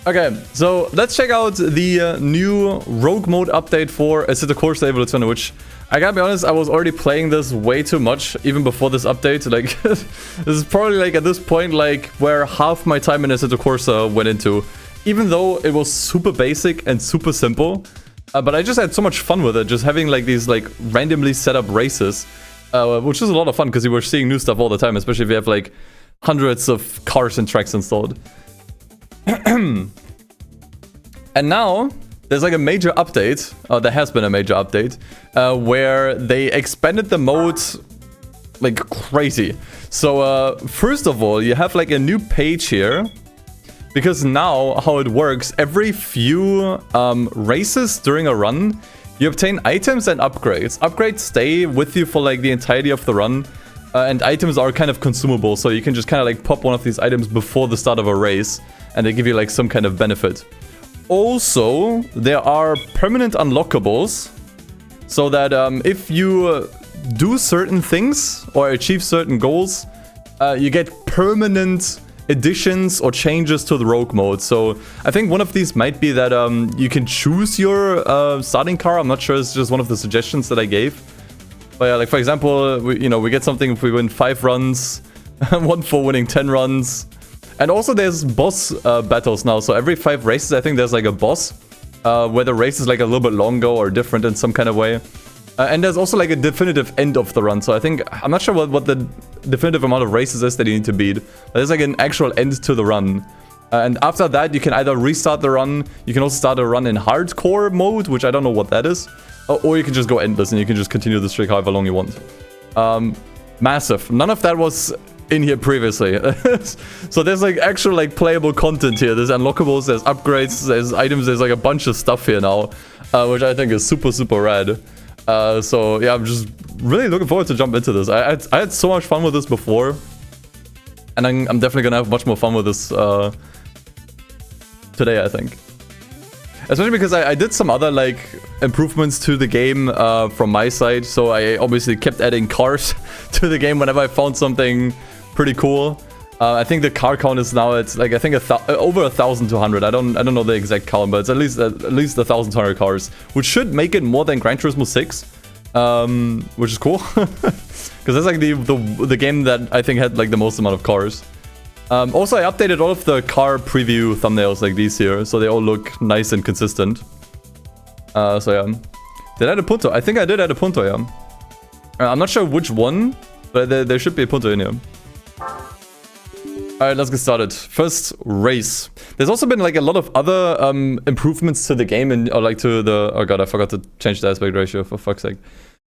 Okay, so let's check out the new Rogue mode update for Assetto Corsa Evoluzione, which, I gotta be honest, I was already playing this way too much, even before this update. Like, this is probably, like, at this point, like, where half my time in Assetto Corsa went into. Even though it was super basic and super simple, but I just had so much fun with it, just having, like, these, like, randomly set up races, which is a lot of fun, because you were seeing new stuff all the time, especially if you have, like, hundreds of cars and tracks installed. And now, there's like a major update, there has been a major update, where they expanded the mode like crazy. So first of all, you have like a new page here, because now how it works, every few races during a run, you obtain items and upgrades. Upgrades stay with you for like the entirety of the run, and items are kind of consumable, so you can just kind of like pop one of these items before the start of a race, and they give you like some kind of benefit. Also, there are permanent unlockables, so that if you do certain things or achieve certain goals, you get permanent additions or changes to the Rogue mode. So I think one of these might be that you can choose your starting car. I'm not sure, it's just one of the suggestions that I gave. But yeah, like for example, we get something if we win 5 runs, one for winning 10 runs. And also there's boss battles now, so every 5 races I think there's like a boss, where the race is like a little bit longer or different in some kind of way. And there's also like a definitive end of the run, so I think, I'm not sure what the definitive amount of races is that you need to beat. But there's like an actual end to the run. And after that you can either restart the run, you can also start a run in hardcore mode, which I don't know what that is. Or you can just go endless and you can just continue the streak however long you want. Massive. None of that was in here previously. So there's like actual like playable content here. There's unlockables, there's upgrades, there's items, there's like a bunch of stuff here now, which I think is super, super rad. So yeah, I'm just really looking forward to jump into this. I had so much fun with this before, and I'm definitely gonna have much more fun with this today, I think. Especially because I did some other like improvements to the game from my side. So I obviously kept adding cars to the game whenever I found something pretty cool. I think the car count is now, it's like I think over 1,200. I don't know the exact count, but it's at least 1,200 cars, which should make it more than Gran Turismo 6, which is cool, because that's like the game that I think had like the most amount of cars. Also, I updated all of the car preview thumbnails like these here, so they all look nice and consistent. So yeah, did I add a punto? I think I did add a punto, yeah. I'm not sure which one, but there should be a punto in here. Alright, let's get started. First race. There's also been like a lot of other improvements to the game, or like to the... Oh god, I forgot to change the aspect ratio, for fuck's sake.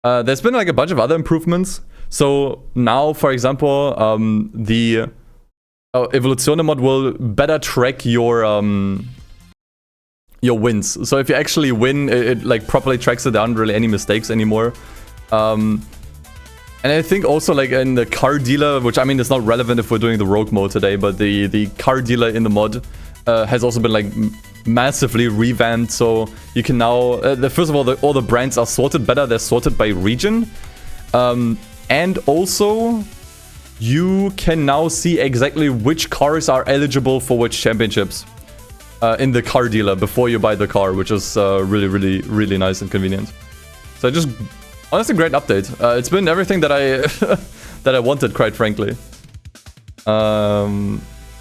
There's been like a bunch of other improvements. So now, for example, the Evoluzione mod will better track your wins. So if you actually win, it like properly tracks it down, really any mistakes anymore. And I think also like in the car dealer, which I mean is not relevant if we're doing the Rogue mode today, but the car dealer in the mod has also been like massively revamped. So you can now, first of all the brands are sorted better. They're sorted by region. And also you can now see exactly which cars are eligible for which championships in the car dealer before you buy the car, which is really, really, really nice and convenient. So just... honestly, great update. It's been everything that I that I wanted, quite frankly.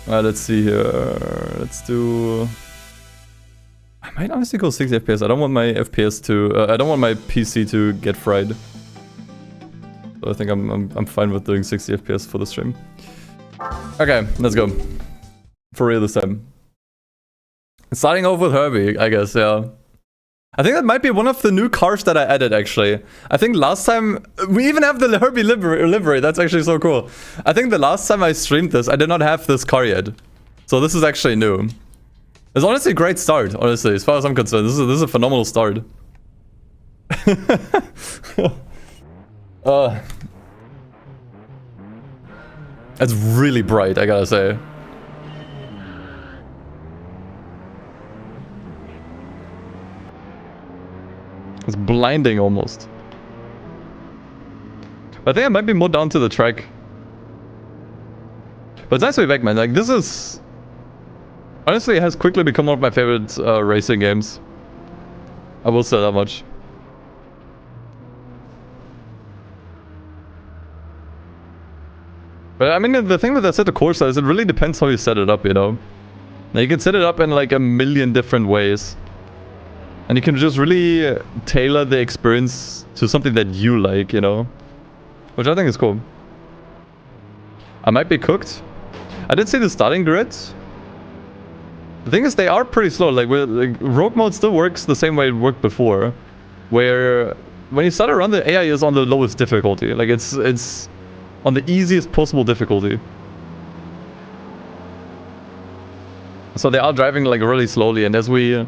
Let's see here. Let's do... I might honestly go 60 FPS. I don't want my FPS to... I don't want my PC to get fried. So I think I'm fine with doing 60 FPS for the stream. Okay, let's go. For real this time. Starting off with Herbie, I guess, yeah. I think that might be one of the new cars that I added, actually. I think last time... we even have the Herbie livery. That's actually so cool. I think the last time I streamed this, I did not have this car yet. So this is actually new. It's honestly a great start, honestly, as far as I'm concerned. This is a phenomenal start. It's really bright, I gotta say. It's blinding almost. But I think I might be more down to the track. But it's nice to be back, man. Like, this is... Honestly, it has quickly become one of my favorite racing games. I will say that much. But I mean, the thing with Assetto Corsa is it really depends how you set it up, you know? Now, you can set it up in like a million different ways. And you can just really tailor the experience to something that you like, you know? Which I think is cool. I might be cooked. I did see the starting grid. The thing is, they are pretty slow. Like, Rogue mode still works the same way it worked before. Where, when you start a run, the AI is on the lowest difficulty. Like, it's on the easiest possible difficulty. So they are driving, like, really slowly. And as we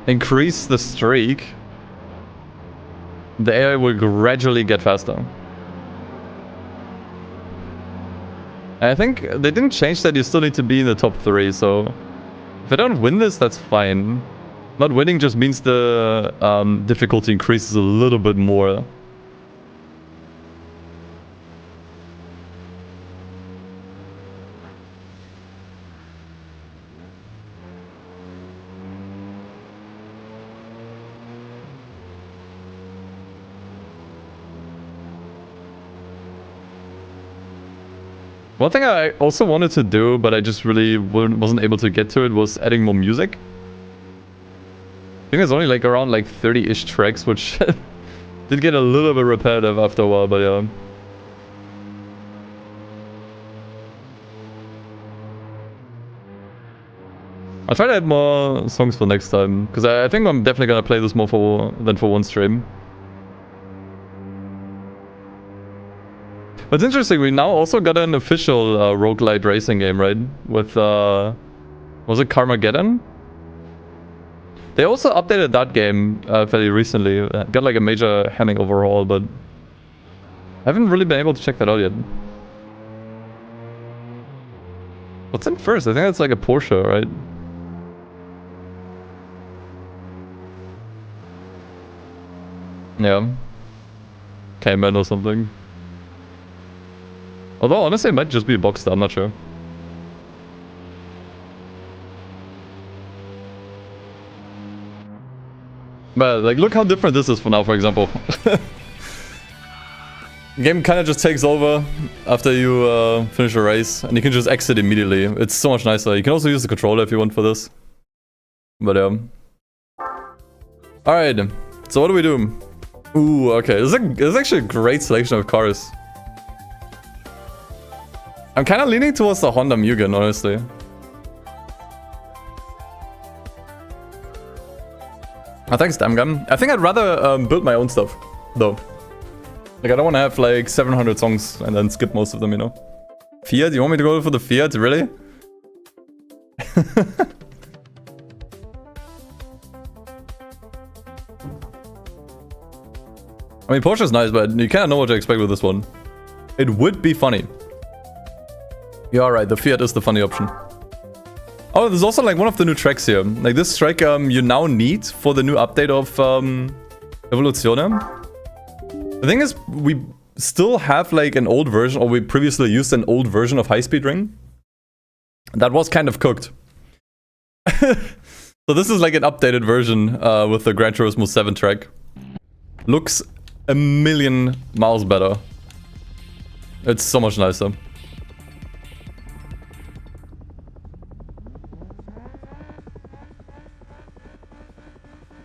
increase the streak, the AI will gradually get faster. And I think they didn't change that you still need to be in the top 3, so if I don't win this, that's fine. Not winning just means the difficulty increases a little bit more. One thing I also wanted to do, but I just really wasn't able to get to it, was adding more music. I think there's only like around like 30-ish tracks, which did get a little bit repetitive after a while, but yeah. I'll try to add more songs for next time, because I think I'm definitely gonna play this more than for one stream. But it's interesting, we now also got an official roguelike racing game, right? With, was it Carmageddon? They also updated that game fairly recently. Got like a major handling overhaul, but I haven't really been able to check that out yet. What's in first? I think it's like a Porsche, right? Yeah. Cayman or something. Although, honestly, it might just be a Boxster, I'm not sure. But, like, look how different this is for now, for example. The game kind of just takes over after you finish a race, and you can just exit immediately. It's so much nicer. You can also use the controller if you want for this. But, alright, so what do we do? Ooh, okay. This is actually a great selection of cars. I'm kind of leaning towards the Honda Mugen, honestly. Oh, thanks, Damgum. I think I'd rather build my own stuff, though. Like, I don't want to have, like, 700 songs and then skip most of them, you know? Fiat? You want me to go for the Fiat? Really? I mean, Porsche's nice, but you kind of know what to expect with this one. It would be funny. You're alright, the Fiat is the funny option. Oh, there's also like one of the new tracks here. Like this track you now need for the new update of Evoluzione. The thing is, we still have like an old version, or we previously used an old version of High Speed Ring. That was kind of cooked. So this is like an updated version with the Gran Turismo 7 track. Looks a million miles better. It's so much nicer.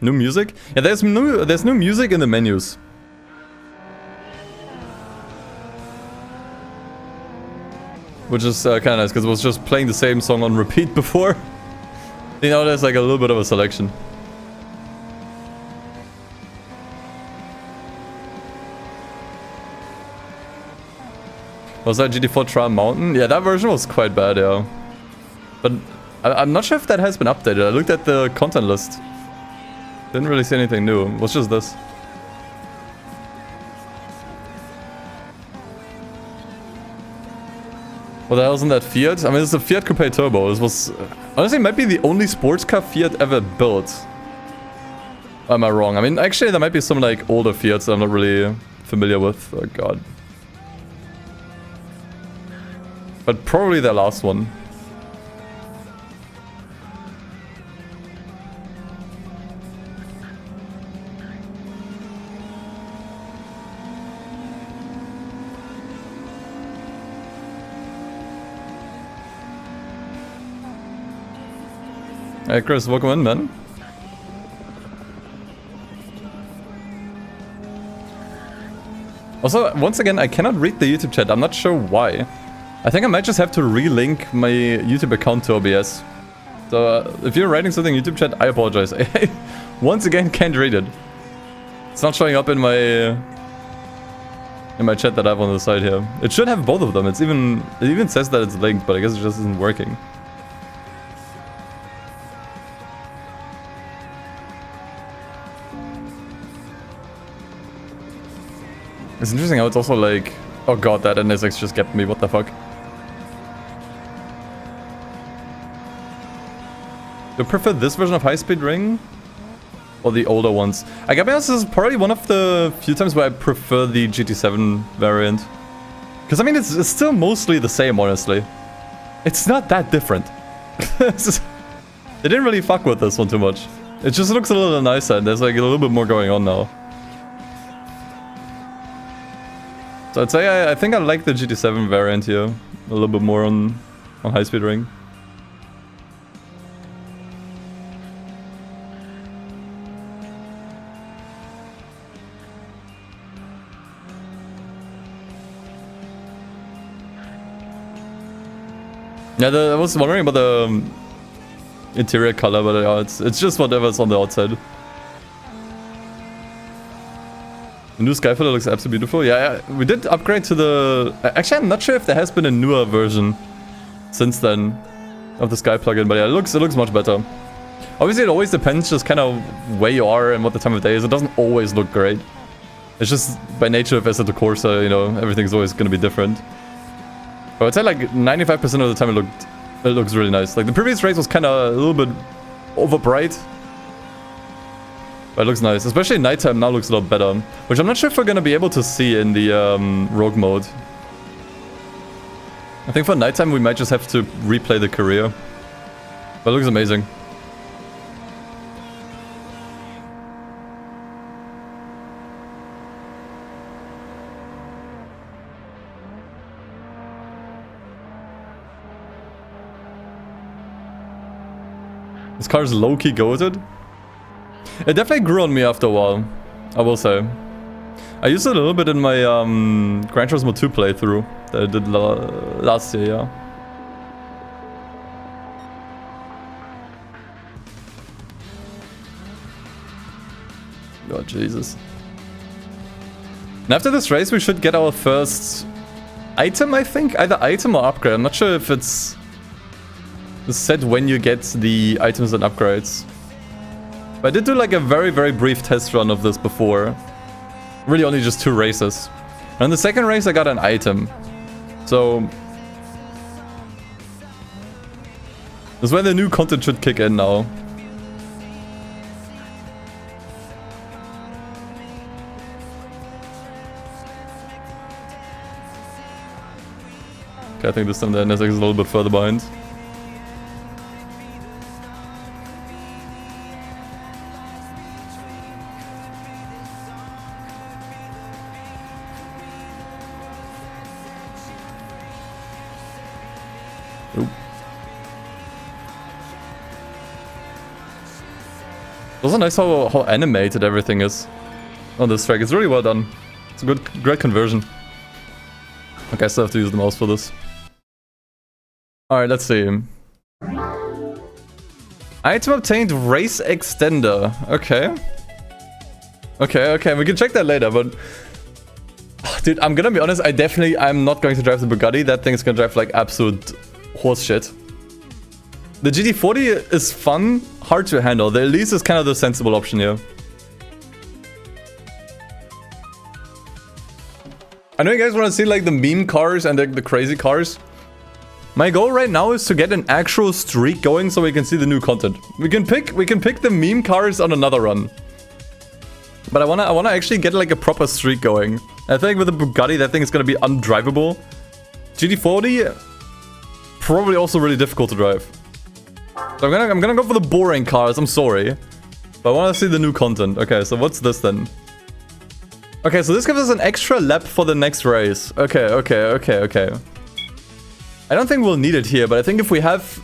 New music? Yeah, there's new music in the menus. Which is kind of nice, because it was just playing the same song on repeat before. You know, there's like a little bit of a selection. Was that GT4 Trial Mountain? Yeah, that version was quite bad, yeah. But I'm not sure if that has been updated. I looked at the content list. Didn't really see anything new. It was just this. What the hell is in that Fiat? I mean, it's a Fiat Coupe Turbo. This was... honestly, might be the only sports car Fiat ever built. Or am I wrong? I mean, actually, there might be some, like, older Fiats that I'm not really familiar with. Oh, God. But probably their last one. Hey Chris, welcome in, man. Also, once again, I cannot read the YouTube chat. I'm not sure why. I think I might just have to relink my YouTube account to OBS. So, if you're writing something in YouTube chat, I apologize. I once again can't read it. It's not showing up in my chat that I have on the side here. It should have both of them. It even says that it's linked, but I guess it just isn't working. It's interesting how it's also like, oh god, that NSX just kept me, what the fuck. Do you prefer this version of High Speed Ring? Or the older ones? I gotta be honest, this is probably one of the few times where I prefer the GT7 variant. Because I mean, it's still mostly the same, honestly. It's not that different. They didn't really fuck with this one too much. It just looks a little nicer and there's like a little bit more going on now. So I'd say I think I like the GT7 variant here a little bit more on High Speed Ring. Yeah, I was wondering about the interior color, but yeah, it's just whatever's on the outside. The new Skyfiller looks absolutely beautiful. Yeah, we did upgrade to the... Actually, I'm not sure if there has been a newer version since then of the Sky plugin, but yeah, it looks much better. Obviously, it always depends just kind of where you are and what the time of day is. It doesn't always look great. It's just by nature of Assetto Corsa, you know, everything's always going to be different. But I'd say like 95% of the time it looks really nice. Like the previous race was kind of a little bit over bright. But it looks nice, especially nighttime now looks a lot better. Which I'm not sure if we're gonna be able to see in the Rogue mode. I think for nighttime we might just have to replay the career. But it looks amazing. This car's low-key goated. It definitely grew on me after a while, I will say. I used it a little bit in my Gran Turismo 2 playthrough that I did last year, yeah. God, Jesus. And after this race, we should get our first item, I think? Either item or upgrade. I'm not sure if it's said when you get the items and upgrades. But I did do like a very, very brief test run of this before. Really only just 2 races. And in the second race I got an item. So this is where the new content should kick in now. Okay, I think this time the NSX is a little bit further behind. It's also nice how animated everything is on this track. It's really well done. It's a great conversion. Okay, I still have to use the mouse for this. Alright, let's see. Item obtained, race extender. Okay. Okay, we can check that later, but... Oh, dude, I'm gonna be honest, I'm not going to drive the Bugatti. That thing's gonna drive like absolute horse shit. The GT40 is fun, hard to handle. The Elise is kind of the sensible option here. I know you guys want to see like the meme cars and the crazy cars. My goal right now is to get an actual streak going so we can see the new content. We can pick the meme cars on another run. But I wanna actually get like a proper streak going. I think with the Bugatti that thing is gonna be undrivable. GT40 probably also really difficult to drive. So I'm gonna go for the boring cars, I'm sorry. But I wanna see the new content. Okay, so what's this then? Okay, so this gives us an extra lap for the next race. Okay. I don't think we'll need it here, but I think if we have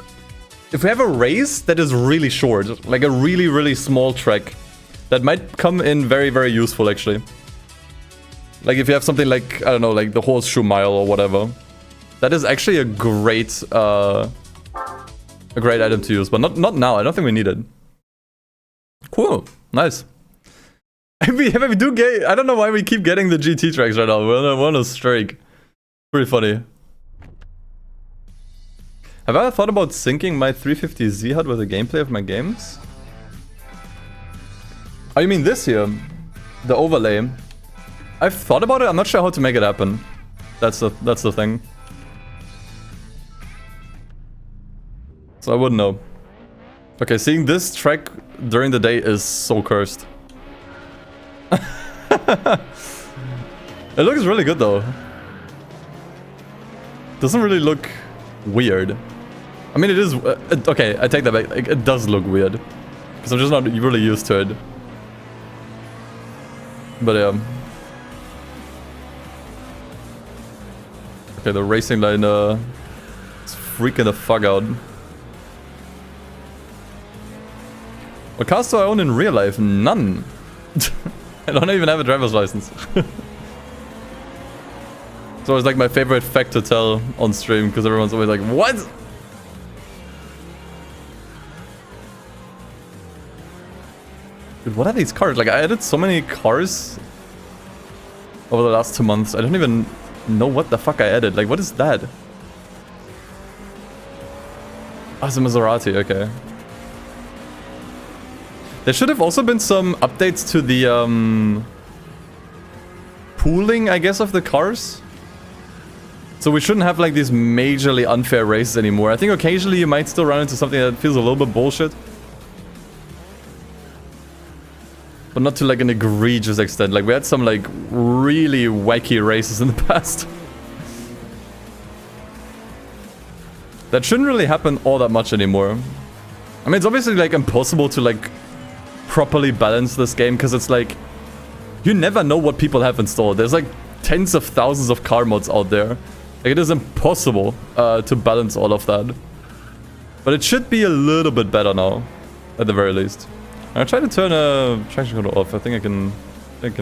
if we have a race that is really short, like a really, really small track, that might come in very, very useful, actually. Like if you have something like, I don't know, like the Horseshoe Mile or whatever. That is actually a great item to use, but not now. I don't think we need it. Cool. Nice. we do get, I don't know why we keep getting the GT tracks right now. We're on a streak. Pretty funny. Have I ever thought about syncing my 350Z HUD with the gameplay of my games? Oh, you mean this here? The overlay. I've thought about it. I'm not sure how to make it happen. That's the thing. So I wouldn't know. Okay, seeing this track during the day is so cursed. It looks really good though. Doesn't really look weird. I mean, it is... okay, I take that back. It does look weird. Because I'm just not really used to it. But yeah. Okay, the racing line is freaking the fuck out. What cars do I own in real life? None. I don't even have a driver's license. So it's like my favorite fact to tell on stream, because everyone's always like, what? Dude, what are these cars? Like, I added so many cars over the last 2 months. I don't even know what the fuck I added. Like, what is that? Oh, it's a Maserati, okay. There should have also been some updates to the pooling, I guess, of the cars. So we shouldn't have like these majorly unfair races anymore. I think occasionally you might still run into something that feels a little bit bullshit. But not to like an egregious extent. Like we had some like really wacky races in the past. That shouldn't really happen all that much anymore. I mean, it's obviously like impossible to like properly balance this game, because it's like you never know what people have installed. There's like tens of thousands of car mods out there. Like, it is impossible to balance all of that. But it should be a little bit better now, at the very least. I'll try to turn traction control off. I think I can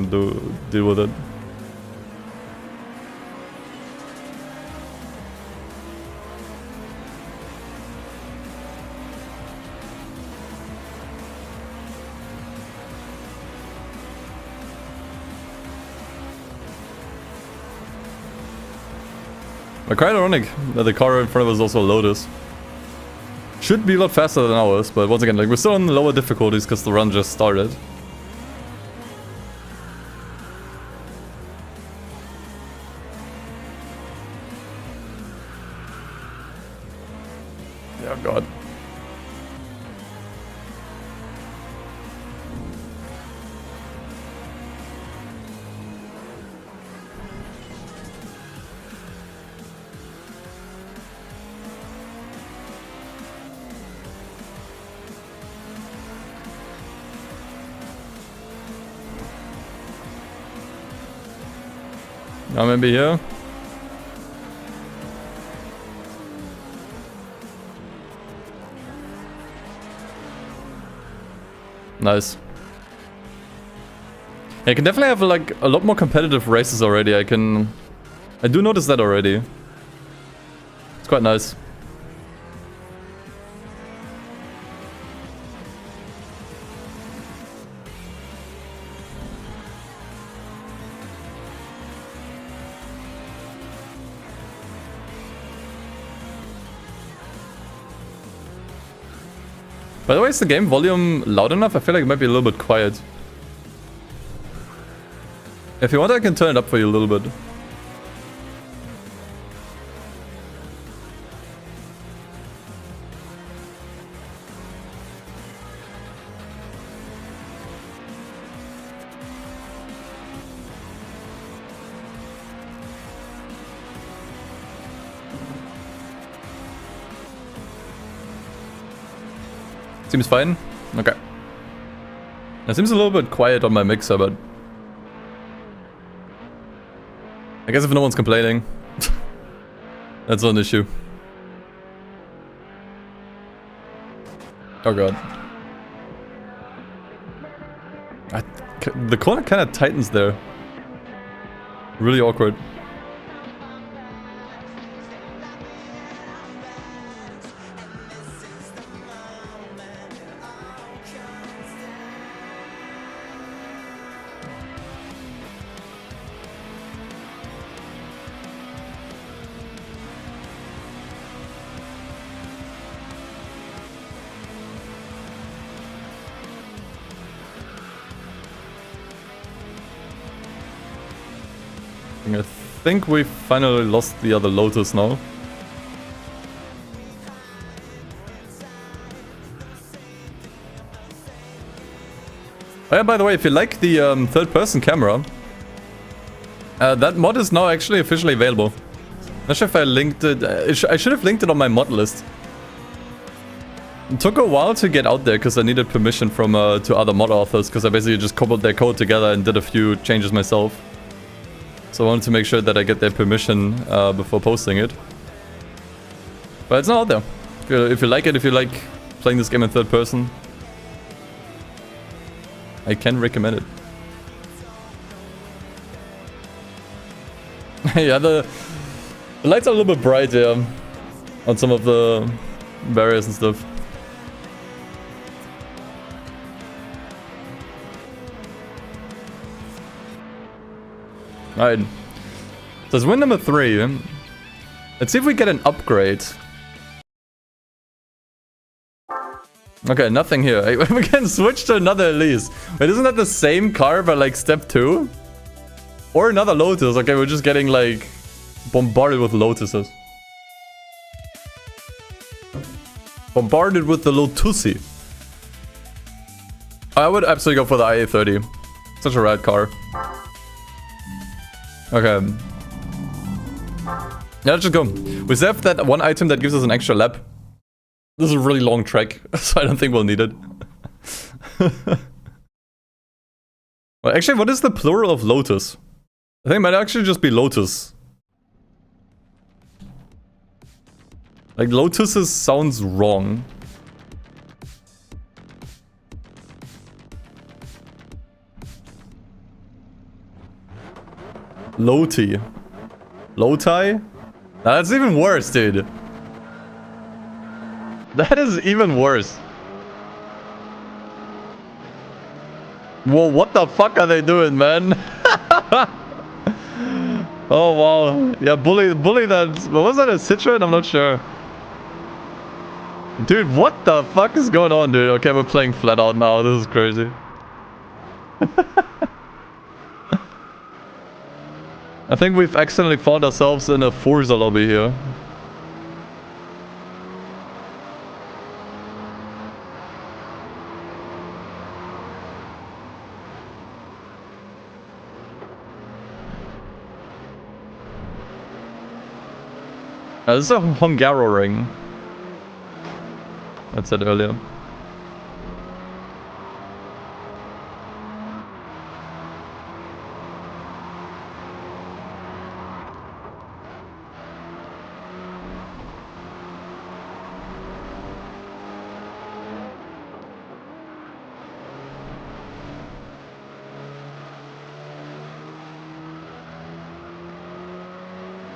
deal with it. But quite ironic that the car in front of us is also a Lotus. Should be a lot faster than ours, but once again, like we're still on lower difficulties because the run just started. Oh god. Now maybe here. Nice. Yeah, I can definitely have like a lot more competitive races already. I do notice that already. It's quite nice. By the way, is the game volume loud enough? I feel like it might be a little bit quiet. If you want, I can turn it up for you a little bit. Seems fine? Okay. It seems a little bit quiet on my mixer, but I guess if no one's complaining, that's not an issue. Oh god. The corner kind of tightens there. Really awkward. I think we finally lost the other Lotus now. Oh yeah, by the way, if you like the third-person camera, that mod is now actually officially available. Not sure if I linked it. I should have linked it on my mod list. It took a while to get out there because I needed permission from to other mod authors, because I basically just cobbled their code together and did a few changes myself. So I wanted to make sure that I get their permission before posting it. But it's not out there. If you like it, if you like playing this game in third person, I can recommend it. Yeah, the lights are a little bit bright, yeah, on some of the barriers and stuff. Alright. So it's win number 3. Let's see if we get an upgrade. Okay, nothing here. We can switch to another Elise. Wait, isn't that the same car but like step 2? Or another Lotus. Okay, we're just getting like bombarded with Lotuses. Bombarded with the Lotusi. I would absolutely go for the IA30. Such a rad car. Okay. Yeah, let's just go. We still have that one item that gives us an extra lap. This is a really long trek, so I don't think we'll need it. Well, actually, what is the plural of Lotus? I think it might actually just be Lotus. Like, Lotuses sounds wrong. Loti. Lotai? That's even worse, dude. That is even worse. Whoa, what the fuck are they doing, man? Oh, wow. Yeah, bully that. What was that, a Citroen? I'm not sure. Dude, what the fuck is going on, dude? Okay, we're playing flat out now. This is crazy. I think we've accidentally found ourselves in a Forza lobby here. This is a Hungaroring. I said earlier.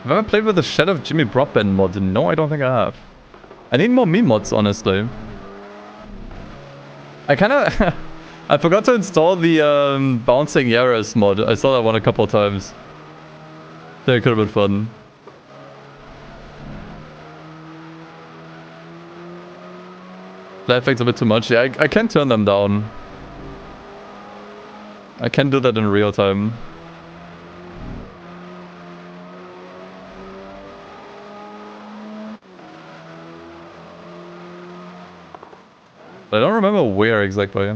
Have I ever played with the Shadow of Jimmy Broadbent mod? No, I don't think I have. I need more me mods, honestly. I kinda... I forgot to install the Bouncing Yaras mod. I saw that one a couple of times. That could have been fun. Flare effects a bit too much. Yeah, I can turn them down. I can do that in real time. I don't remember where exactly.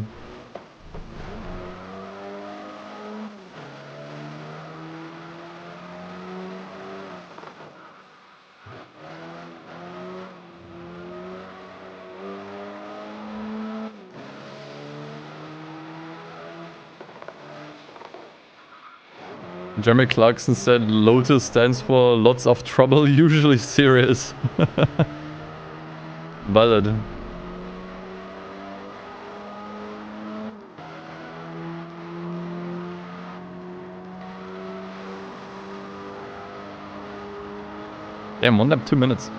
Jeremy Clarkson said Lotus stands for lots of trouble, usually serious. Valid. Damn, 1 lap, 2 minutes.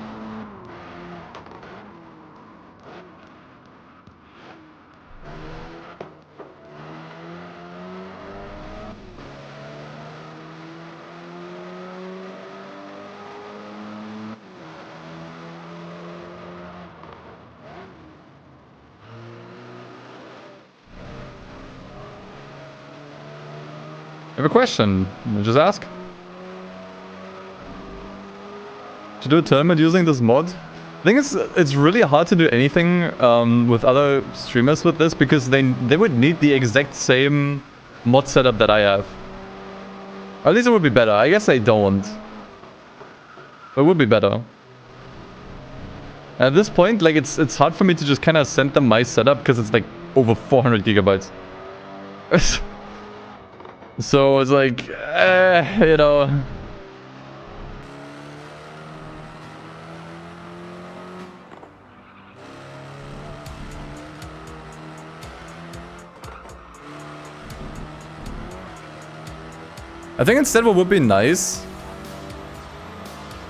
I have a question. Just ask. To do a tournament using this mod? I think it's really hard to do anything with other streamers with this because they would need the exact same mod setup that I have. Or at least it would be better. I guess they don't. But it would be better. At this point, like it's hard for me to just kind of send them my setup because it's like over 400 gigabytes. So it's like, you know. I think instead what would be nice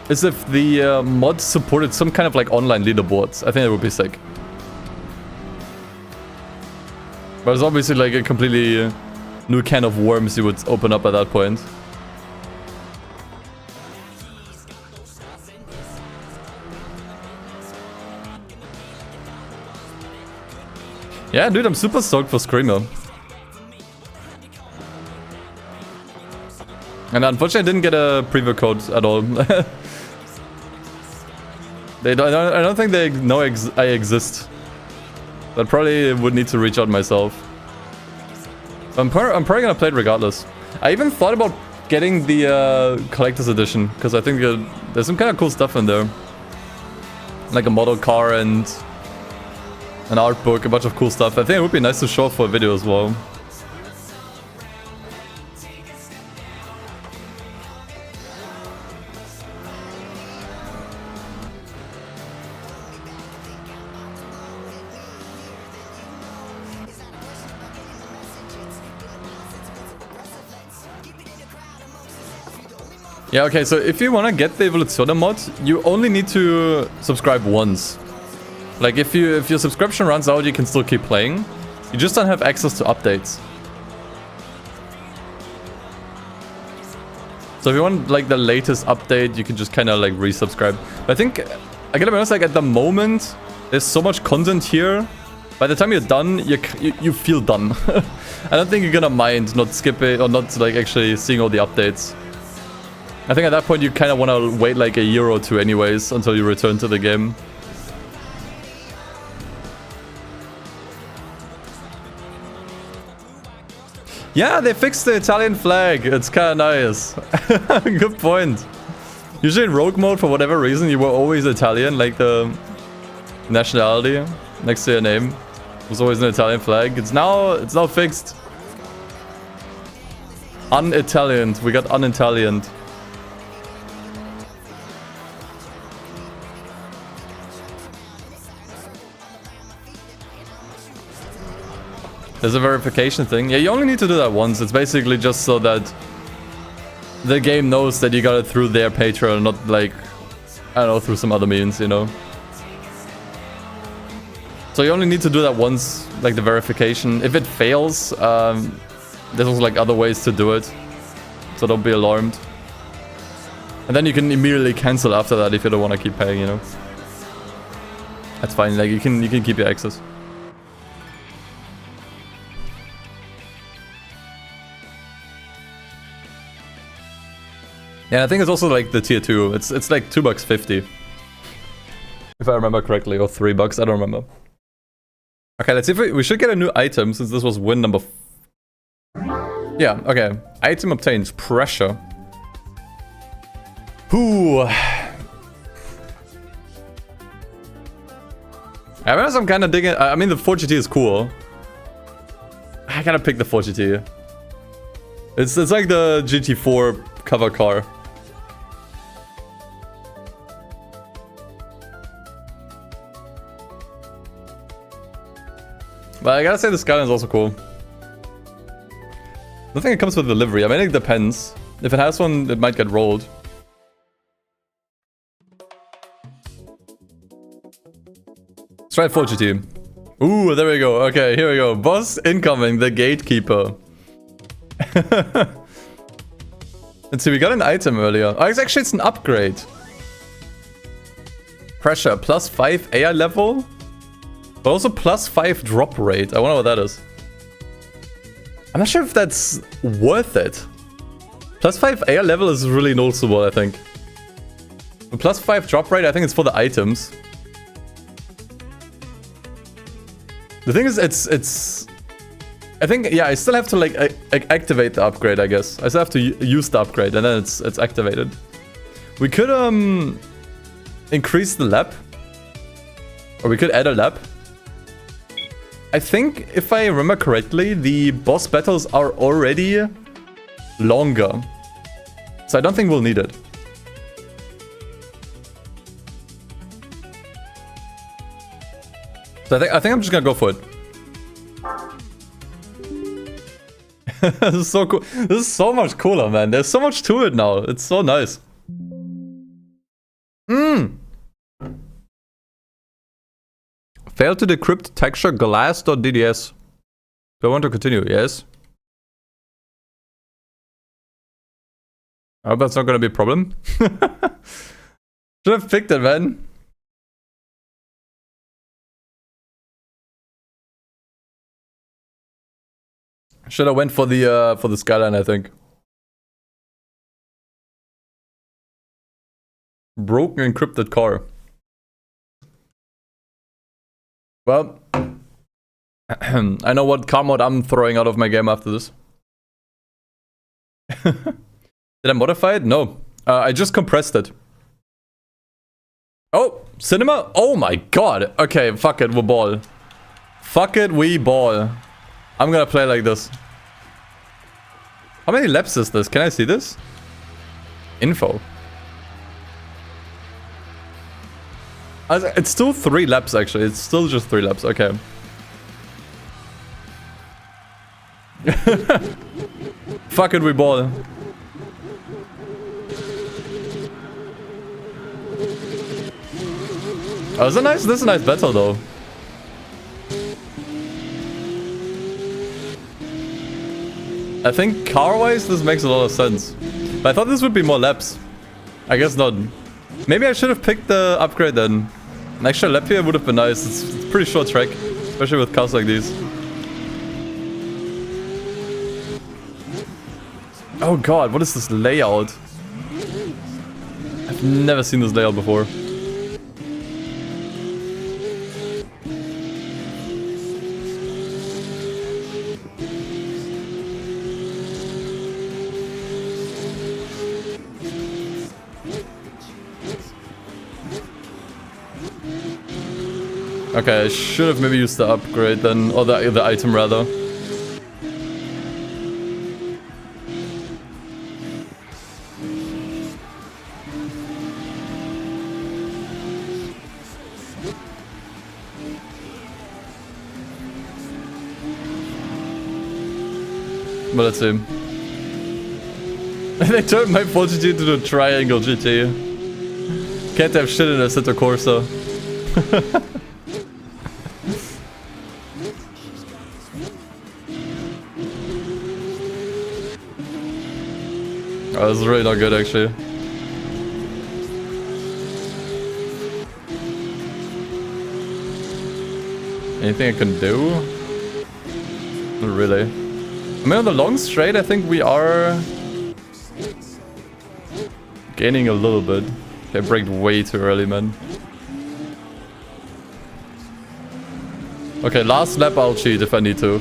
is if the mod supported some kind of like online leaderboards. I think that would be sick. But it's obviously like a completely new can of worms you would open up at that point. Yeah, dude, I'm super stoked for Screamer. And unfortunately, I didn't get a preview code at all. I don't think they know I exist. But probably would need to reach out myself. I'm probably gonna play it regardless. I even thought about getting the collector's edition because I think there's some kind of cool stuff in there, like a model car and an art book, a bunch of cool stuff. I think it would be nice to show off for a video as well. Yeah, okay, so if you want to get the Evoluzione mod, you only need to subscribe once. Like, if your subscription runs out, you can still keep playing. You just don't have access to updates. So if you want, like, the latest update, you can just kind of, like, resubscribe. But I think, I gotta be honest, like, at the moment, there's so much content here. By the time you're done, you feel done. I don't think you're gonna mind not skipping, or not, like, actually seeing all the updates. I think at that point you kind of want to wait like a year or two anyways until you return to the game. Yeah, they fixed the Italian flag. It's kind of nice. Good point. Usually in rogue mode, for whatever reason, you were always Italian, like the nationality next to your name was always an Italian flag. It's now fixed. Un-Italianed. We got un-Italianed. There's a verification thing. Yeah, you only need to do that once. It's basically just so that the game knows that you got it through their Patreon, not like, I don't know, through some other means, you know? So you only need to do that once, like the verification. If it fails, there's also like other ways to do it. So don't be alarmed. And then you can immediately cancel after that if you don't want to keep paying, you know? That's fine, like you can keep your access. Yeah, I think it's also like the tier 2. It's like $2.50. If I remember correctly, or $3, I don't remember. Okay, let's see if we should get a new item since this was win number. Yeah, okay. Item obtains pressure. Ooh. I mean, I'm kind of digging. I mean, the 4GT is cool. I gotta pick the 4GT. It's like the GT4 cover car. But I gotta say the Skyline is also cool. I think it comes with the livery. I mean, it depends. If it has one, it might get rolled. Let's try 4 GT. Ooh, there we go. Okay, here we go. Boss incoming, the gatekeeper. Let's see, we got an item earlier. Oh, actually, it's an upgrade. Pressure, +5 AI level, but also +5 drop rate. I wonder what that is. I'm not sure if that's worth it. +5 AI level is really noticeable, I think. The +5 drop rate, I think it's for the items. The thing is, it's... I think, yeah, I still have to, like, activate the upgrade, I guess. I still have to use the upgrade, and then it's activated. We could, increase the lap. Or we could add a lap. I think, if I remember correctly, the boss battles are already longer. So I don't think we'll need it. So I think I'm just gonna go for it. This is so cool. This is so much cooler, man. There's so much to it now. It's so nice. Failed to decrypt texture glass.dds. Do I want to continue? Yes. I hope that's not gonna be a problem. Should have picked it, man. Should have went for the skyline, I think. Broken encrypted car. Well, I know what car mod I'm throwing out of my game after this. Did I modify it? No. I just compressed it. Oh, cinema? Oh my god. Okay, fuck it, we ball. Fuck it, we ball. I'm gonna play like this. How many laps is this? Can I see this? Info. It's still 3 laps, actually. It's still just 3 laps. Okay. Fuck it, we ball. Oh, this is a nice battle, though. I think car-wise, this makes a lot of sense. But I thought this would be more laps. I guess not. Maybe I should have picked the upgrade then. An extra lap here would have been nice. It's a pretty short track, especially with cars like these. Oh god, what is this layout? I've never seen this layout before. Okay, I should have maybe used the upgrade then, or the item rather. But let's see. They turned my 4 GT into a triangle GT. Can't have shit in Assetto Corsa. Oh, this is really not good, actually. Anything I can do? Not really. I mean, on the long straight, I think we are gaining a little bit. I braked way too early, man. Okay, last lap I'll cheat if I need to.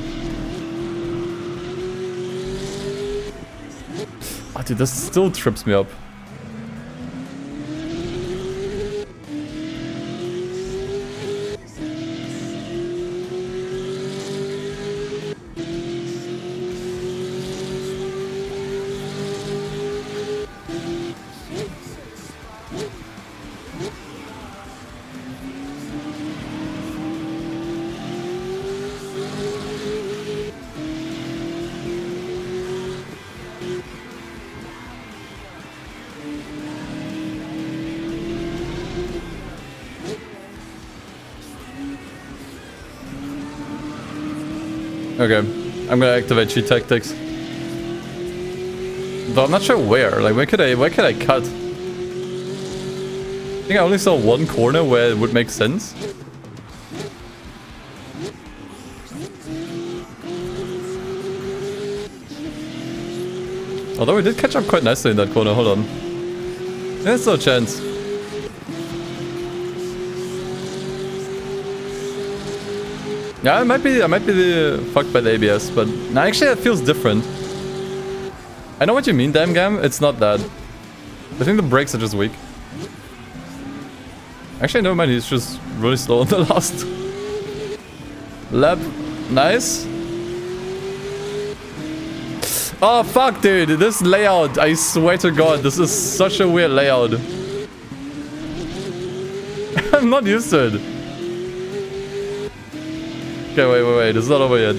Oh, dude, this still trips me up. Okay, I'm gonna activate cheat tactics. Though I'm not sure where. Like, where could I cut? I think I only saw one corner where it would make sense. Although we did catch up quite nicely in that corner. Hold on. There's still a chance. Yeah, I might be fucked by the ABS, but no, actually that feels different. I know what you mean, damn gam. It's not that. I think the brakes are just weak. Actually, never mind. He's just really slow on the last lap. Nice. Oh fuck, dude! This layout. I swear to God, this is such a weird layout. I'm not used to it. Okay, wait. It's not over yet.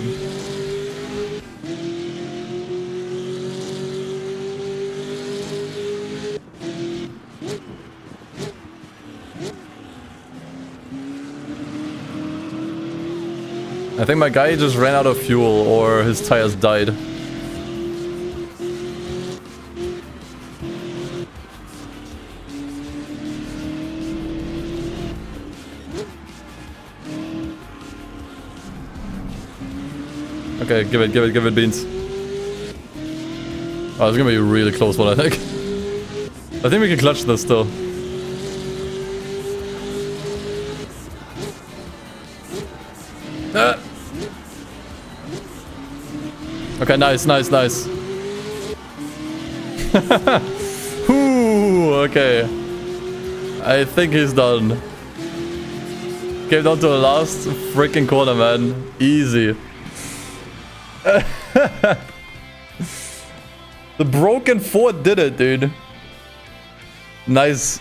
I think my guy just ran out of fuel or his tires died. Okay, give it beans. Oh, it's gonna be a really close one, I think. I think we can clutch this still. Okay, nice. Ooh, okay. I think he's done. Came down to the last freaking corner, man. Easy. The broken Ford did it, dude. Nice.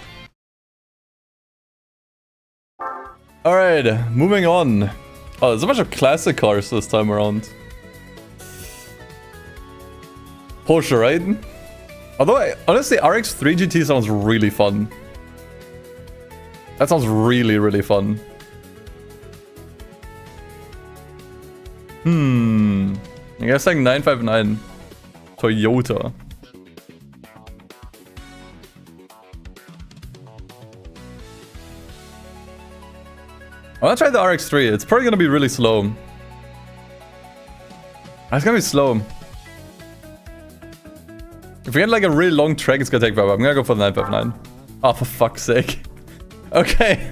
Alright, moving on. Oh, there's a bunch of classic cars this time around. Porsche, right? Although, honestly, RX-3 GT sounds really fun. That sounds really, really fun. I guess like 959. Toyota. I wanna try the RX-3. It's probably gonna be really slow. It's gonna be slow. If we get like a really long track, it's gonna take forever. I'm gonna go for the 959. Oh, for fuck's sake. Okay.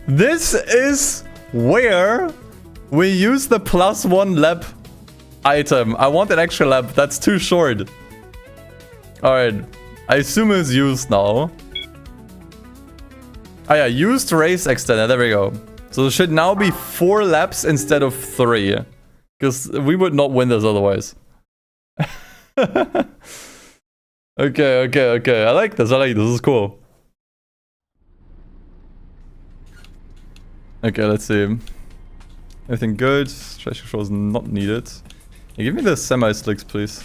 This is where we use the +1 lap item. I want an extra lap. That's too short. Alright. I assume it's used now. Oh yeah, used race extender. There we go. So there should now be 4 laps instead of 3. Because we would not win this otherwise. Okay. I like this. This is cool. Okay, let's see. Everything good. Traction control is not needed. Yeah, give me the semi-slicks, please.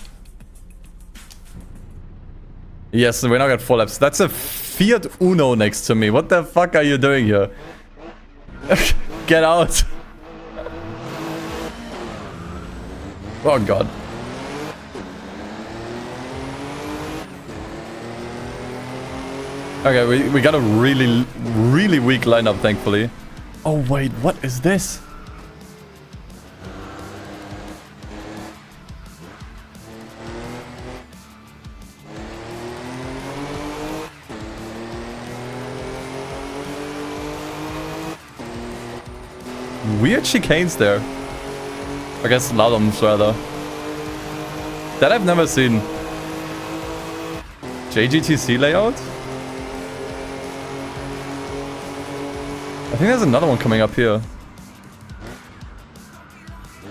Yes, we now got 4 laps. That's a Fiat Uno next to me. What the fuck are you doing here? Get out. Oh god. Okay, we got a really weak lineup, thankfully. Oh wait, what is this? Weird chicanes there. I guess slaloms rather. That I've never seen. JGTC layout? I think there's another one coming up here.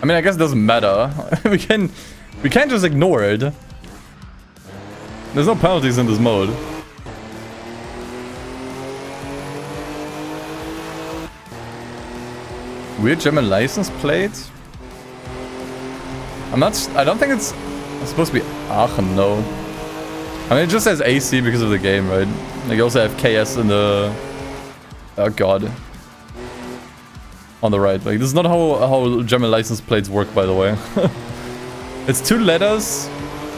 I mean, I guess it doesn't matter. we can't just ignore it. There's no penalties in this mode. Weird German license plate. I don't think it's supposed to be Aachen, no. I mean, it just says AC because of the game, right? Like, you also have KS in the... Oh god. on the right. Like, this is not how German license plates work, by the way. It's 2 letters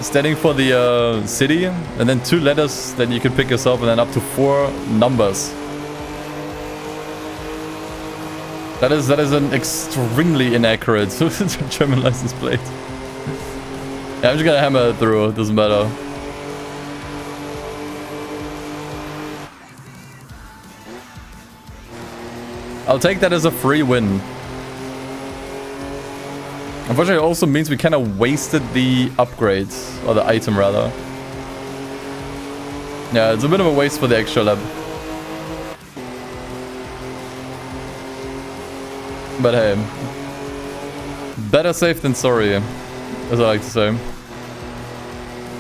standing for the city, and then 2 letters that you can pick yourself, and then up to 4 numbers. That is an extremely inaccurate German license plate. Yeah, I'm just gonna hammer it through, it doesn't matter. I'll take that as a free win. Unfortunately, it also means we kind of wasted the upgrades, or the item rather. Yeah, it's a bit of a waste for the extra lab. But hey, better safe than sorry, as I like to say.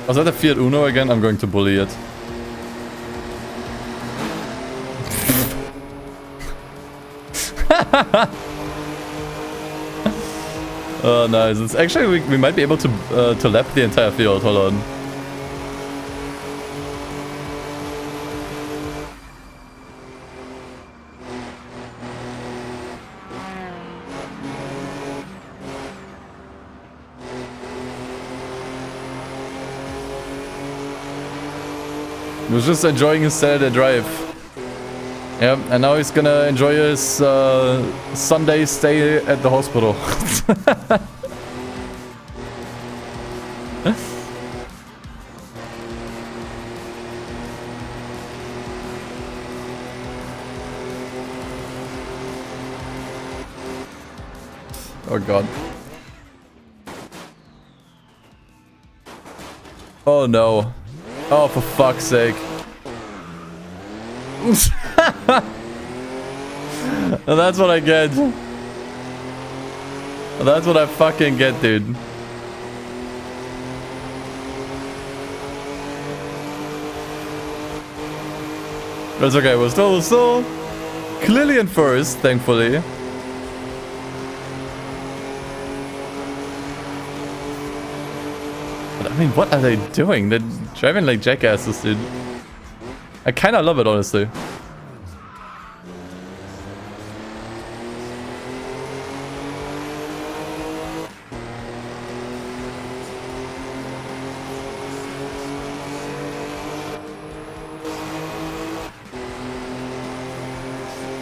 Was that a Fiat Uno again? I'm going to bully it. Oh, nice. It's actually, we might be able to lap the entire field. Hold on. He was just enjoying his Saturday drive. Yep, and now he's gonna enjoy his Sunday stay at the hospital. Oh god. Oh no. Oh, for fuck's sake. That's what I get. That's what I fucking get, dude. But it's okay, we're still clearly in first, thankfully. But I mean, what are they doing? They're driving like jackasses, dude. I kinda love it, honestly.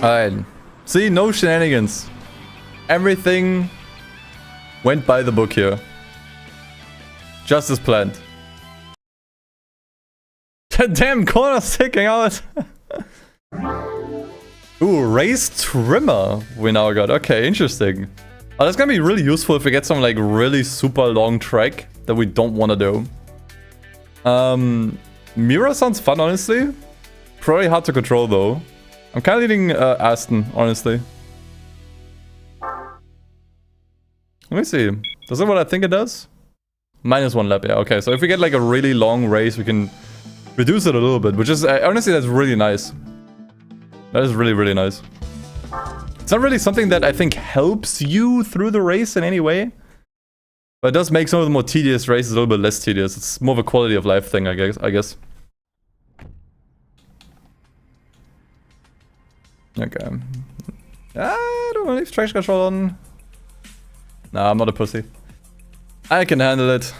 Alright. See, no shenanigans. Everything went by the book here. Just as planned. Damn, corner's sticking out. Ooh, raised trimmer we now got. Okay, interesting. Oh, that's gonna be really useful if we get some like really super long track that we don't want to do. Mira sounds fun, honestly. Probably hard to control though. I'm kind of leading Aston, honestly. Let me see. Does it what I think it does? -1 lap, yeah. Okay, so if we get like a really long race, we can reduce it a little bit, which is, honestly, that's really nice. That is really, really nice. It's not really something that I think helps you through the race in any way. But it does make some of the more tedious races a little bit less tedious. It's more of a quality of life thing, I guess. Okay. I don't want to leave traction control on. Nah, I'm not a pussy. I can handle it.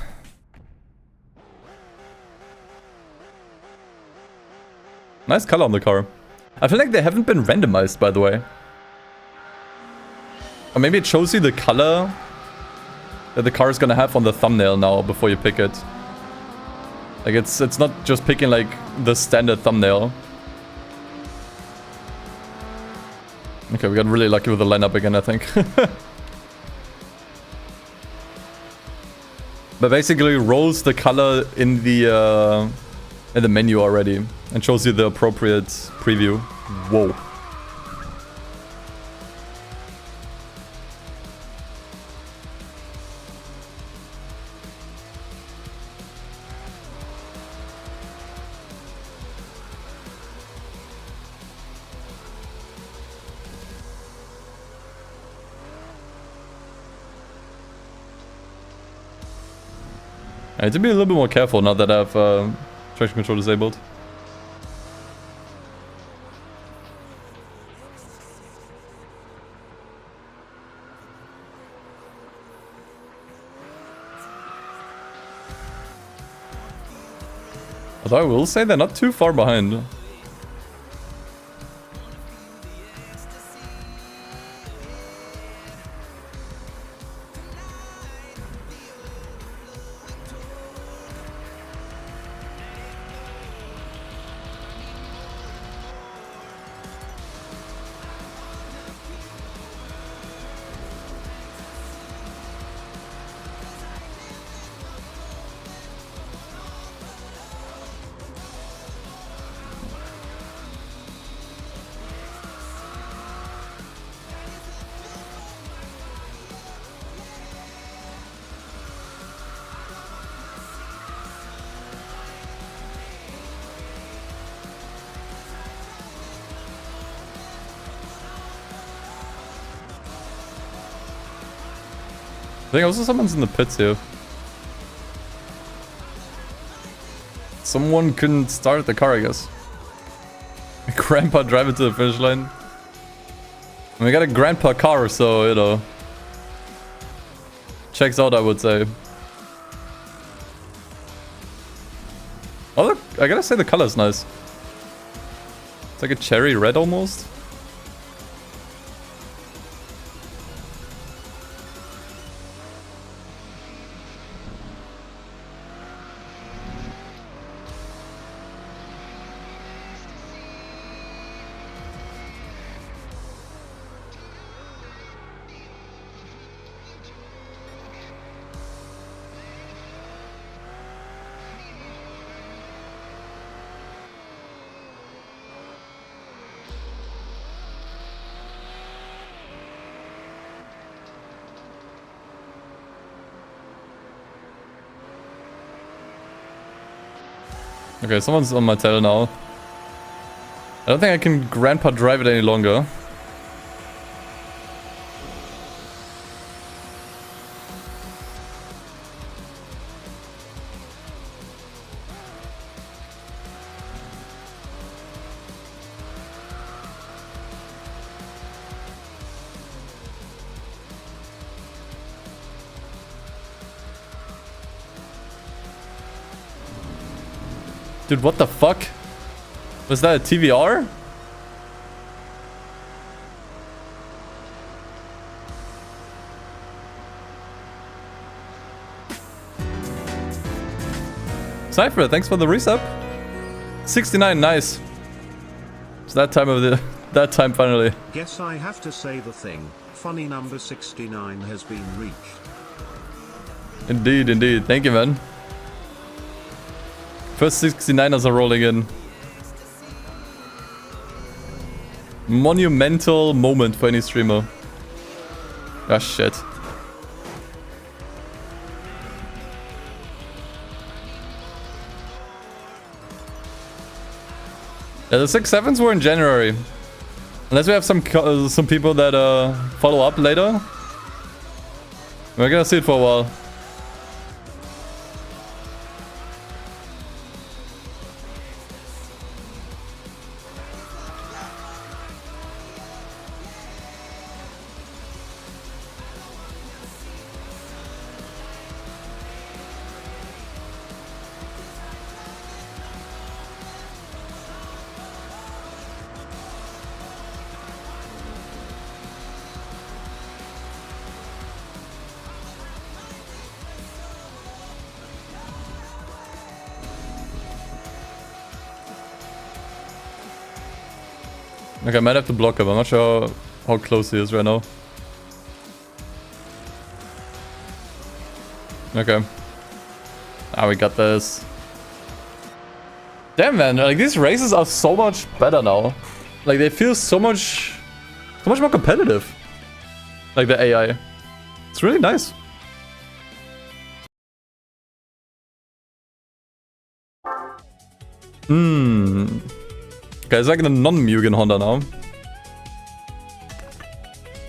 Nice color on the car. I feel like they haven't been randomized, by the way. Or maybe it shows you the color that the car is gonna have on the thumbnail now before you pick it. Like it's not just picking like the standard thumbnail. Okay, we got really lucky with the lineup again, I think. But basically rolls the color in the menu already and shows you the appropriate preview. Whoa. I need to be a little bit more careful now that I have traction control disabled. Although I will say they're not too far behind. I think also someone's in the pits here. Someone couldn't start the car, I guess. Grandpa drive it to the finish line. And we got a grandpa car, so, you know. Checks out, I would say. Oh, look, I gotta say the color's nice. It's like a cherry red almost. Okay, someone's on my tail now. I don't think I can grandpa drive it any longer. Dude, what the fuck? Was that a TVR? Cypher, thanks for the resub. 69, nice. It's that time of the that time finally. Guess I have to say the thing. Funny number 69 has been reached. Indeed, indeed. Thank you, man. First 69ers are rolling in. Monumental moment for any streamer. Ah, shit. Yeah, the 6-7s were in January. Unless we have some people that follow up later. We're gonna see it for a while. Okay, I might have to block him. I'm not sure how close he is right now. Okay. Ah, we got this. Damn, man. Like, these races are so much better now. Like, they feel so much more competitive. Like, the AI. It's really nice. Okay, it's like a non-Mugen Honda now.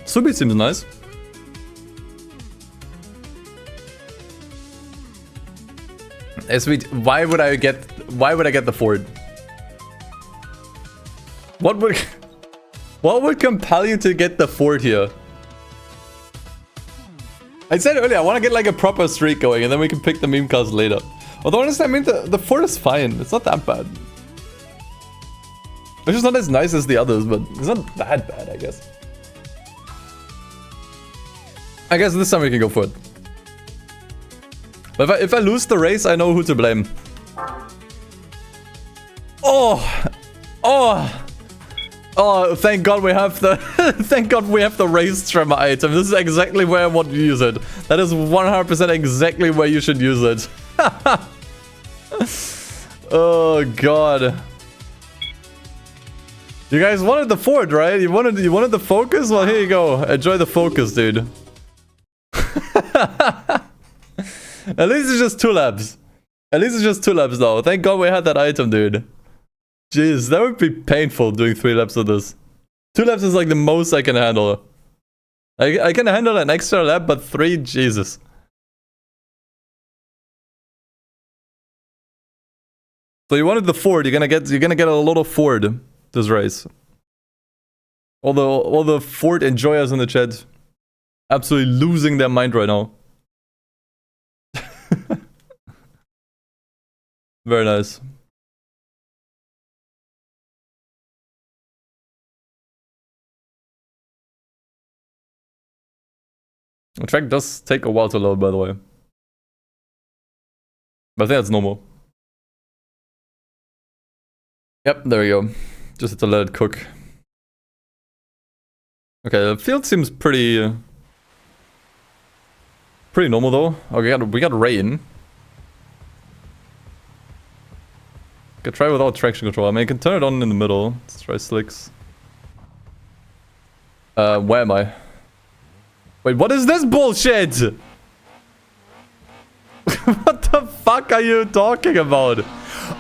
Subi seems nice. Hey, sweet. Why would I get the Ford? What would compel you to get the Ford here? I said earlier, I want to get like a proper streak going and then we can pick the meme cars later. Although honestly, I mean, the fort is fine. It's not that bad. It's just not as nice as the others, but it's not that bad, I guess. I guess this time we can go for it. But if I lose the race, I know who to blame. Oh! Oh! Oh, thank God we have the thank God we have the race trimmer item. This is exactly where I want to use it. That is 100% exactly where you should use it. Oh God. You guys wanted the fort, right? You wanted the focus? Well, here you go. Enjoy the focus, dude. At least it's just 2 laps. At least it's just 2 laps now. Thank God we had that item, dude. Jeez, that would be painful doing 3 laps of this. 2 laps is like the most I can handle. I can handle an extra lap, but 3, Jesus. So you wanted the fort. You're gonna get a lot of fort this race. All the fort enjoyers in the chat, absolutely losing their mind right now. Very nice. The track does take a while to load, by the way. But I think that's normal. Yep, there we go. Just have to let it cook. Okay, the field seems pretty normal though. Okay, we got rain. Could try without traction control. I mean, I can turn it on in the middle. Let's try slicks. Where am I? Wait, what is this bullshit? What the fuck are you talking about?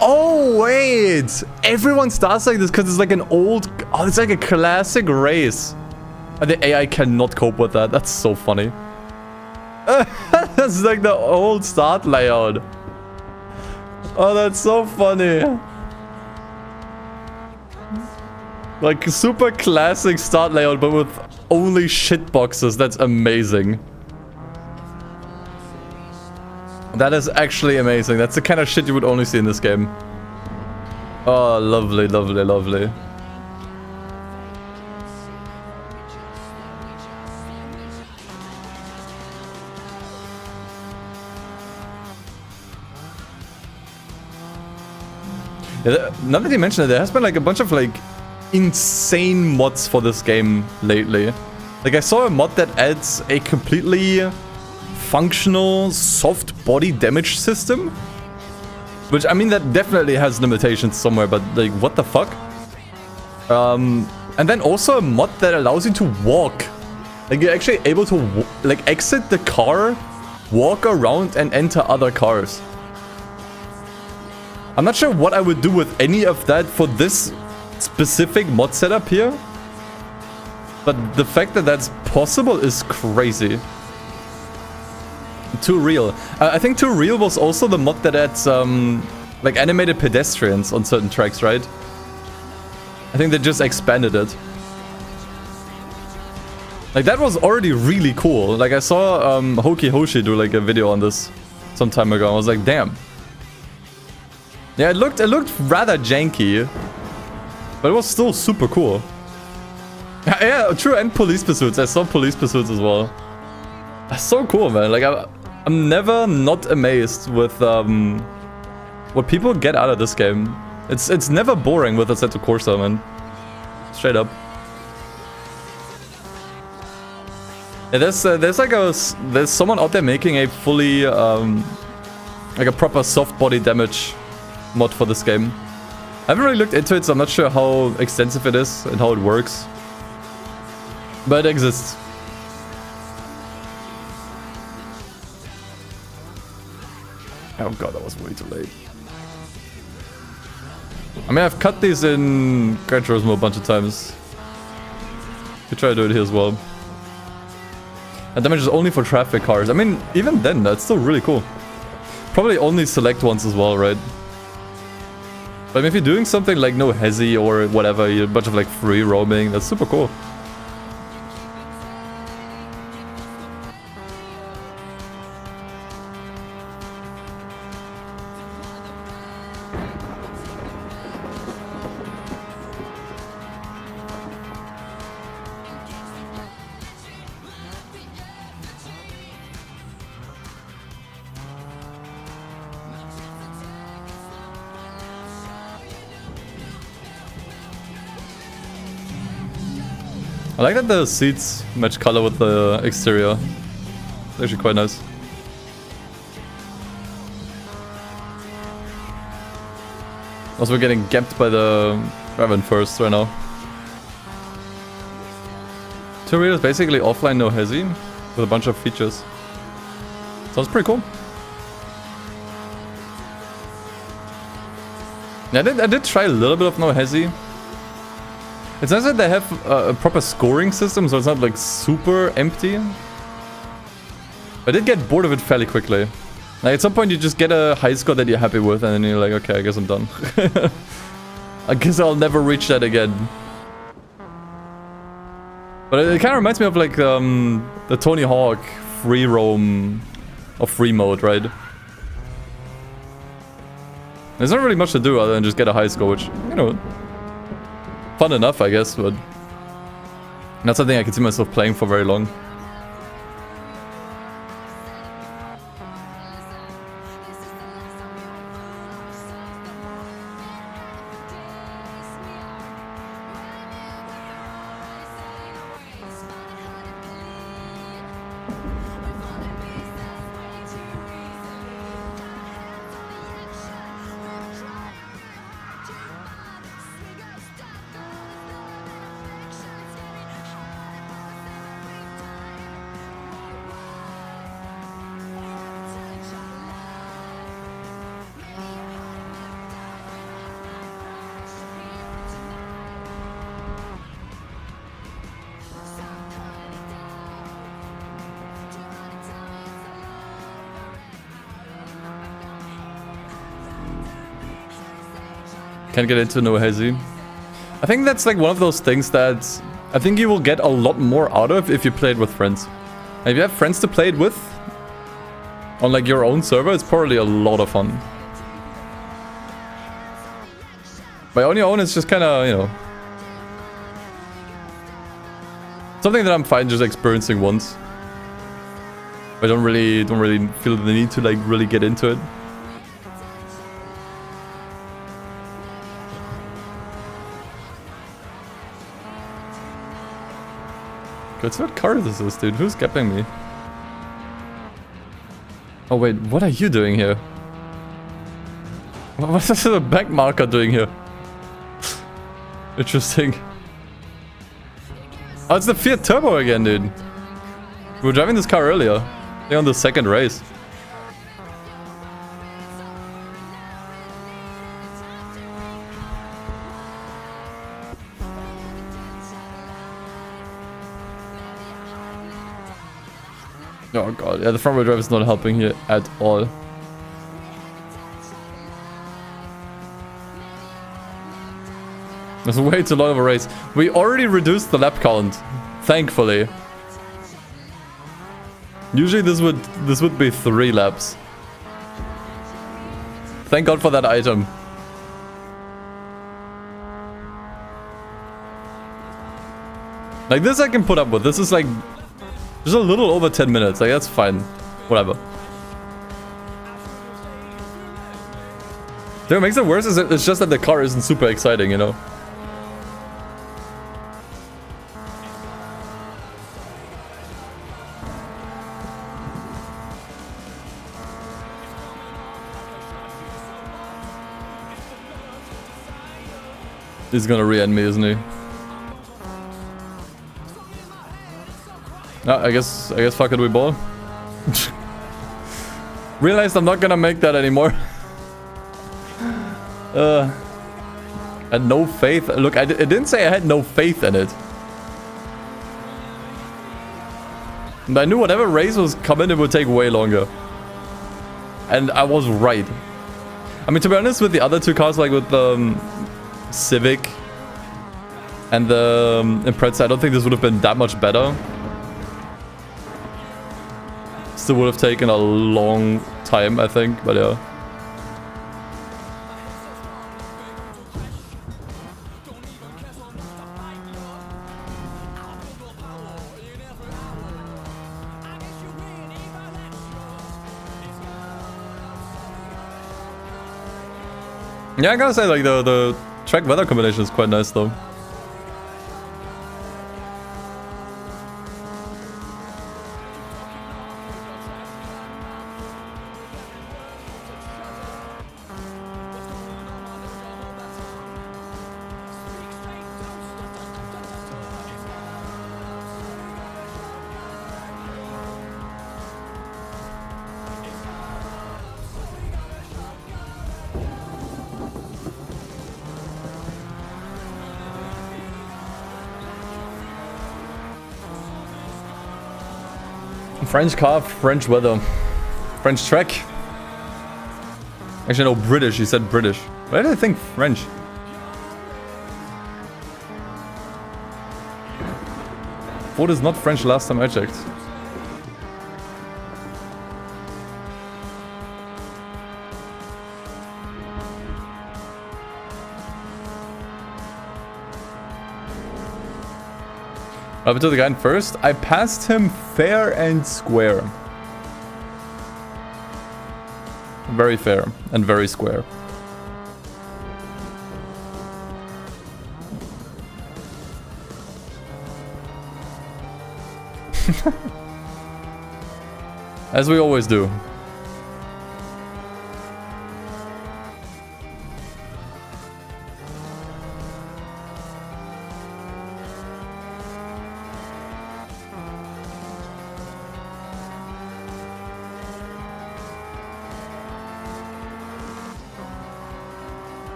Oh, wait. Everyone starts like this because it's like an old... Oh, it's like a classic race. And the AI cannot cope with that. That's so funny. That's like the old start layout. Oh, that's so funny. Like super classic start layout, but with only shit boxes. That's amazing. That is actually amazing. That's the kind of shit you would only see in this game. Oh, lovely, lovely, lovely. Yeah, now that you mention it, there has been like a bunch of like insane mods for this game lately. Like I saw a mod that adds a completely functional soft body damage system, which I mean that definitely has limitations somewhere, but like what the fuck? And then also a mod that allows you to walk. Like you're actually able to like exit the car, walk around and enter other cars. I'm not sure what I would do with any of that for this specific mod setup here. But the fact that that's possible is crazy. Too Real. I think Too Real was also the mod that adds like animated pedestrians on certain tracks, right? I think they just expanded it. Like that was already really cool. Like I saw Hoki Hoshi do like a video on this some time ago. I was like, damn. Yeah, it looked rather janky, but it was still super cool. Yeah, true, and police pursuits. I saw police pursuits as well. That's so cool, man. Like I'm never not amazed with what people get out of this game. It's never boring with Assetto Corsa, man. Straight up. Yeah, there's someone out there making a fully like a proper soft body damage mod for this game. I haven't really looked into it, so I'm not sure how extensive it is and how it works. But it exists. Oh god, that was way too late. I mean, I've cut these in Gran Turismo a bunch of times. Could try to do it here as well. And damage is only for traffic cars. I mean, even then, that's still really cool. Probably only select ones as well, right? But if you're doing something like no hezi or whatever, you're a bunch of like free roaming, that's super cool. I like that the seats match color with the exterior. It's actually quite nice. Also, we're getting gapped by the Raven first right now. Tutorial is basically offline, no hesi, with a bunch of features. Sounds pretty cool. Yeah, I did try a little bit of no hesi. It's nice that they have a proper scoring system, so it's not like super empty. I did get bored of it fairly quickly. Like at some point you just get a high score that you're happy with and then you're like, okay, I guess I'm done. I guess I'll never reach that again. But it kind of reminds me of like the Tony Hawk free roam or free mode, right? There's not really much to do other than just get a high score, which, you know, fun enough, I guess, but not something I can see myself playing for very long. Can't get into no hesi. I think that's like one of those things that I think you will get a lot more out of if you play it with friends. And if you have friends to play it with on like your own server, it's probably a lot of fun. But on your own, it's just kind of, you know, something that I'm fine just experiencing once. I don't really feel the need to like really get into it. Guys, what car is this, dude? Who's gapping me? Oh wait, what are you doing here? What is the back marker doing here? Interesting. Oh, it's the Fiat Turbo again, dude. We were driving this car earlier. I think on the second race. Oh god, yeah, the front wheel drive is not helping here at all. That's way too long of a race. We already reduced the lap count, thankfully. Usually this would be 3 laps. Thank god for that item. Like this I can put up with. This is like just a little over 10 minutes. Like that's fine. Whatever. What makes it worse is it's just that the car isn't super exciting, you know? He's gonna re-end me, isn't he? I guess fuck it, we ball. Realized I'm not gonna make that anymore. Had no faith. Look, I didn't say I had no faith in it. And I knew whatever race was coming, it would take way longer. And I was right. I mean, to be honest, with the other 2 cars, like with the Civic and the Impreza, I don't think this would have been that much better. Still would have taken a long time, I think, but yeah. Yeah, I gotta say, like, the track weather combination is quite nice, though. French car, French weather. French track. Actually, no, British. He said British. Why did I think French? What is not French last time I checked? Up to the guy in first. I passed him fair and square. Very fair and very square. As we always do.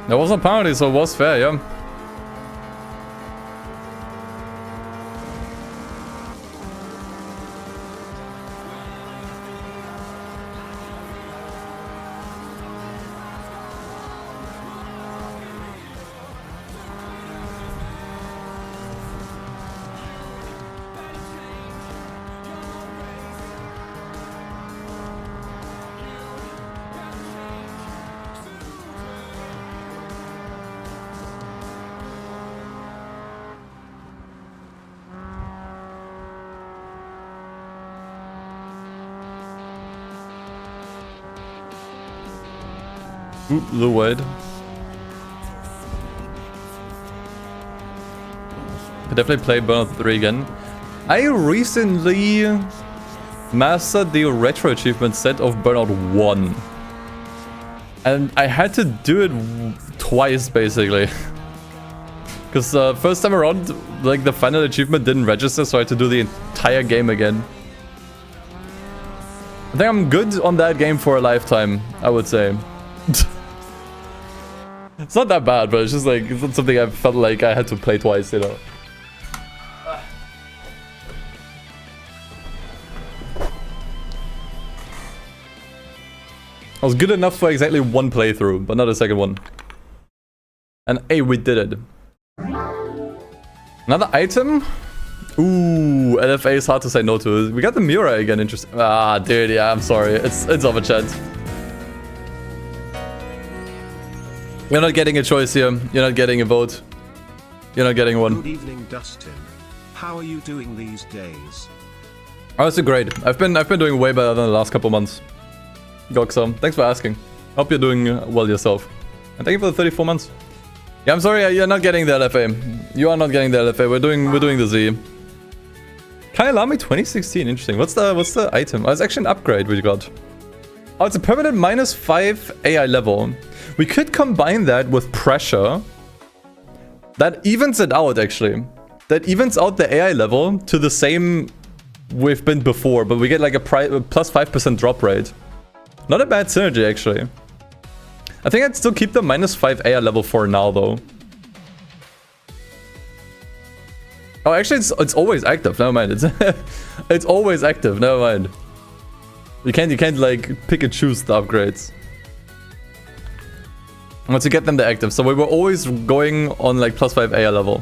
There was a penalty, so it was fair, yeah. Ooh, a little wide. Could definitely play Burnout 3 again. I recently mastered the retro achievement set of Burnout 1. And I had to do it twice, basically. Because first time around, like, the final achievement didn't register, so I had to do the entire game again. I think I'm good on that game for a lifetime, I would say. It's not that bad, but it's just like, it's not something I felt like I had to play twice, you know. I was good enough for exactly one playthrough, but not a second one. And hey, we did it. Another item? Ooh, LFA is hard to say no to. We got the Miura again, interesting. Ah, dude, yeah, I'm sorry. It's over, chat. You're not getting a choice here. You're not getting a vote. You're not getting one. Good evening, Dustin. How are you doing these days? Oh, it's great. I've been doing way better than the last couple months. Goxa, thanks for asking. Hope you're doing well yourself. And thank you for the 34 months. Yeah, I'm sorry, you're not getting the LFA. You are not getting the LFA. We're doing the Z. Kyle Army 2016, interesting. What's the item? Oh, it's actually an upgrade we got. Oh, it's a permanent -5 AI level. We could combine that with pressure. That evens it out, actually. That evens out the AI level to the same we've been before, but we get like a plus 5% drop rate. Not a bad synergy, actually. I think I'd still keep the -5 AI level for now, though. Oh, actually, it's always active. Never mind. It's always active. Never mind. You can't like pick and choose the upgrades. Once you get them, they're active. So we were always going on like +5 AI level,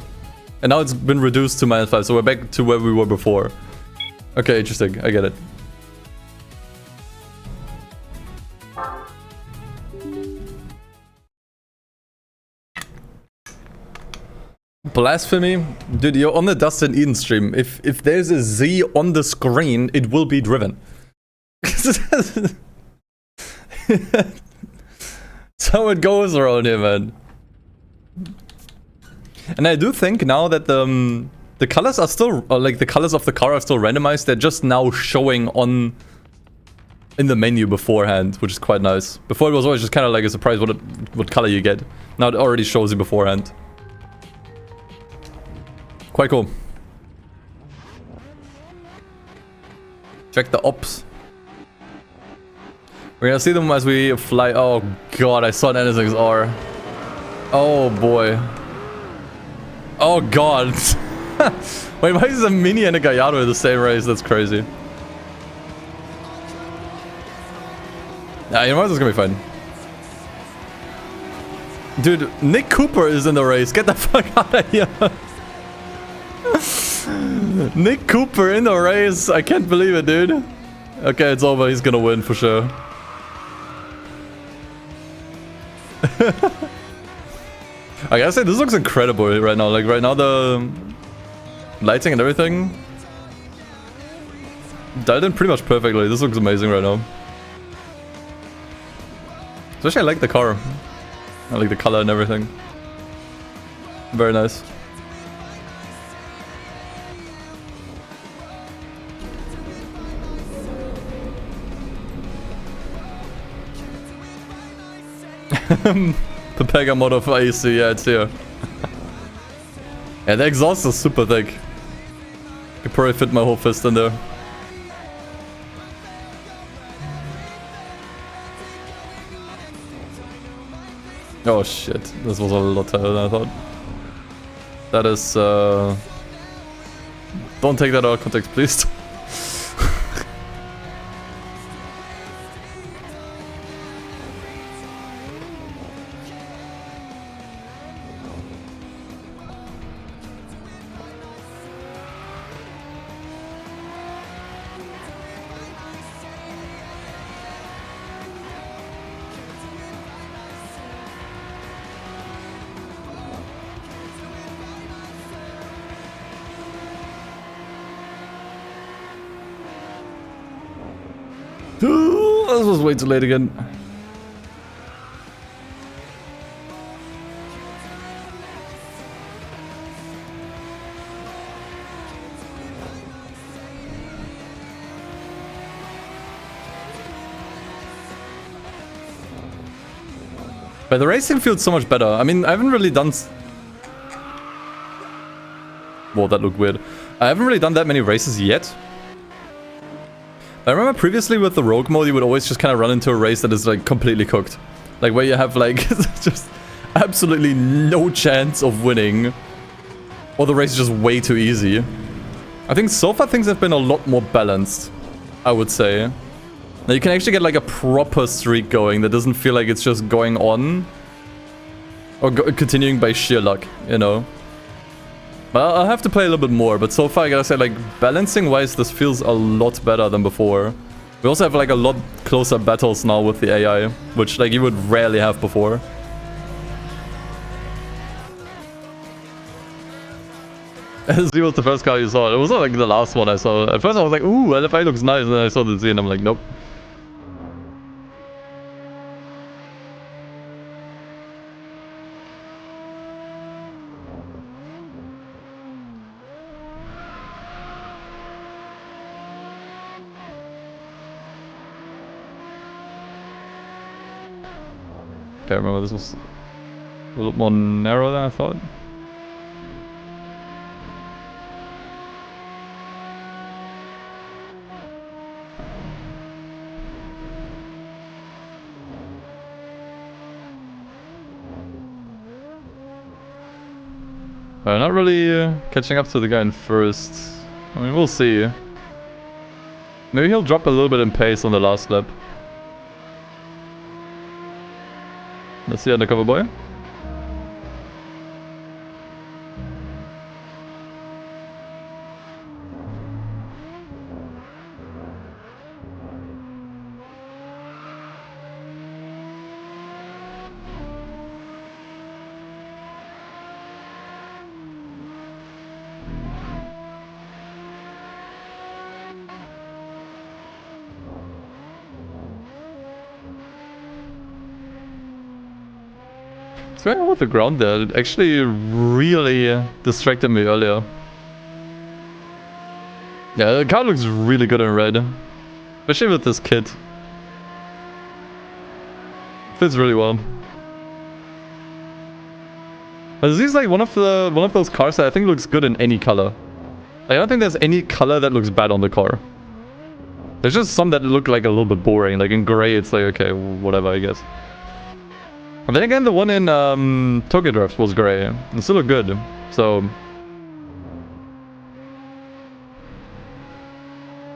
and now it's been reduced to -5. So we're back to where we were before. Okay, interesting. I get it. Blasphemy? Dude, you're on the DustinEden stream. If there's a Z on the screen, it will be driven. That's how it goes around here, man. And I do think now that the colors are still, like the colors of the car are still randomized. They're just now showing on in the menu beforehand, which is quite nice. Before it was always just kind of like a surprise what color you get. Now it already shows you beforehand. Quite cool. Check the ops. We're gonna see them as we fly. Oh god, I saw an NSXR. Oh boy. Oh god. Wait, why is a Mini and a Gallardo in the same race? That's crazy. Yeah, you know what? This is gonna be fun. Dude, Nick Cooper is in the race. Get the fuck out of here. Nick Cooper in the race. I can't believe it, dude. Okay, it's over. He's gonna win for sure. I gotta say, this looks incredible right now. Like, right now, the lighting and everything dialed in pretty much perfectly. This looks amazing right now. Especially, I like the car. I like the color and everything. Very nice. The Pega mod of AC, yeah, it's here. Yeah, the exhaust is super thick. Could probably fit my whole fist in there. Oh shit, this was a lot tighter than I thought. That is, don't take that out of context, please. This was way too late again. But the racing feels so much better. I mean, I haven't really done... Whoa, that looked weird. I haven't really done that many races yet. I remember previously with the Rogue mode, you would always just kind of run into a race that is like completely cooked. Like where you have like just absolutely no chance of winning. Or the race is just way too easy. I think so far things have been a lot more balanced, I would say. Now you can actually get like a proper streak going that doesn't feel like it's just going on. Or continuing by sheer luck, you know. Well, I'll have to play a little bit more, but so far I gotta say, like, balancing-wise, this feels a lot better than before. We also have, like, a lot closer battles now with the AI, which, like, you would rarely have before. Z was the first car you saw. It was not, like, the last one I saw. At first I was like, ooh, LFA looks nice, and then I saw the Z and I'm like, nope. I remember this was a little more narrow than I thought. Not really catching up to the guy in first. I mean, we'll see. Maybe he'll drop a little bit in pace on the last lap. Let's see, undercover boy. What's going on with the ground there? It actually really distracted me earlier. Yeah, the car looks really good in red. Especially with this kit. Fits really well. But this is like one of those cars that I think looks good in any color. Like, I don't think there's any color that looks bad on the car. There's just some that look like a little bit boring. Like in gray, it's like, okay, whatever, I guess. And then again, the one in Tokyo Drift was grey. It still looked good. So,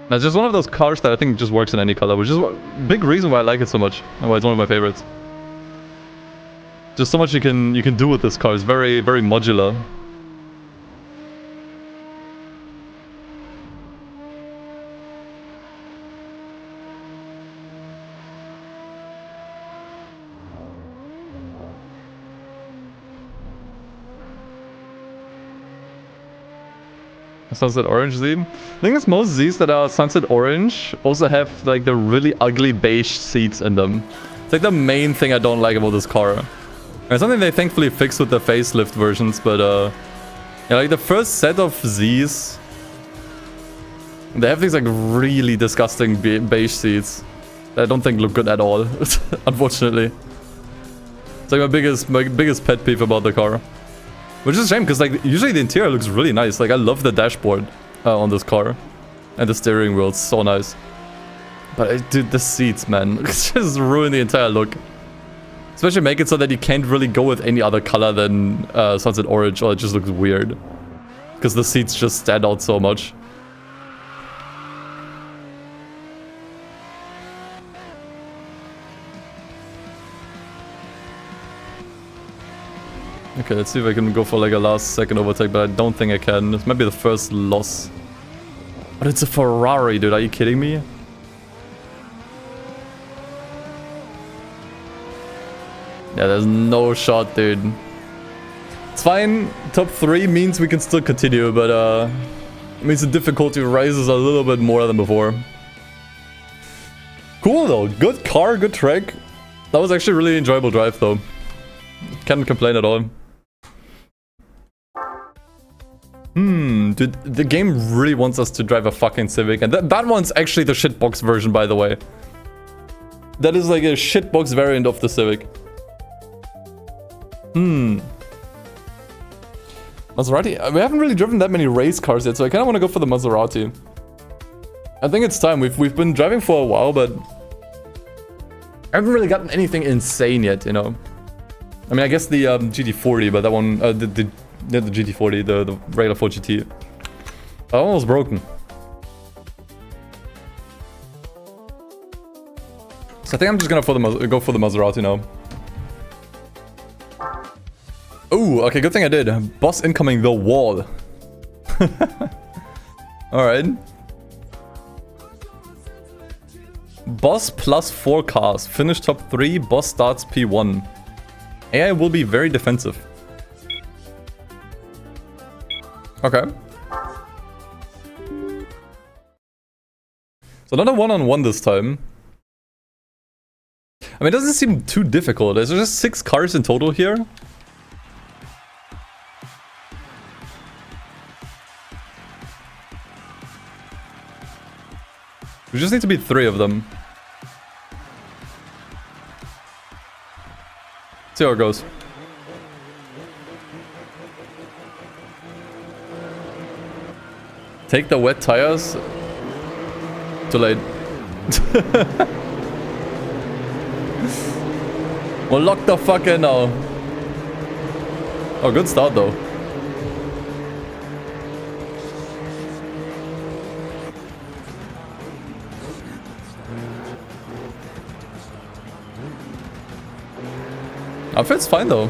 That's just one of those cars that I think just works in any color, which is a big reason why I like it so much and why it's one of my favorites. Just so much you can do with this car. It's very, very modular. Sunset Orange Z. I think it's most Z's that are Sunset Orange also have like the really ugly beige seats in them. It's like the main thing I don't like about this car. And something they thankfully fixed with the facelift versions, but yeah, like the first set of Z's, they have these like really disgusting beige seats that I don't think look good at all, unfortunately. It's like my biggest pet peeve about the car. Which is a shame, because like usually the interior looks really nice. Like I love the dashboard on this car. And the steering wheel, it's so nice. But dude, the seats, man. It's just ruin the entire look. Especially make it so that you can't really go with any other color than Sunset Orange, or it just looks weird. Because the seats just stand out so much. Okay, let's see if I can go for like a last second overtake, but I don't think I can. This might be the first loss. But it's a Ferrari, dude. Are you kidding me? Yeah, there's no shot, dude. It's fine. Top 3 means we can still continue, but it means the difficulty rises a little bit more than before. Cool though. Good car, good track. That was actually a really enjoyable drive though. Can't complain at all. Dude, the game really wants us to drive a fucking Civic, and that one's actually the shitbox version, by the way. That is like a shitbox variant of the Civic. Maserati? We haven't really driven that many race cars yet, so I kind of want to go for the Maserati. I think it's time. We've been driving for a while, but I haven't really gotten anything insane yet, you know. I mean, I guess the GT40, but that one, the GT40, the regular 4GT. That one was broken. So I think I'm just gonna go for the Maserati now. Oh, okay, good thing I did. Boss incoming, the wall. Alright. Boss plus 4 cars. Finish top 3, boss starts P1. AI will be very defensive. Okay. So not a one-on-one this time. I mean, it doesn't seem too difficult. There's just 6 cars in total here. We just need to beat 3 of them. See how it goes. Take the wet tires. Too late. Well, lock the fuck in now. Oh, good start though. Outfit's fine though.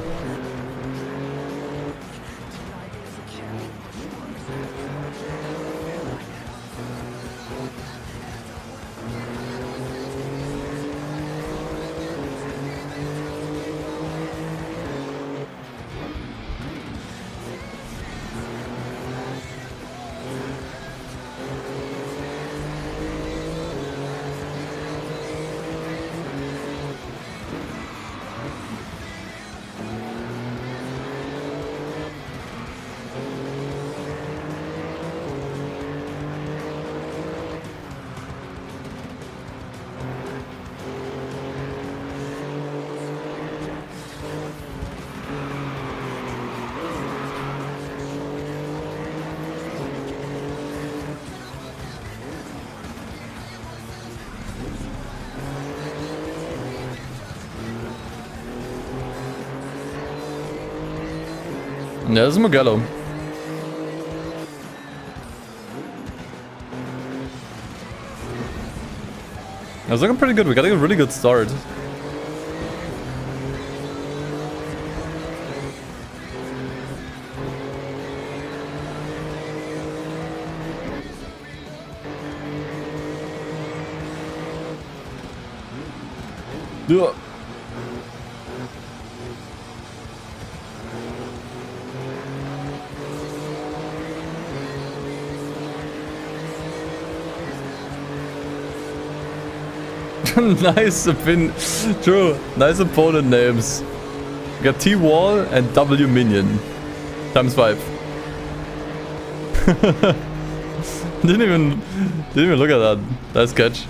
Ja, das ist Mugello. I was looking pretty good. We got a really good start. Yeah. Nice true. Nice opponent names. We got T-Wall and W Minion. Times 5. didn't even look at that. Nice catch.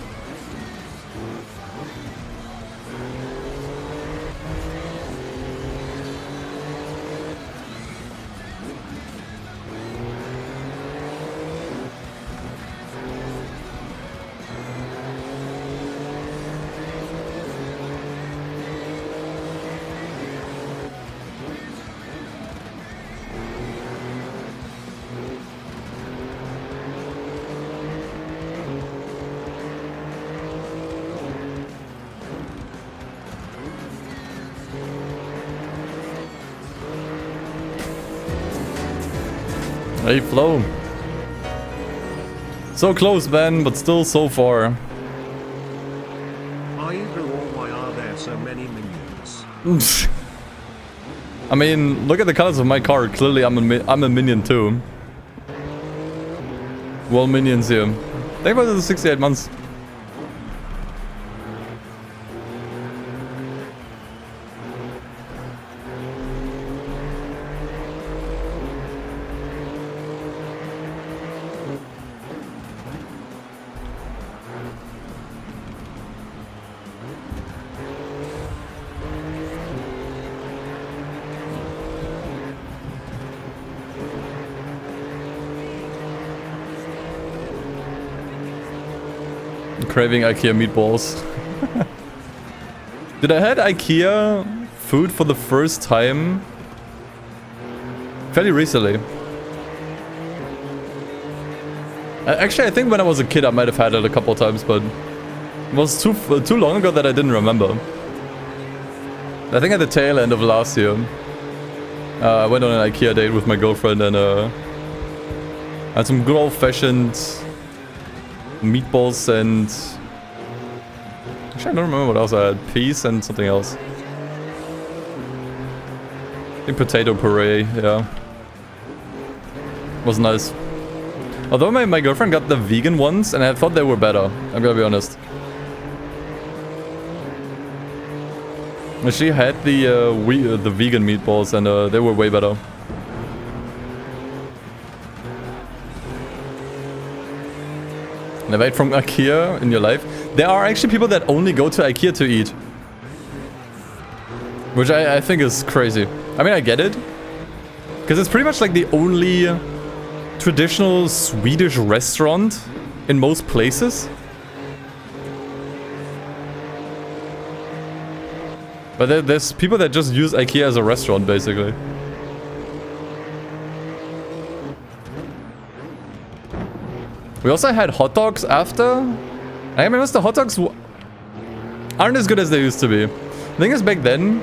Hey, Flo. So close, man, but still so far. Are you or why are there so many minions? I mean, look at the colors of my car. Clearly, I'm a minion too. Well, minions here. Thank you for the 68 months. Craving IKEA meatballs. Did I had IKEA food for the first time fairly recently? Actually, I think when I was a kid I might have had it a couple of times, but it was too long ago that I didn't remember. I think at the tail end of last year, I went on an IKEA date with my girlfriend and had some good old-fashioned meatballs and... Actually, I don't remember what else I had. Peas and something else. I think potato puree, yeah. Was nice. Although my girlfriend got the vegan ones and I thought they were better. I'm gonna be honest. She had the vegan meatballs and they were way better. Never ate from IKEA in your life? There are actually people that only go to IKEA to eat. Which I think is crazy. I mean, I get it. Because it's pretty much like the only traditional Swedish restaurant in most places. But there's people that just use IKEA as a restaurant, basically. We also had hot dogs after. I mean, the hot dogs aren't as good as they used to be. The thing is, back then,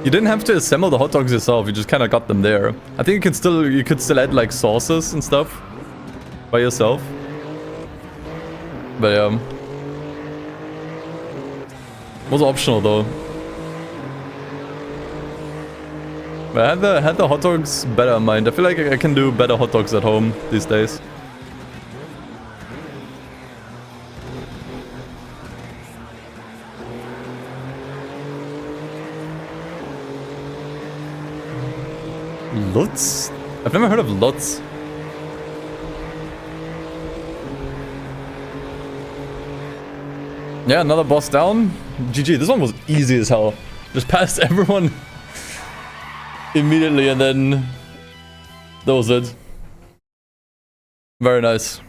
you didn't have to assemble the hot dogs yourself. You just kind of got them there. I think you could still add like sauces and stuff by yourself. But yeah, it was optional though. But I had the hot dogs better in mind. I feel like I can do better hot dogs at home these days. Lutz? I've never heard of Lutz. Yeah, another boss down. GG. This one was easy as hell. Just passed everyone immediately and then that was it. Very nice.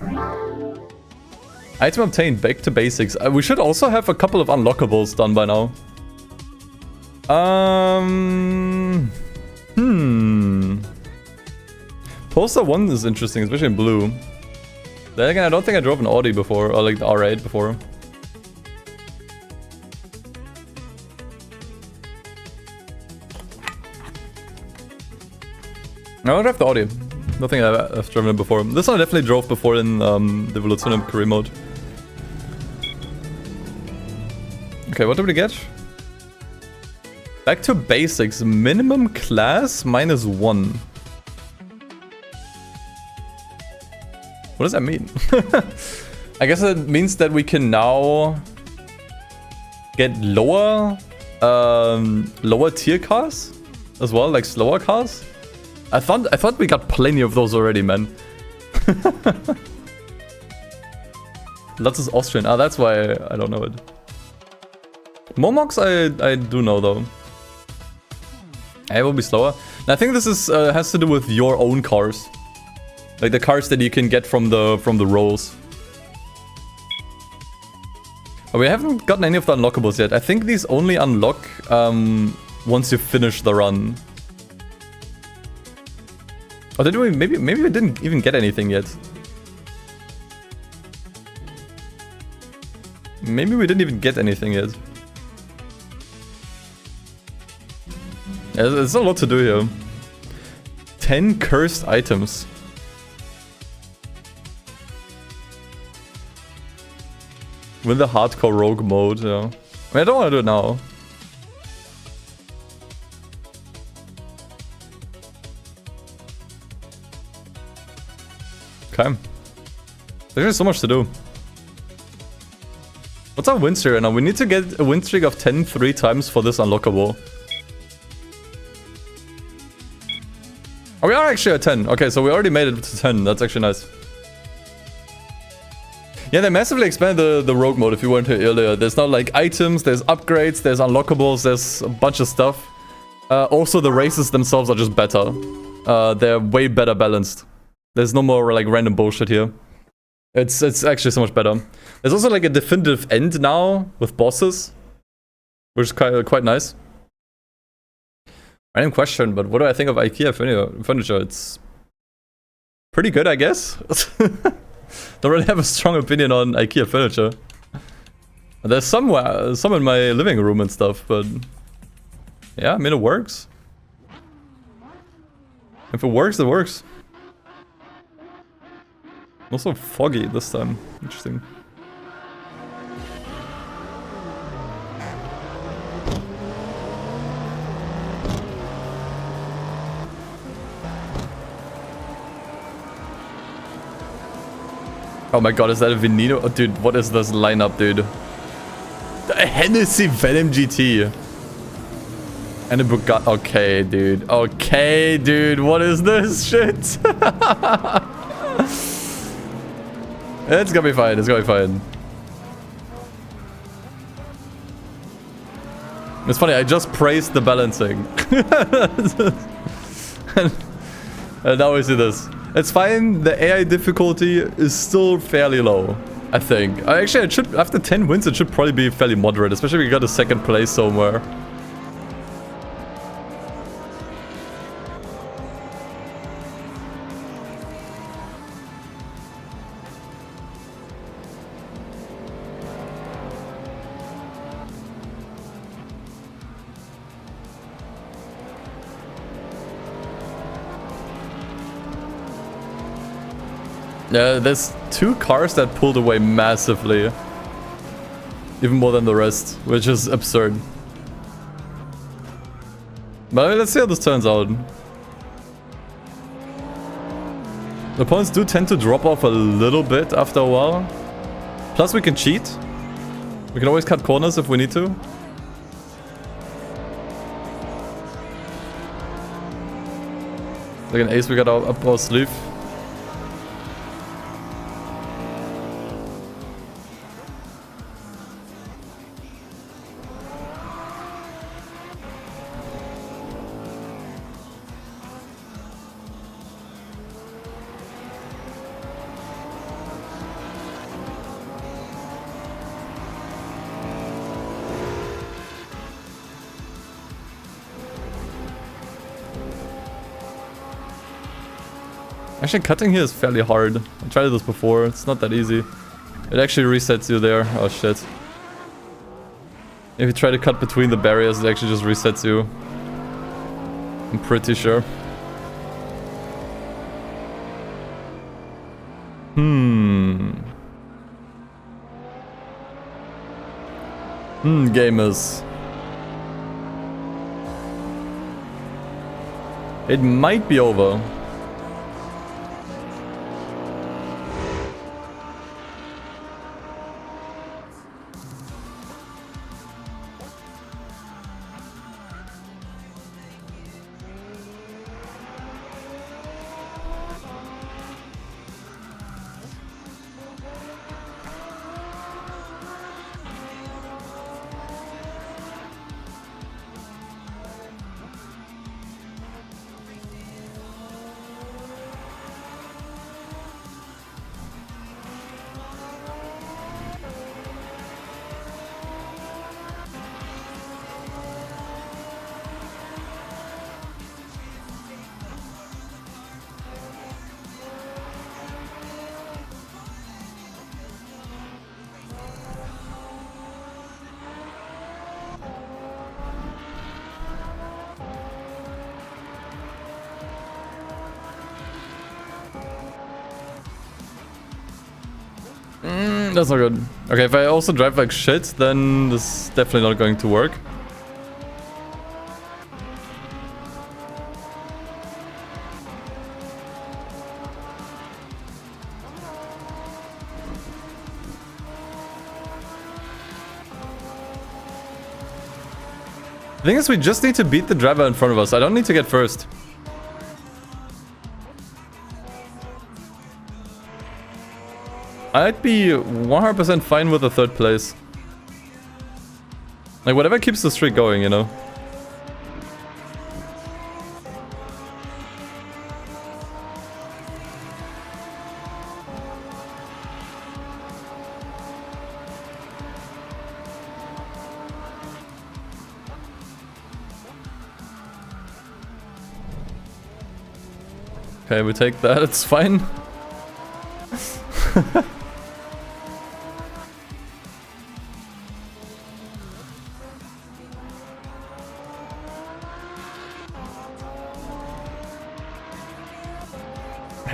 Item obtained, back to basics. We should also have a couple of unlockables done by now. Poster 1 is interesting, especially in blue. Then again, I don't think I drove an Audi before, or like the R8 before. I don't have the Audi. Nothing I've driven it before. This one I definitely drove before in the Evolution career mode. Okay, what did we get? Back to basics. Minimum class -1. What does that mean? I guess it means that we can now get lower tier cars as well, like slower cars. I thought we got plenty of those already, man. Lots is Austrian. Ah, that's why I don't know it. Momox I do know though. It will be slower. And I think this is has to do with your own cars, like the cars that you can get from the rolls. We haven't gotten any of the unlockables yet. I think these only unlock once you finish the run. Or did we? Maybe we didn't even get anything yet. Maybe we didn't even get anything yet. There's a lot to do here. 10 cursed items. With the hardcore rogue mode, yeah. I mean, I don't want to do it now. Okay. There's just so much to do. What's our win streak right now? We need to get a win streak of 10 3 times for this unlockable. Oh, we are actually at 10. Okay, so we already made it to 10. That's actually nice. Yeah, they massively expanded the rogue mode if you weren't here earlier. There's now like items, there's upgrades, there's unlockables, there's a bunch of stuff. Also, the races themselves are just better. They're way better balanced. There's no more like random bullshit here. It's actually so much better. There's also like a definitive end now with bosses, which is quite nice. Random question, but what do I think of IKEA furniture? It's pretty good, I guess. Don't really have a strong opinion on IKEA furniture. There's some in my living room and stuff, but yeah, I mean it works. If it works, it works. Also foggy this time. Interesting. Oh my god, is that a Veneno? Oh, dude, what is this lineup, dude? The Hennessy Venom GT. And a Bugatti. Okay, dude. Okay, dude. What is this shit? It's gonna be fine. It's gonna be fine. It's funny, I just praised the balancing. And now we see this. It's fine, the AI difficulty is still fairly low, I think. Actually, it should, after 10 wins, it should probably be fairly moderate, especially if we got a second place somewhere. Yeah, there's 2 cars that pulled away massively. Even more than the rest, which is absurd. But let's see how this turns out. The opponents do tend to drop off a little bit after a while. Plus we can cheat. We can always cut corners if we need to. Like an ace we got up our sleeve. Actually, cutting here is fairly hard. I tried this before. It's not that easy. It actually resets you there. Oh, shit. If you try to cut between the barriers, it actually just resets you. I'm pretty sure. Gamers. It might be over. That's not good. Okay, if I also drive like shit, then this is definitely not going to work. The thing is, we just need to beat the driver in front of us. I don't need to get first. I'd be 100% fine with the third place. Like, whatever keeps the streak going, you know? Okay, we take that, it's fine.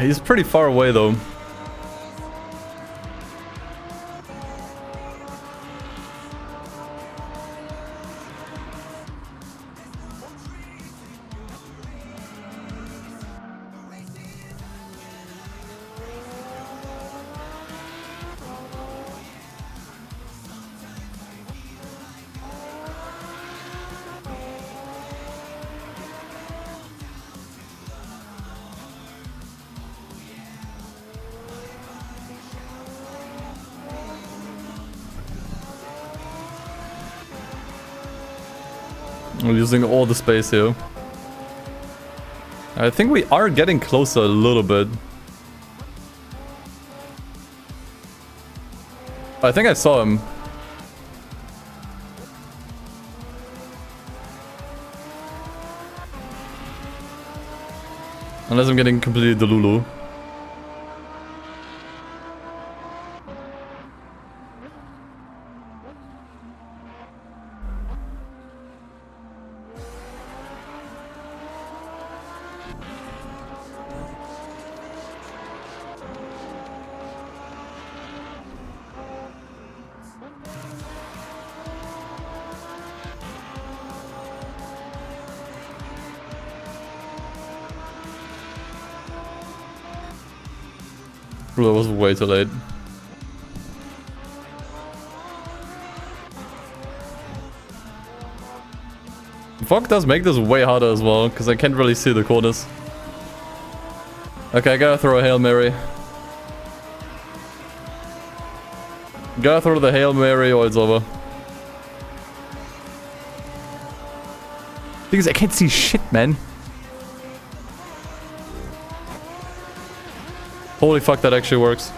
He's pretty far away though. We're using all the space here. I think we are getting closer a little bit. I think I saw him. Unless I'm getting completely delulu. That was way too late. Fog does make this way harder as well, because I can't really see the corners. Okay, I gotta throw a Hail Mary. Gotta throw the Hail Mary or it's over. Thing is, I can't see shit, man. Holy fuck, that actually works.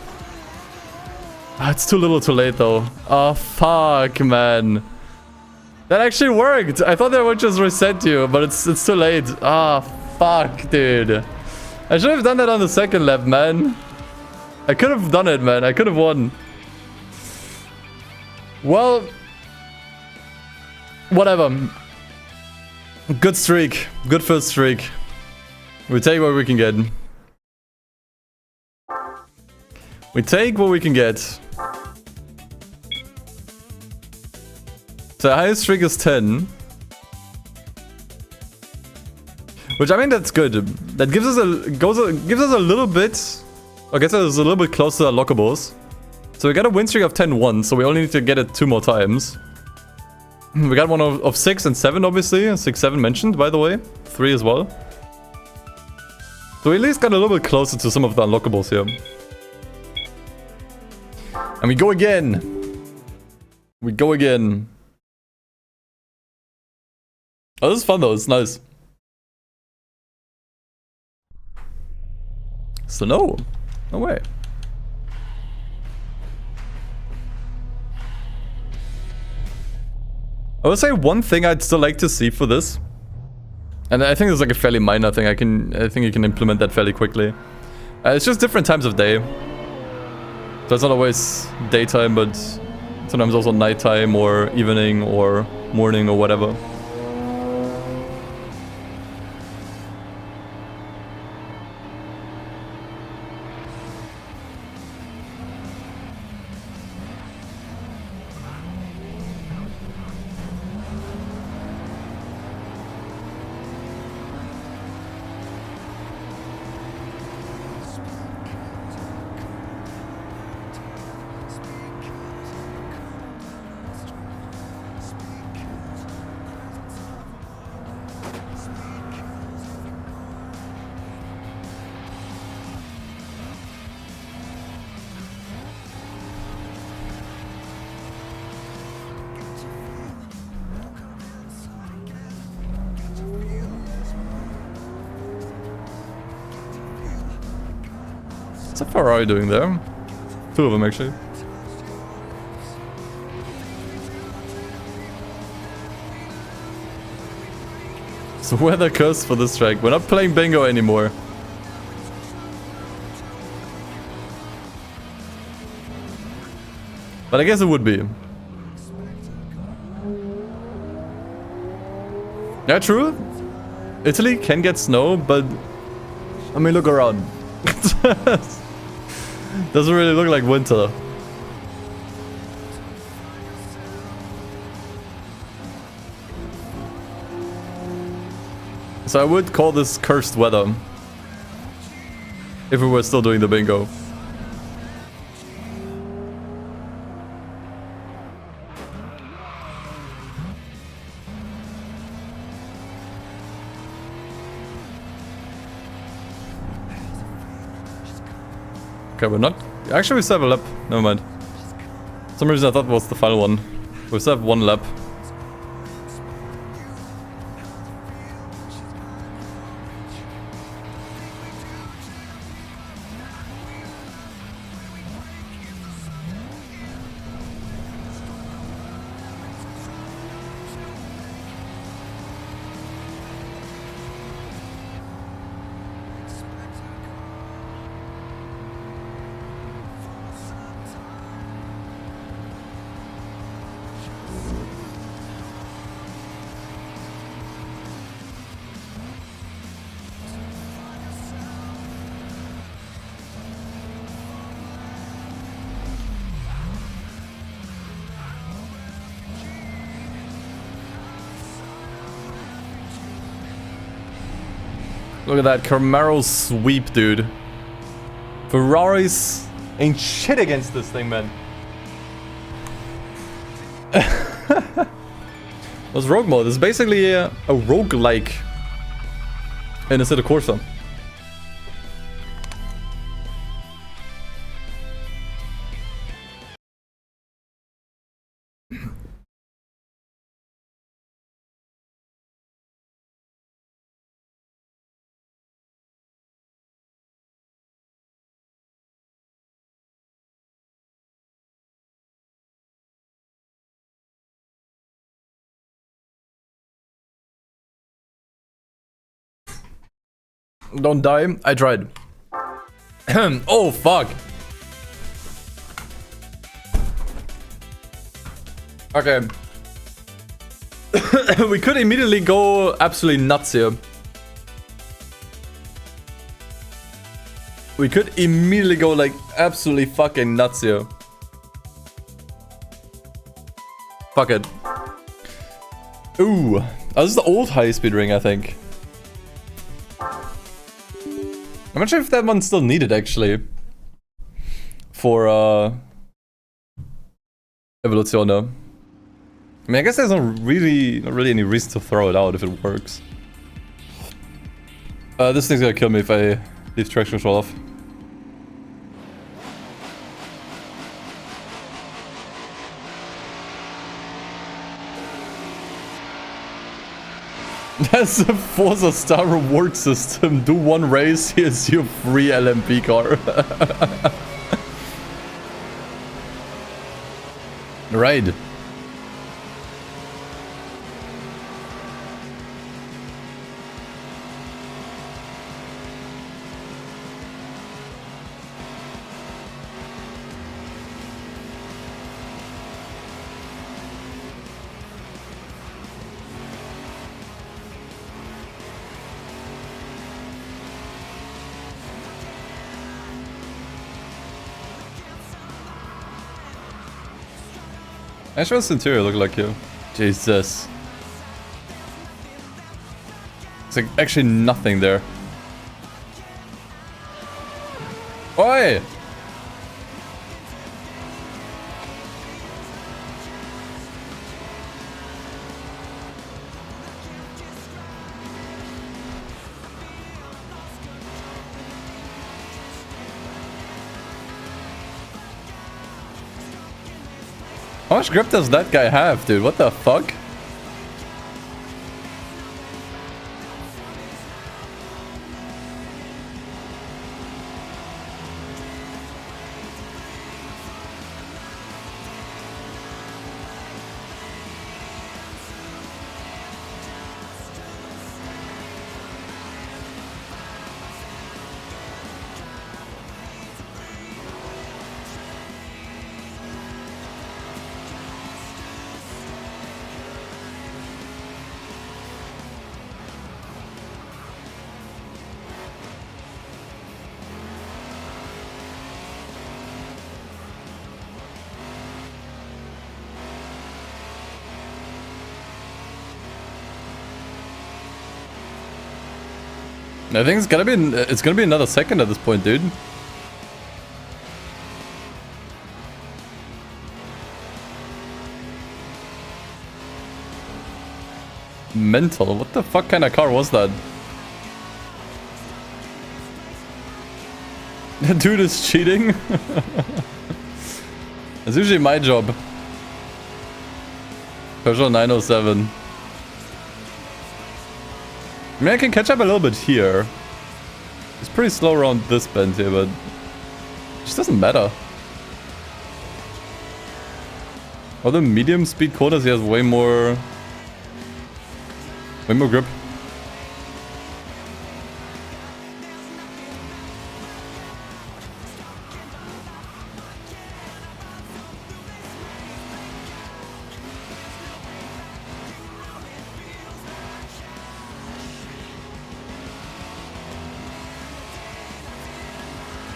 Ah, it's too little too late though. Oh fuck, man. That actually worked. I thought that would just reset you, but it's too late. Ah, fuck, dude. I should have done that on the second lap, man. I could have done it, man. I could have won. Well, whatever. Good streak. Good first streak. We take what we can get. We take what we can get. So the highest streak is 10. Which, I mean, that's good. That gives us a little bit... I guess it's a little bit closer to unlockables. So we got a win streak of 10-1, so we only need to get it 2 more times. We got one of 6 and 7, obviously. 6-7 mentioned, by the way. 3 as well. So we at least got a little bit closer to some of the unlockables here. And we go again. We go again. Oh, this is fun though. It's nice. So no. No way. I would say one thing I'd still like to see for this, and I think it's like a fairly minor thing. I think you can implement that fairly quickly. It's just different times of day. So it's not always daytime, but sometimes also nighttime or evening or morning or whatever. What's a Ferrari doing there? 2 of them actually. So weather curse for this track. We're not playing bingo anymore. But I guess it would be. Yeah, true. Italy can get snow, but I mean, look around. Doesn't really look like winter. So I would call this cursed weather if we were still doing the bingo. Okay, we're not... Actually, we still have a lap. Never mind. For some reason I thought it was the final one. We still have 1 lap. Look at that Camaro sweep, dude. Ferraris ain't shit against this thing, man. What's rogue mode? It's basically a roguelike in Assetto Corsa. Don't die. I tried. Oh, fuck. Okay. We could immediately go absolutely nuts here. We could immediately go like absolutely fucking nuts here. Fuck it. Ooh. Oh, this is the old high-speed ring, I think. I'm not sure if that one's still needed, actually. For, Evolutioner. I mean, I guess there's not really any reason to throw it out if it works. This thing's gonna kill me if I leave traction control off. That's the Forza Star reward system. Do one race, here's your free LMP car. Right. Actually, what's the interior look like here? Jesus. It's like actually nothing there. Oi! How much grip does that guy have, dude? What the fuck? I think it's gonna be another second at this point, dude. Mental. What the fuck kind of car was that? Dude is cheating. It's usually my job. Peugeot 907. I mean, I can catch up a little bit here. It's pretty slow around this bend here, but it just doesn't matter. Although medium speed quarters, he has way more grip.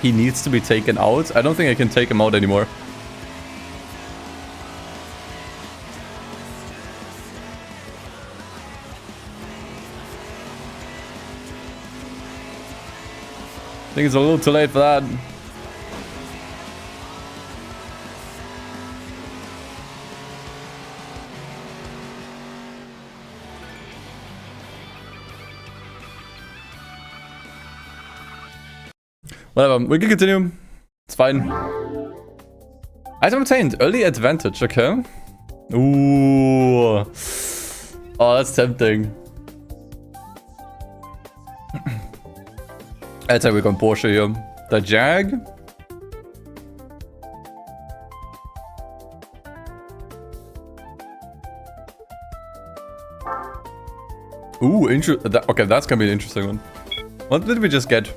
He needs to be taken out. I don't think I can take him out anymore. I think it's a little too late for that. Whatever, we can continue. It's fine. Item obtained. Early advantage, okay. Ooh. Oh, that's tempting. I'd say we're going Porsche here. The Jag. Ooh, okay, that's gonna be an interesting one. What did we just get?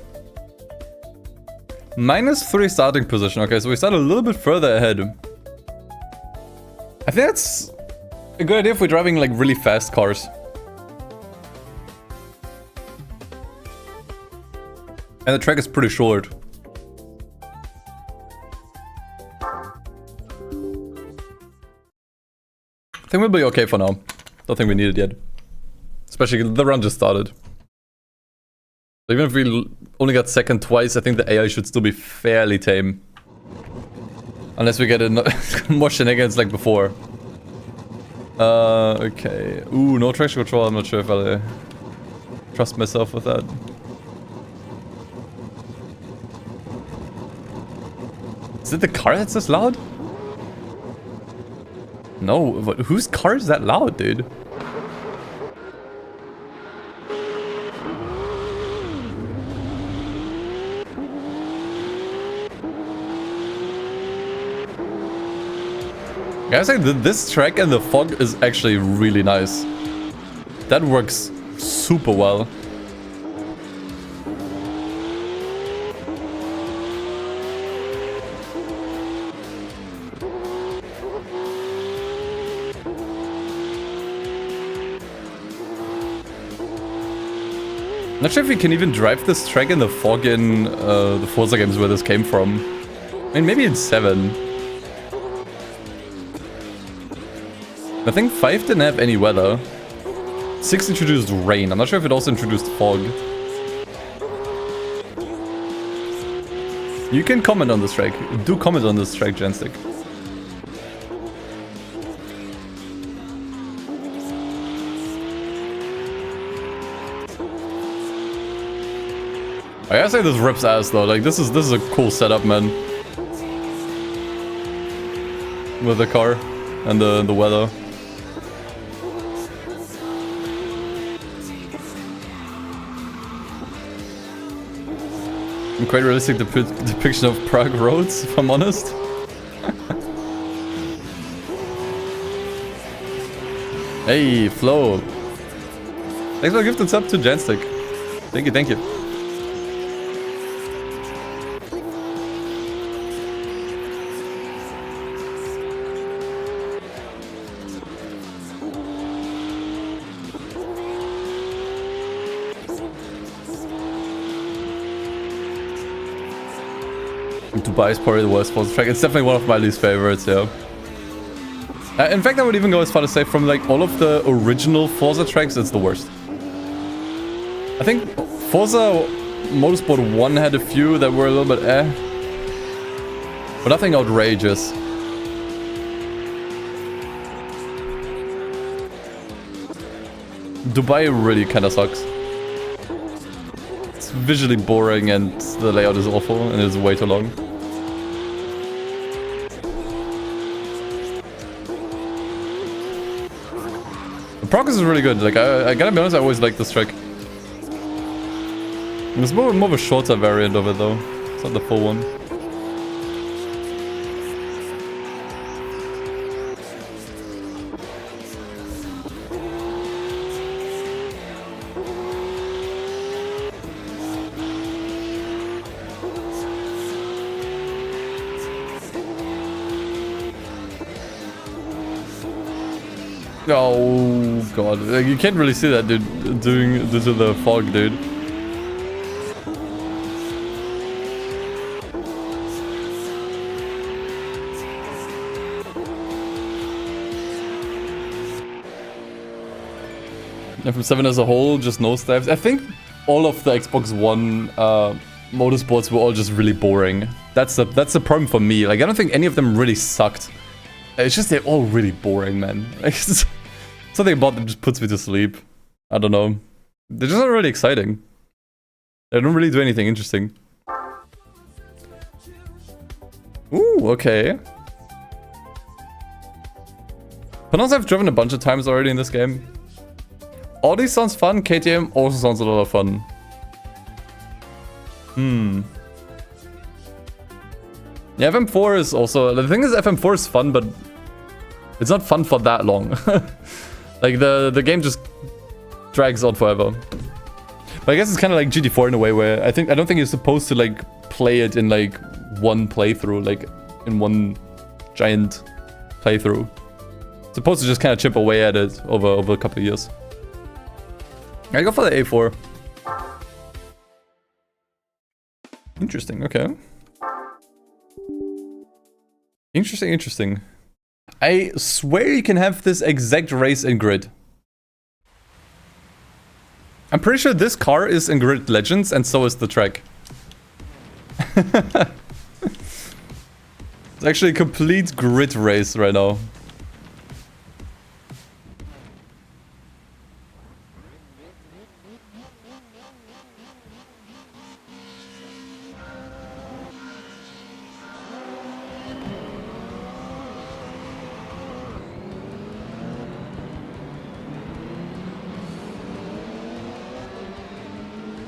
-3 starting position. Okay, so we start a little bit further ahead. I think that's a good idea if we're driving like really fast cars. And the track is pretty short. I think we'll be okay for now. Don't think we need it yet. Especially the run just started. Even if we only got second twice, I think the AI should still be fairly tame. Unless we get more shenanigans like before. Okay. Ooh, no traction control. I'm not sure if I trust myself with that. Is it the car that's this loud? No, whose car is that loud, dude? I gotta say, this track and the fog is actually really nice. That works super well. Not sure if we can even drive this track in the fog in the Forza games where this came from. I mean, maybe in 7. I think 5 didn't have any weather. 6 introduced rain. I'm not sure if it also introduced fog. You can comment on this track. Do comment on this track, Janstick. I gotta say this rips ass though. Like this is a cool setup, man. With the car and the weather. Quite realistic depiction of Prague roads, if I'm honest. Hey, Flo. Thanks for the gifted sub to Janstick. Thank you, thank you. Dubai is probably the worst Forza track. It's definitely one of my least favorites, yeah. In fact, I would even go as far to say from like all of the original Forza tracks, it's the worst. I think Forza Motorsport 1 had a few that were a little bit eh. But nothing outrageous. Dubai really kinda sucks. It's visually boring and the layout is awful and it's way too long. Prague is really good. Like I gotta be honest, I always like this track. It's more of a shorter variant of it though. It's not the full one. Oh god, like, you can't really see that dude doing due to the fog, dude. FM7 as a whole just nosedives. I think all of the Xbox One motorsports were all just really boring. That's the problem for me. Like I don't think any of them really sucked. It's just they're all really boring, man. Like, something about them just puts me to sleep. I don't know. They're just not really exciting. They don't really do anything interesting. Ooh, okay. Pronounce I've driven a bunch of times already in this game. Audi sounds fun, KTM also sounds a lot of fun. Yeah, FM4 is also... The thing is, FM4 is fun, but it's not fun for that long. Like, the game just drags on forever. But I guess it's kind of like GT4 in a way where I don't think you're supposed to like play it in like one playthrough, like in one giant playthrough. It's supposed to just kind of chip away at it over a couple of years. I go for the A4. Interesting, okay. Interesting. I swear you can have this exact race in Grid. I'm pretty sure this car is in Grid Legends and so is the track. It's actually a complete grid race right now.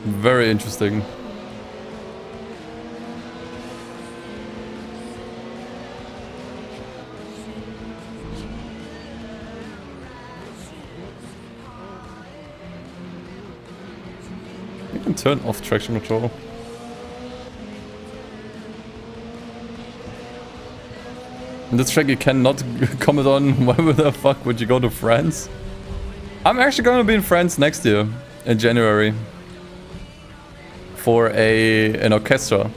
Very interesting. You can turn off traction control. In this track you cannot comment on why the fuck would you go to France? I'm actually going to be in France next year, in January. For an orchestra.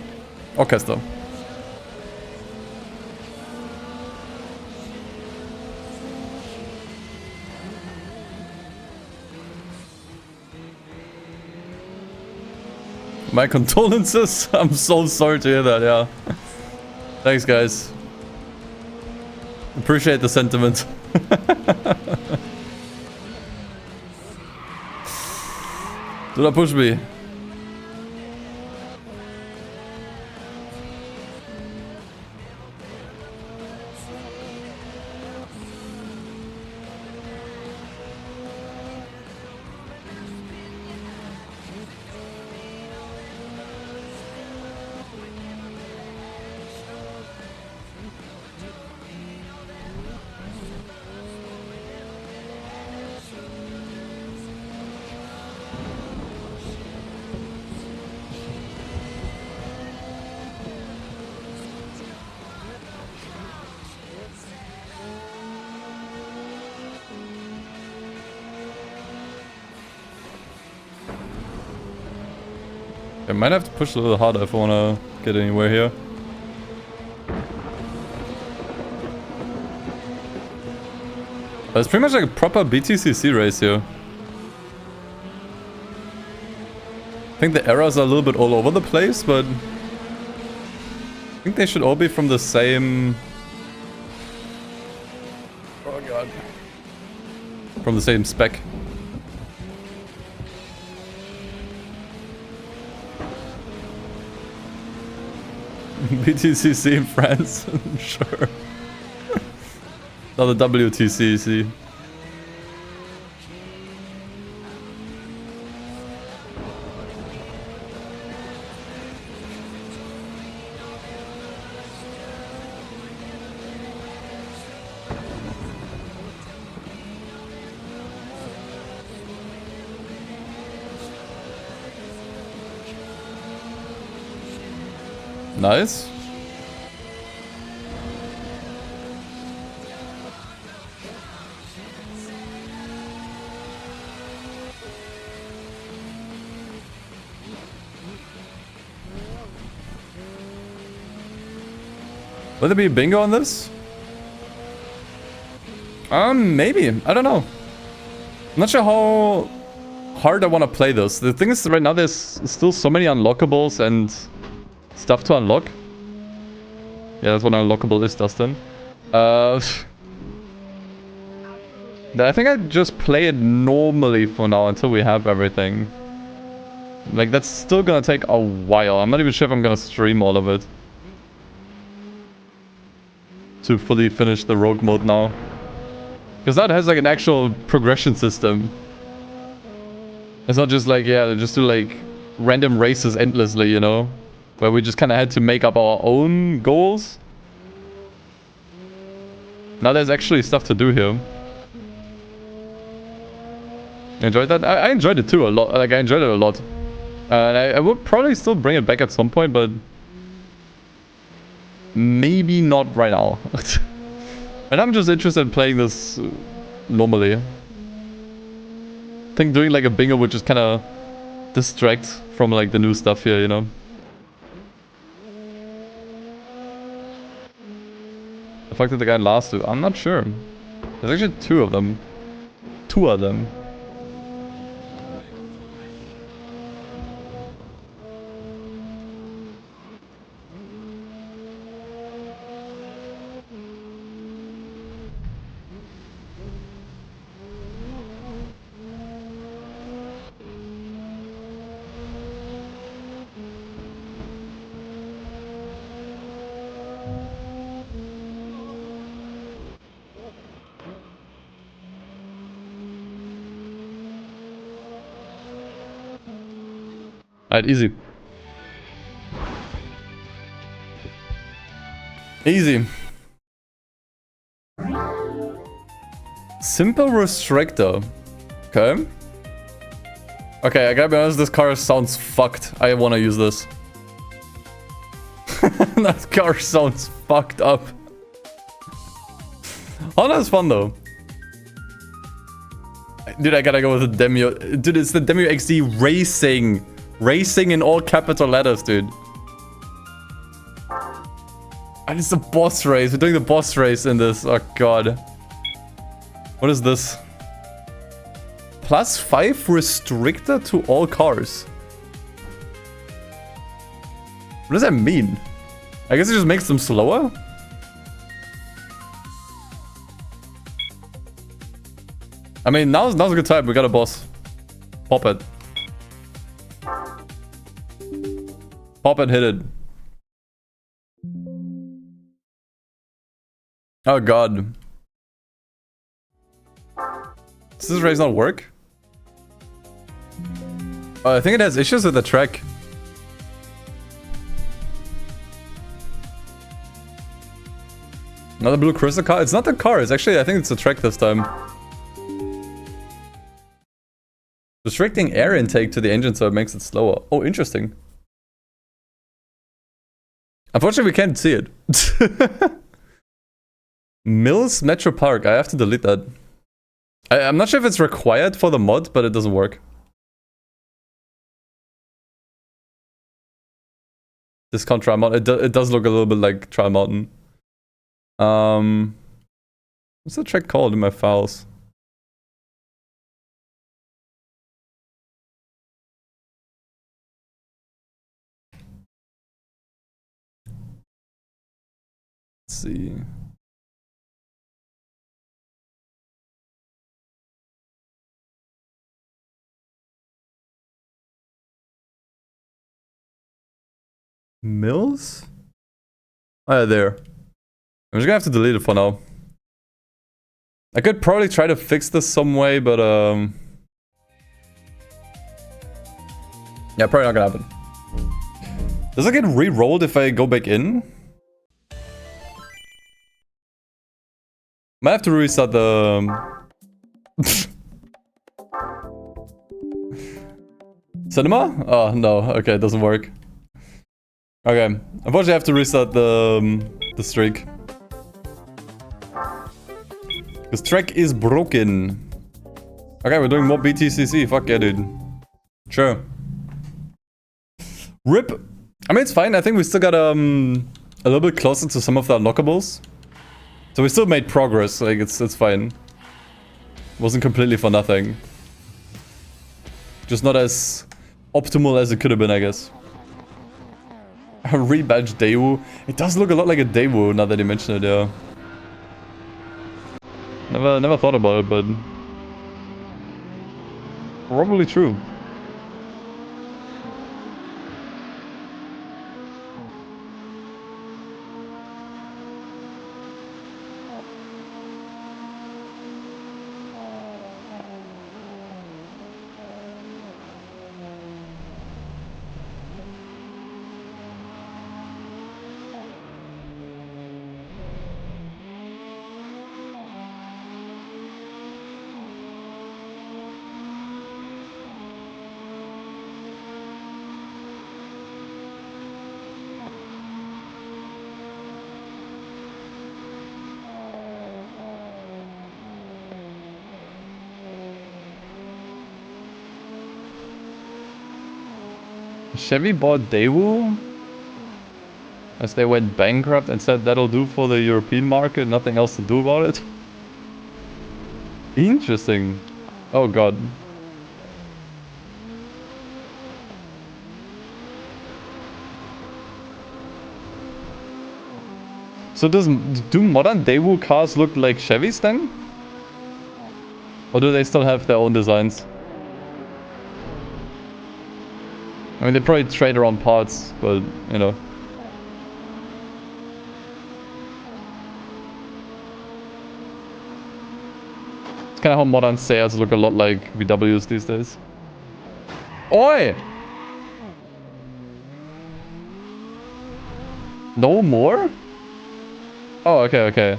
My condolences. I'm so sorry to hear that, yeah. Thanks, guys. Appreciate the sentiment. Do not push me. I might have to push a little harder if I want to get anywhere here. But it's pretty much like a proper BTCC race here. I think the errors are a little bit all over the place, but I think they should all be from the same... Oh god. From the same spec. BTCC in France? Sure. Not the WTCC. Nice. Will there be a bingo on this? Maybe. I don't know. I'm not sure how hard I want to play this. The thing is, right now there's still so many unlockables and stuff to unlock. Yeah, that's what an unlockable is, Dustin. I think I just play it normally for now until we have everything. Like, that's still gonna take a while. I'm not even sure if I'm gonna stream all of it. To fully finish the rogue mode now. Because now it has like an actual progression system. It's not just like, yeah, just do like random races endlessly, you know? Where we just kind of had to make up our own goals. Now there's actually stuff to do here. You enjoyed that? I enjoyed it too a lot. Like, I enjoyed it a lot. And I would probably still bring it back at some point, but maybe not right now. And I'm just interested in playing this normally. I think doing like a bingo would just kind of distract from like the new stuff here, you know? The fact that the guy lasted, I'm not sure. There's actually two of them. Two of them. Alright, easy. Easy. Simple restrictor. Okay. Okay, I gotta be honest, this car sounds fucked. I wanna use this. That car sounds fucked up. Honda's fun though. Dude, I gotta go with the Demio. Dude, it's the Demio XD Racing. Racing in all capital letters, dude. And it's the boss race. We're doing the boss race in this. Oh god. What is this? +5 restrictor to all cars. What does that mean? I guess it just makes them slower? I mean, now's a good time. We got a boss. Pop it. Pop it, hit it. Oh god. Does this race not work? Oh, I think it has issues with the track. Another blue Corsa car? It's not the car, it's actually, I think it's the track this time. Restricting air intake to the engine so it makes it slower. Oh, interesting. Unfortunately, we can't see it. Mills Metro Park. I have to delete that. I'm not sure if it's required for the mod, but it doesn't work. Discount Trial Mountain. It does look a little bit like Trial Mountain. What's the track called in my files? Let's see. Mills? Oh, yeah, there. I'm just gonna have to delete it for now. I could probably try to fix this some way, but yeah, probably not gonna happen. Does it get re-rolled if I go back in? Might have to restart the cinema? Oh no, okay, it doesn't work. Okay, unfortunately I have to restart the streak. This track is broken. Okay, we're doing more BTCC. Fuck yeah, dude. Sure. RIP. I mean, it's fine. I think we still got a little bit closer to some of the unlockables. So we still made progress. Like, it's fine. It wasn't completely for nothing. Just not as optimal as it could have been, I guess. A rebadge Daewoo. It does look a lot like a Daewoo now that you mention it, yeah. Never thought about it, but probably true. Chevy bought Daewoo as they went bankrupt and said that'll do for the European market, nothing else to do about it. Interesting. Oh god. So do modern Daewoo cars look like Chevys then? Or do they still have their own designs? I mean, they probably trade around parts, but, you know. It's kind of how modern Seats look a lot like VWs these days. Oi! No more? Oh, okay, okay.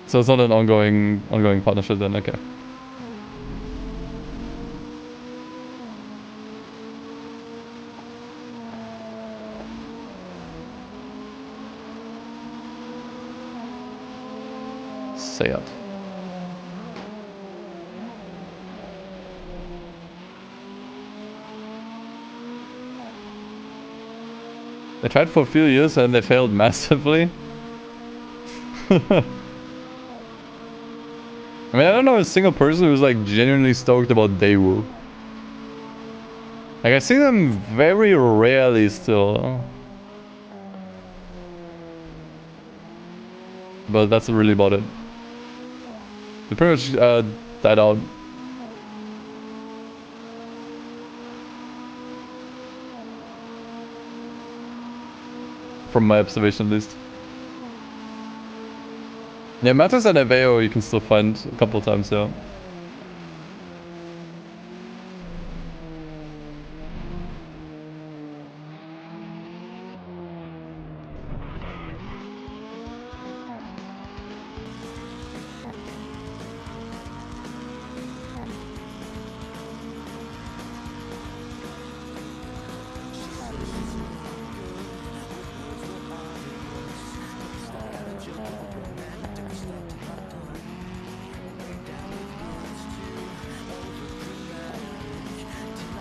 So it's not an ongoing partnership then, okay. Seat. They tried for a few years and they failed massively. I mean, I don't know a single person who's like genuinely stoked about Daewoo. Like, I see them very rarely still. But that's really about it. They pretty much died out. From my observation at least. Yeah, Matters and Aveo you can still find a couple of times, yeah.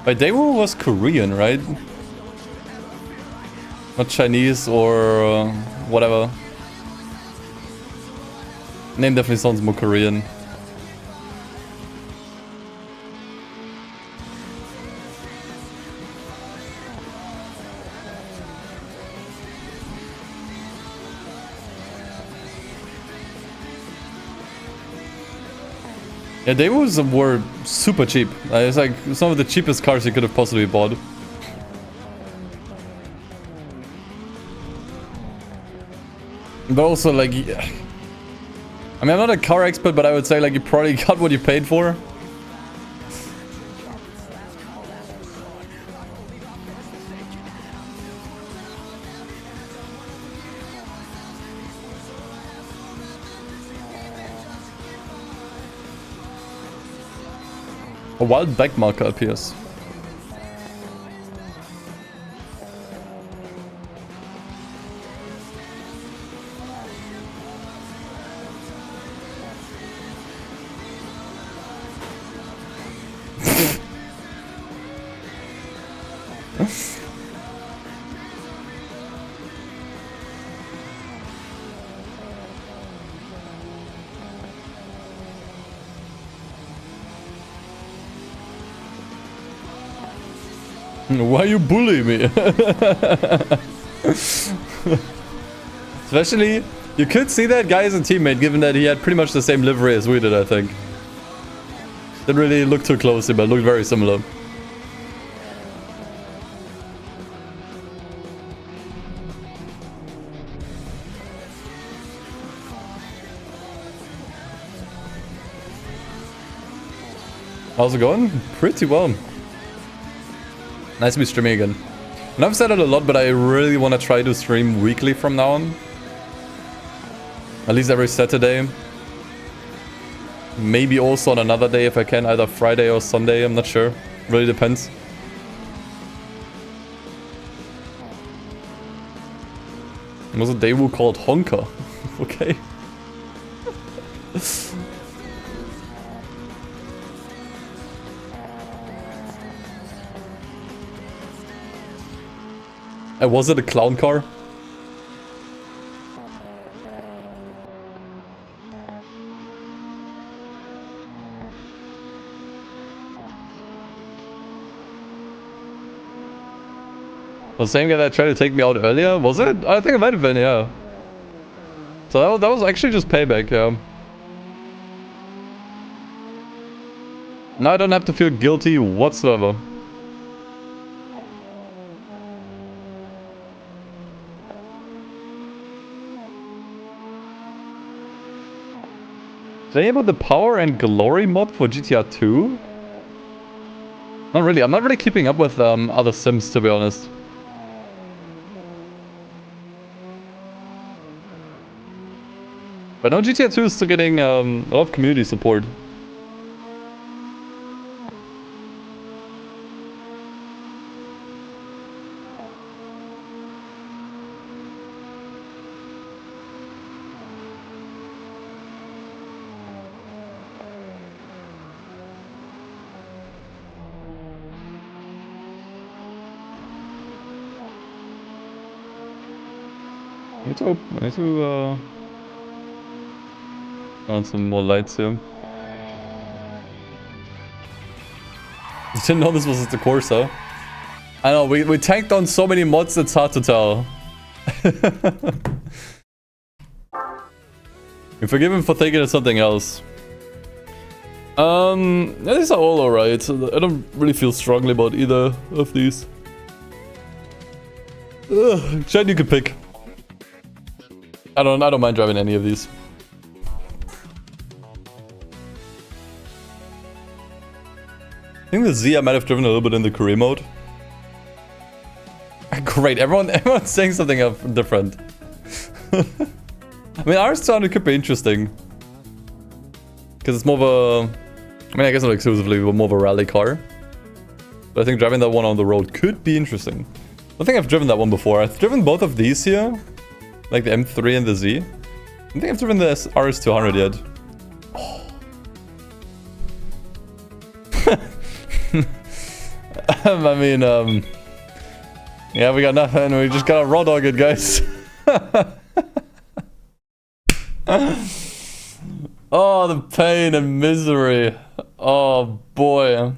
But Daewoo was Korean, right? Not Chinese or whatever. Name definitely sounds more Korean. Yeah, Daewoo's were super cheap. It's like some of the cheapest cars you could have possibly bought. But also, like, I mean, I'm not a car expert, but I would say, like, you probably got what you paid for. A wild back marker appears. Why you bully me? Especially, you could see that guy as a teammate, given that he had pretty much the same livery as we did, I think. Didn't really look too closely, but looked very similar. How's it going? Pretty well. Nice to be streaming again. And I've said it a lot, but I really want to try to stream weekly from now on. At least every Saturday. Maybe also on another day if I can, either Friday or Sunday, I'm not sure. Really depends. Was a Daewoo called Honker? Okay. Was it a clown car? The same guy that tried to take me out earlier? Was it? I think it might have been, yeah. So that was actually just payback, yeah. Now I don't have to feel guilty whatsoever. Did I about the power and glory mod for GTA 2? Not really. I'm not really keeping up with other Sims, to be honest. But no, GTA 2 is still getting a lot of community support. I need to on some more lights here. I didn't know this was the Corsa. I know, we tanked on so many mods, it's hard to tell. You forgive him for thinking of something else. These are all alright. I don't really feel strongly about either of these. Chad, you can pick. I don't mind driving any of these. I think the Z I might have driven a little bit in the career mode. Great, everyone's saying something different. I mean, ours sounded could be interesting. Because it's more of a... I mean, I guess not exclusively, but more of a rally car. But I think driving that one on the road could be interesting. I think I've driven that one before. I've driven both of these here. Like the M3 and the Z. I don't think I've driven the RS200 yet. Oh. I mean, yeah, we got nothing. We just gotta raw dog it, guys. Oh, the pain and misery. Oh, boy.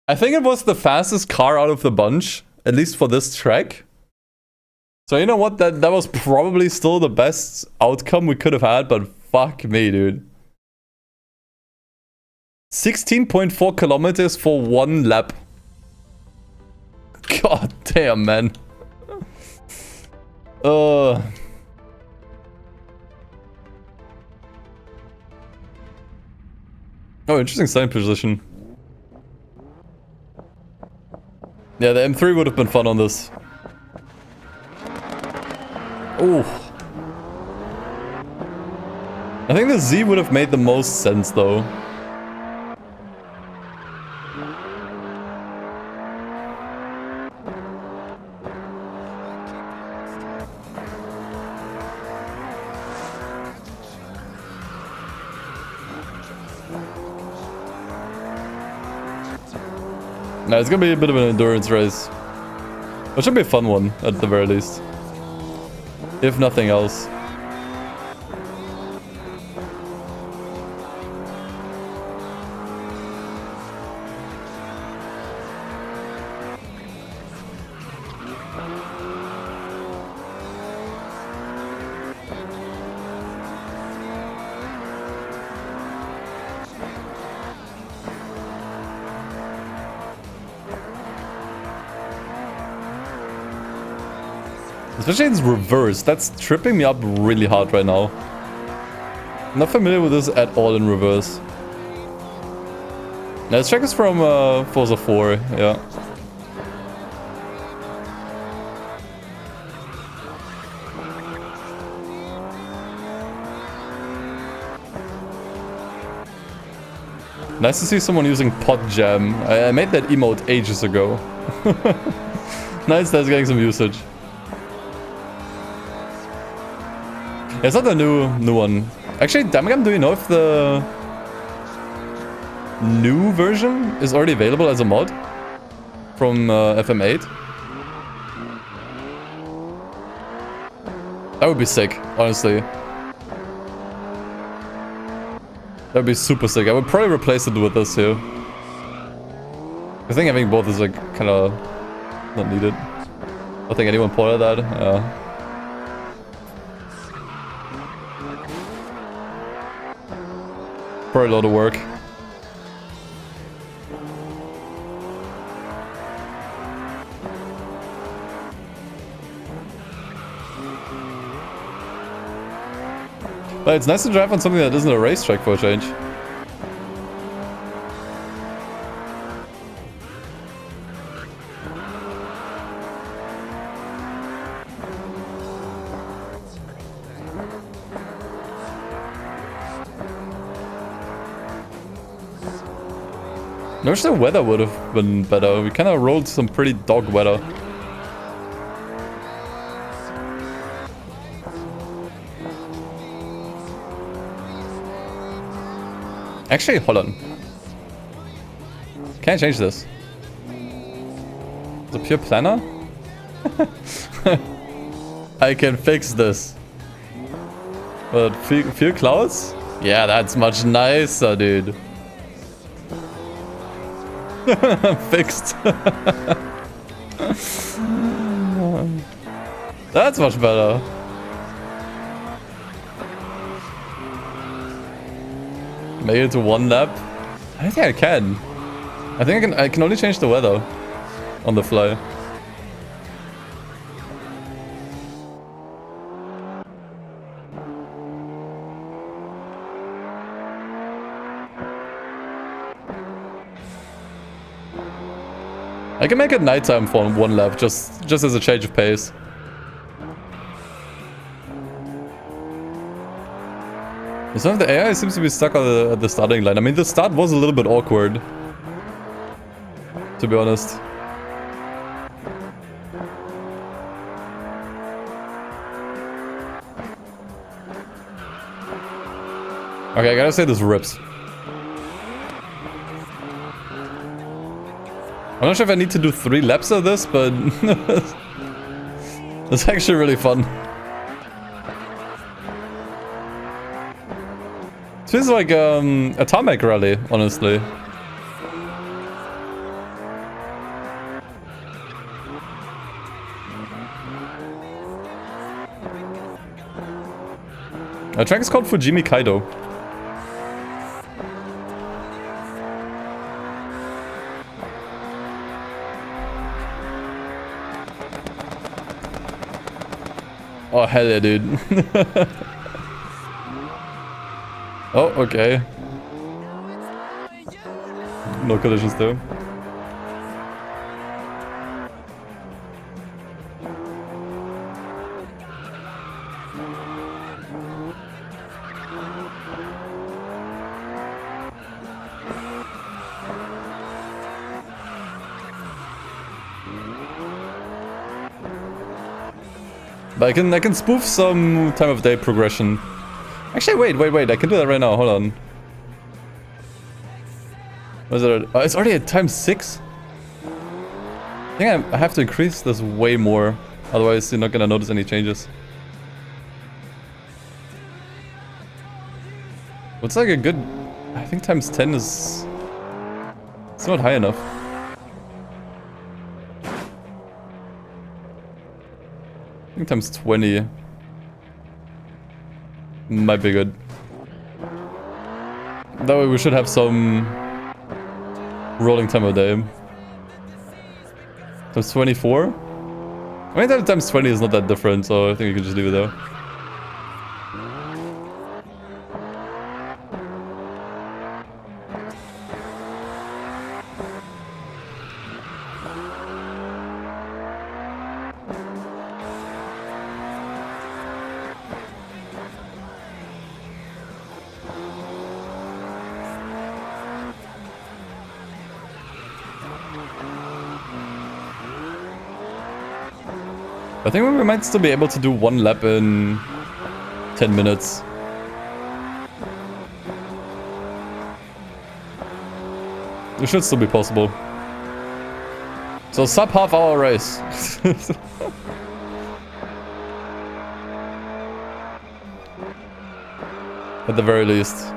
I think it was the fastest car out of the bunch, at least for this track. So you know what? That was probably still the best outcome we could have had, but fuck me, dude. 16.4 kilometers for one lap. God damn, man. Oh, interesting sign position. Yeah, the M3 would have been fun on this. Oh. I think the Z would have made the most sense, though. No, it's gonna be a bit of an endurance race. It should be a fun one, at the very least. If nothing else. Especially in reverse, that's tripping me up really hard right now. I'm not familiar with this at all in reverse. Now, this track is from Forza 4, yeah. Nice to see someone using Pod Jam. I made that emote ages ago. Nice, that's getting some usage. Yeah, it's not the new one. Actually, Damgam, do you know if the new version is already available as a mod from FM8. That would be sick, honestly. That would be super sick. I would probably replace it with this here. I think having both is like kind of not needed. I don't think anyone ported that. Yeah. Probably a lot of work. But it's nice to drive on something that isn't a racetrack for a change. I wish the weather would have been better. We kind of rolled some pretty dog weather. Actually, hold on. Can I change this? It's a pure planner? I can fix this. But few clouds? Yeah, that's much nicer, dude. Fixed. That's much better. Make it to 1 lap. I don't think I can. I think I can only change the weather on the fly. I can make it nighttime for 1 lap, just as a change of pace. Some of the AI seems to be stuck at the starting line. I mean, the start was a little bit awkward, to be honest. Okay, I gotta say this rips. I'm not sure if I need to do 3 laps of this, but it's actually really fun. It feels like a tarmac rally, honestly. The track is called Fujimi Kaido. Oh, hell yeah, dude. Oh, okay. No collisions there. But I can spoof some time of day progression. Actually, wait. I can do that right now. Hold on. What is it? Oh, it's already at time 6? I think I have to increase this way more. Otherwise, you're not gonna notice any changes. What's like a good... I think times 10 is... It's not high enough. I think times 20 might be good. That way we should have some rolling time of day. Times 24? I mean, that times 20 is not that different, so I think we can just leave it there. I think we might still be able to do 1 lap in 10 minutes. It should still be possible. So sub half hour race. At the very least.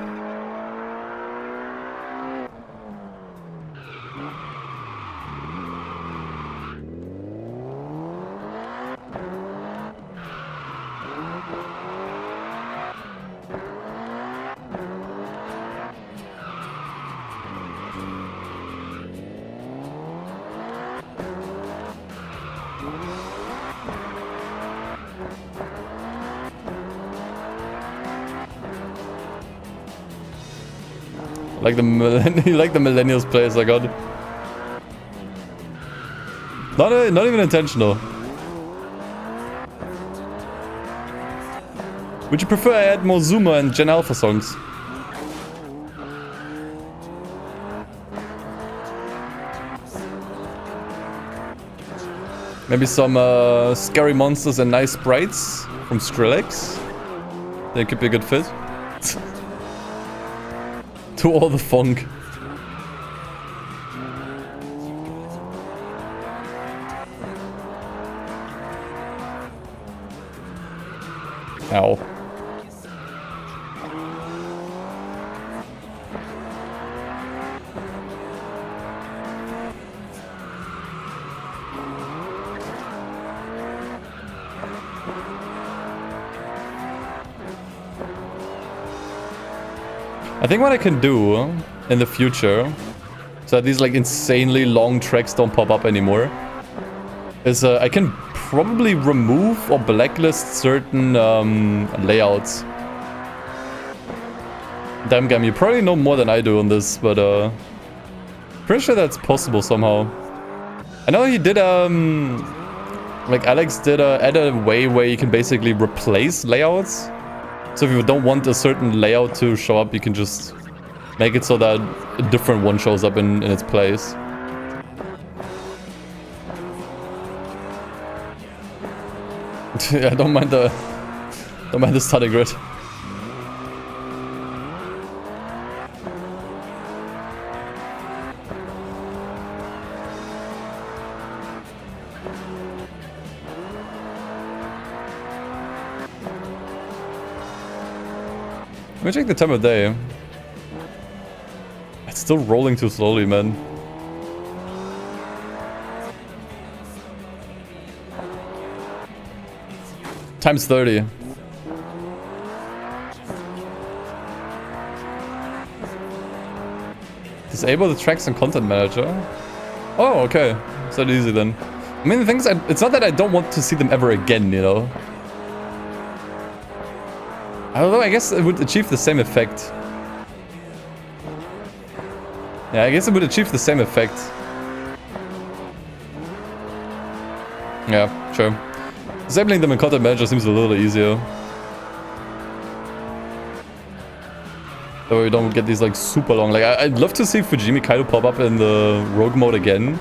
Like the millennials players I got. Not even intentional. Would you prefer I add more Zoomer and Gen Alpha songs? Maybe some scary monsters and nice sprites from Skrillex. They could be a good fit. To all the funk. Ow. I think what I can do in the future, so that these like insanely long tracks don't pop up anymore, is I can probably remove or blacklist certain layouts. Damn Gam, you probably know more than I do on this, but pretty sure that's possible somehow. I know he did like Alex did add a way where you can basically replace layouts. So if you don't want a certain layout to show up, you can just make it so that a different one shows up in its place. Yeah, don't mind the study grid. Let me check the time of day. It's still rolling too slowly, man. Times 30. Disable the tracks and content manager. Oh, okay. It's that easy then. I mean, the thing is, it's not that I don't want to see them ever again, you know? Although I guess it would achieve the same effect. Yeah, I guess it would achieve the same effect. Yeah, sure. Disabling them in content manager seems a little easier. That way we don't get these like super long. Like I'd love to see Fujimi Kaido pop up in the rogue mode again.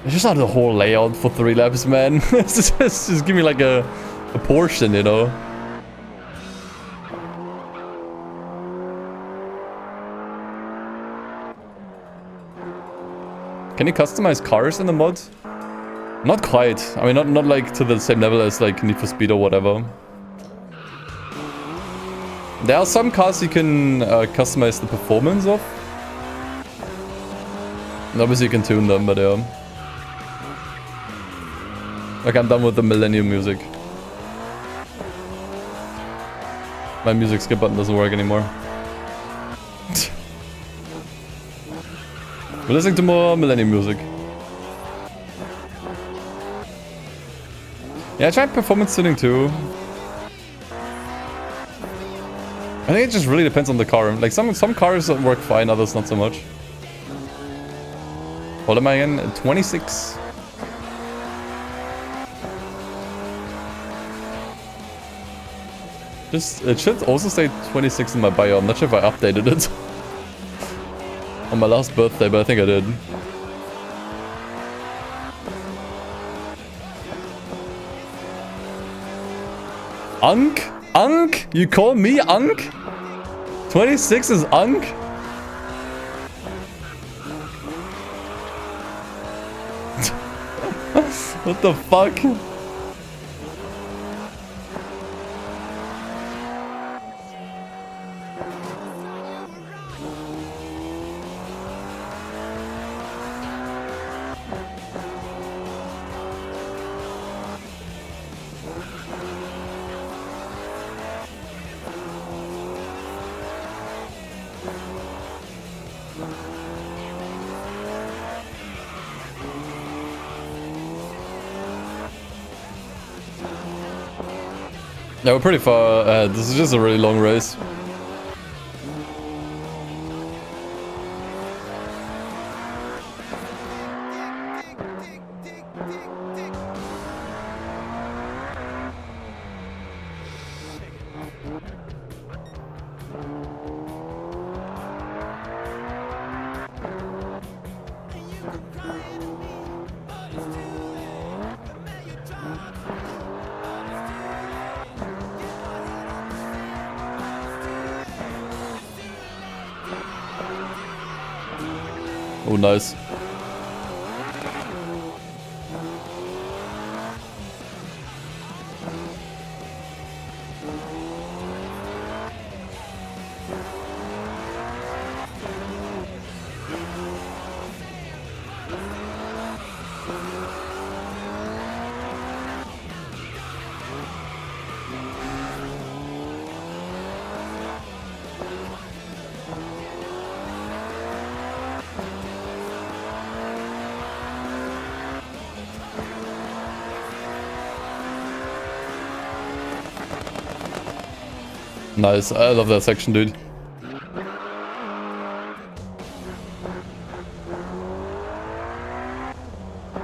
It's just not the whole layout for 3 laps, man. just give me like a portion, you know. Can you customize cars in the mod? Not quite. I mean, not like to the same level as like Need for Speed or whatever. There are some cars you can customize the performance of. And obviously you can tune them, but yeah. Okay, I'm done with the Millennium music. My music skip button doesn't work anymore. We're listening to more Millennium music. Yeah, I tried performance tuning too. I think it just really depends on the car. Like some cars work fine, others not so much. What am I in? 26. It should also say 26 in my bio. I'm not sure if I updated it. On my last birthday, but I think I did. Unk? Unk? You call me Unk? 26 is Unk? What the fuck? Yeah, we're pretty far ahead. This is just a really long race. Oh, nice. Nice, I love that section, dude.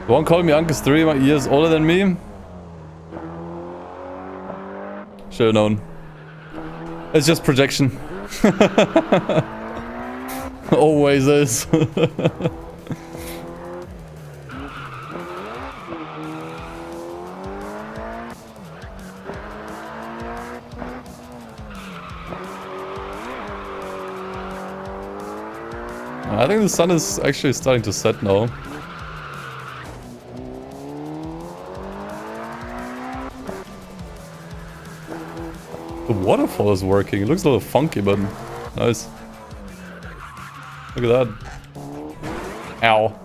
One called me Uncle's 3 years older than me. Should've known. It's just projection. Always is. I think the sun is actually starting to set now. The waterfall is working. It looks a little funky, but nice. Look at that. Ow.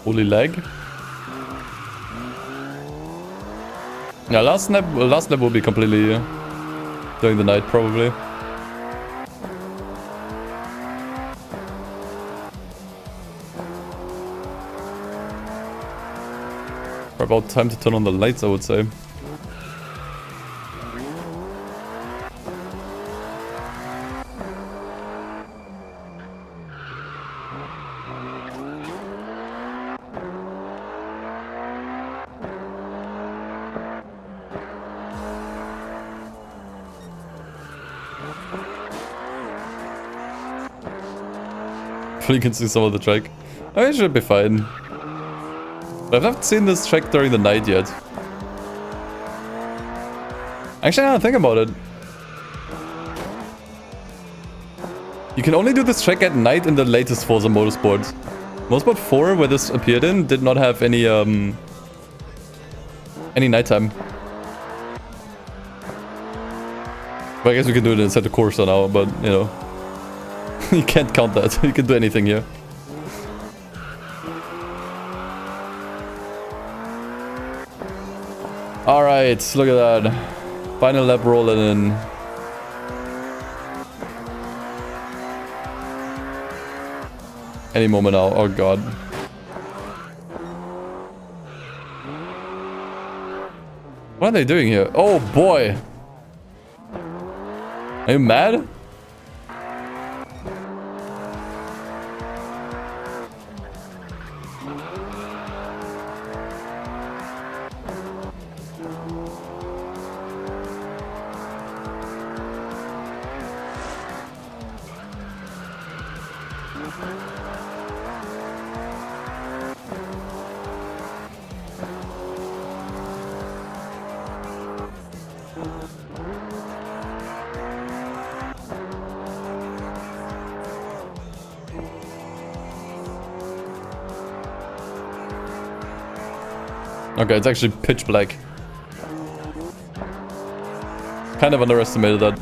Holy lag. Yeah, last lap will be completely during the night probably. For about time to turn on the lights, I would say. You can see some of the track. I mean, it should be fine. But I've not seen this track during the night yet. Actually, now I think about it. You can only do this track at night in the latest Forza Motorsport. Motorsport 4, where this appeared in, did not have any nighttime. But I guess we can do it in Assetto Corsa now, but, you know. You can't count that. You can do anything here. Alright, look at that. Final lap rolling in. Any moment now. Oh god. What are they doing here? Oh boy. Are you mad? Okay, it's actually pitch black. Kind of underestimated that.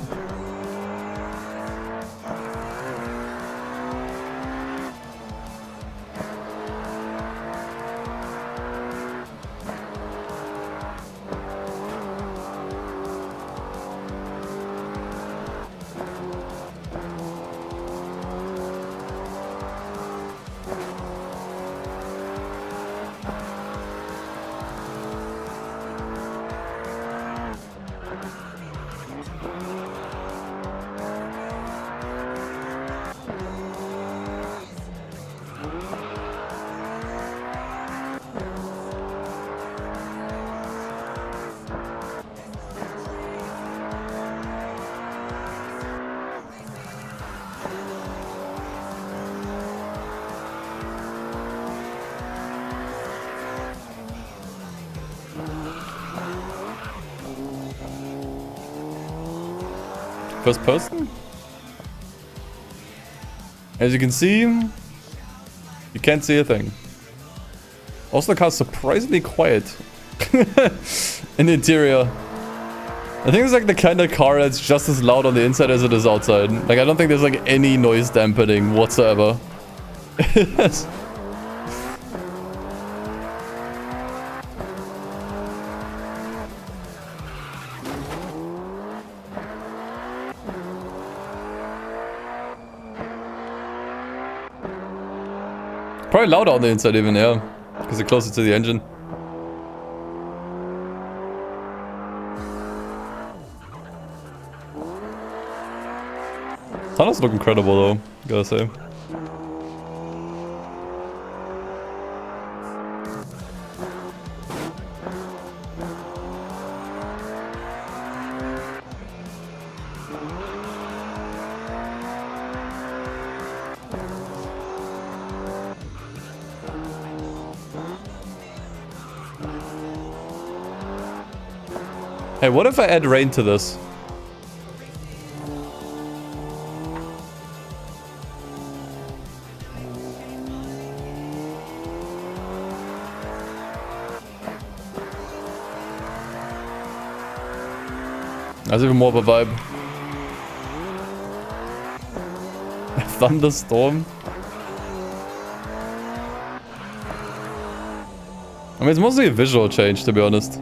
First person? As you can see, you can't see a thing. Also, the car's surprisingly quiet in the interior. I think it's like the kind of car that's just as loud on the inside as it is outside. Like, I don't think there's like any noise dampening whatsoever. Probably louder on the inside even, yeah. Because it's closer to the engine. Tunnels look incredible though, gotta say. Hey, what if I add rain to this? That's even more of a vibe. Thunderstorm. I mean, it's mostly a visual change, to be honest.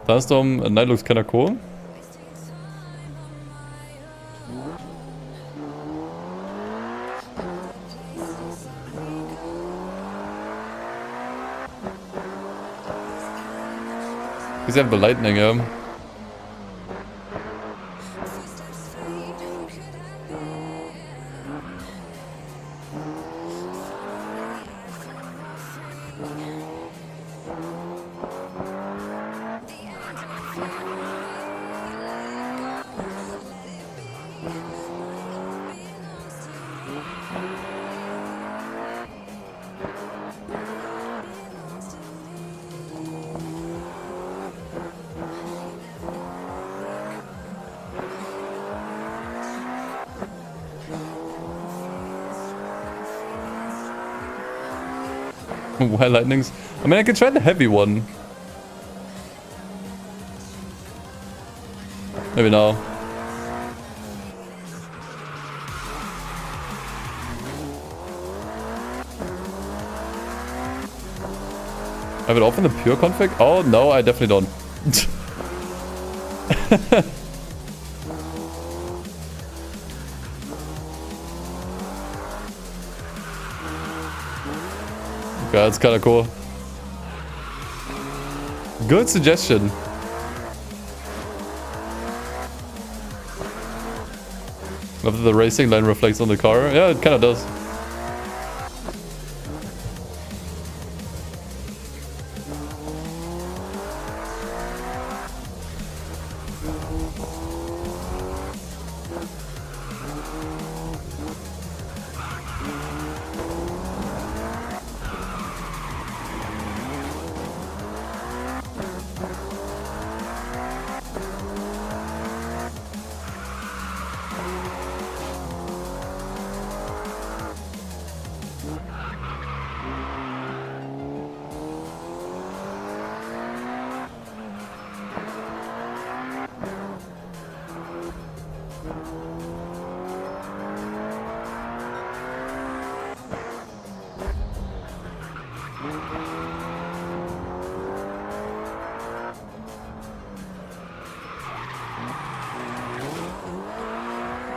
Thunderstorm at night looks kinda cool. Because you have the lightning, yeah. Wild lightnings. I mean, I could try the heavy one. Maybe now. I have it off in the pure config? Oh no, I definitely don't. Okay, that's kind of cool. Good suggestion. Whether the racing line reflects on the car. Yeah, it kind of does.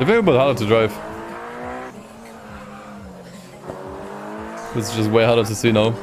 They're a bit harder to drive. It's just way harder to see now.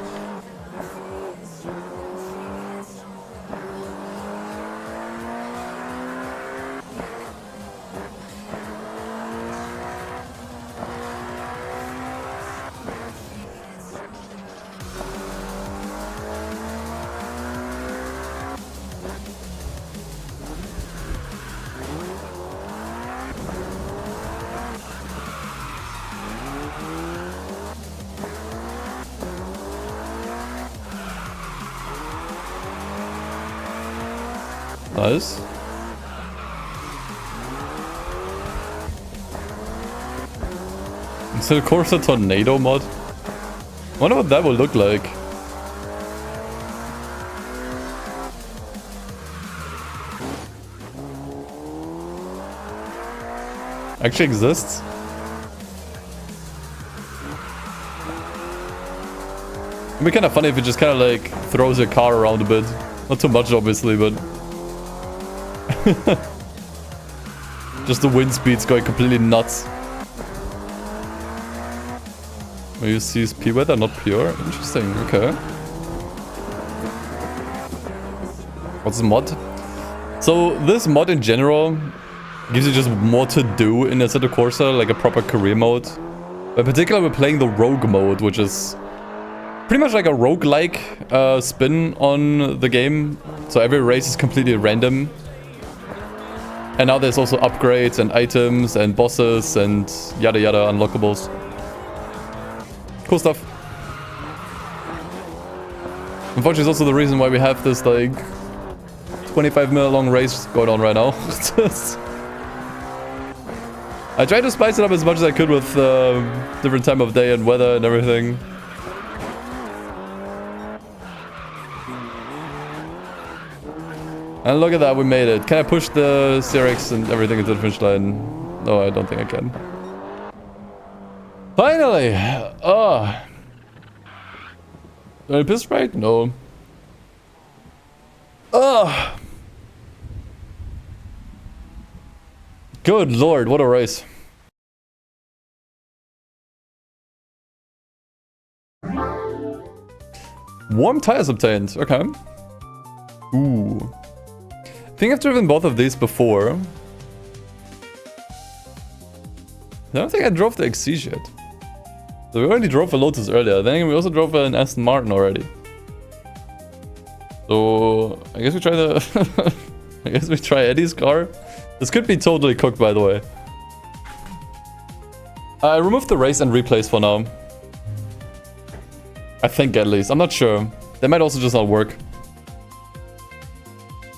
Nice. Instead of Corsa tornado mod? I wonder what that will look like. Actually exists? It'd be kind of funny if it just kind of like throws your car around a bit. Not too much obviously, but just the wind speed's going completely nuts. We use CSP weather, not pure. Interesting, okay. What's the mod? So this mod in general gives you just more to do in Assetto Corsa, like a proper career mode. But in particular, we're playing the rogue mode, which is pretty much like a roguelike spin on the game. So every race is completely random. And now there's also upgrades and items and bosses and yada yada unlockables. Cool stuff. Unfortunately, it's also the reason why we have this like 25-minute long race going on right now. I tried to spice it up as much as I could with different time of day and weather and everything. And look at that, we made it. Can I push the CRX and everything into the finish line? No, I don't think I can. Finally! Oh. Do I piss right? No. Oh. Good lord, what a race. Warm tires obtained. Okay. Ooh. I think I've driven both of these before. I don't think I drove the Exige yet. So we already drove a Lotus earlier. Then we also drove an Aston Martin already. So I guess we try the I guess we try Eddie's car. This could be totally cooked, by the way. I removed the race and replays for now. I think at least. I'm not sure. They might also just not work.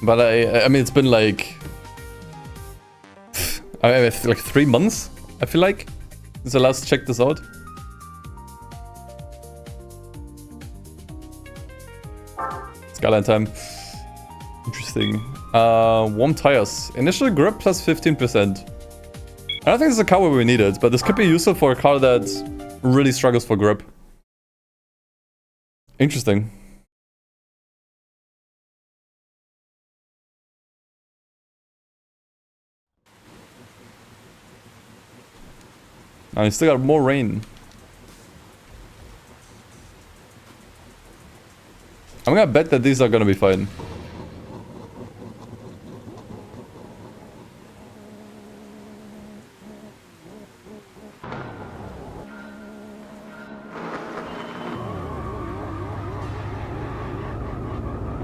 But I mean, it's been like... like 3 months, I feel like, since I last checked this out. Skyline time. Interesting. Warm tires. Initial grip plus 15%. I don't think this is a car where we need it, but this could be useful for a car that really struggles for grip. Interesting. Now you still got more rain. I'm gonna bet that these are gonna be fine.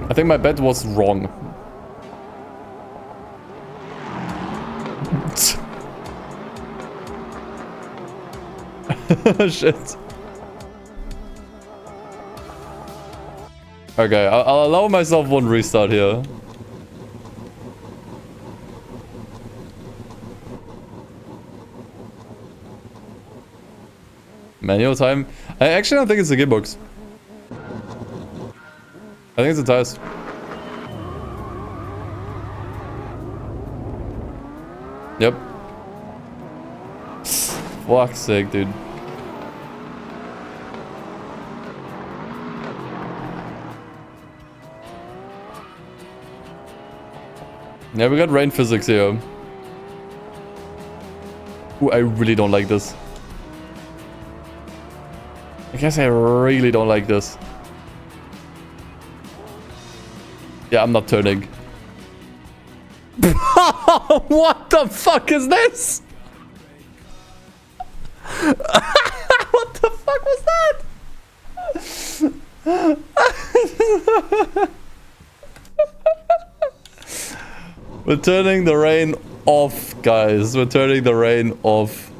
I think my bet was wrong. Shit. Okay, I'll allow myself one restart here. Manual time. I actually don't think it's the gearbox. I think it's the tires. Yep. Fuck's sake, dude. Yeah, we got rain physics here. Ooh, I really don't like this. I guess I really don't like this. Yeah, I'm not turning. What the fuck is this? What the fuck was that? We're turning the rain off, guys. We're turning the rain off.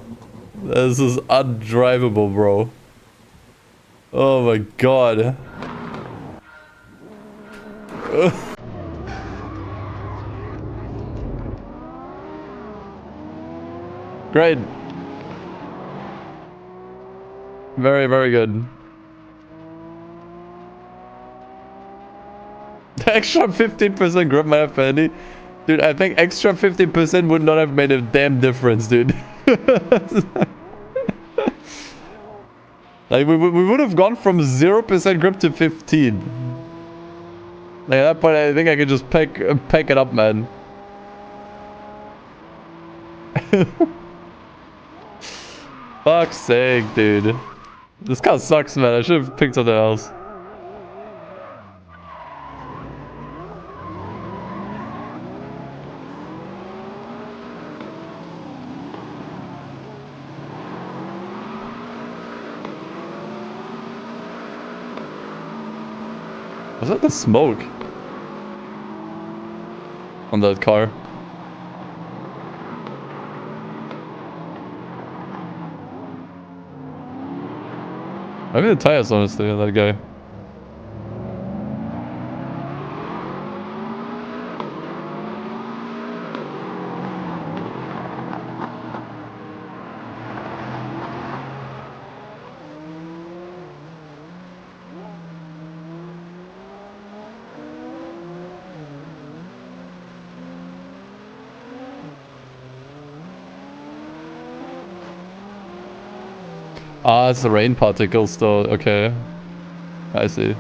This is undrivable, bro. Oh my god. Great. Very, very good. The extra 15% grip might have penalty. Dude, I think extra 15% would not have made a damn difference, dude. Like, we would have gone from 0% grip to 15. Like, at that point, I think I could just pack it up, man. Fuck's sake, dude. This car sucks, man. I should have picked something else. Was that the smoke on that car? Maybe the tires, honestly, on that guy. Ah, it's the rain particles though. Okay. I see.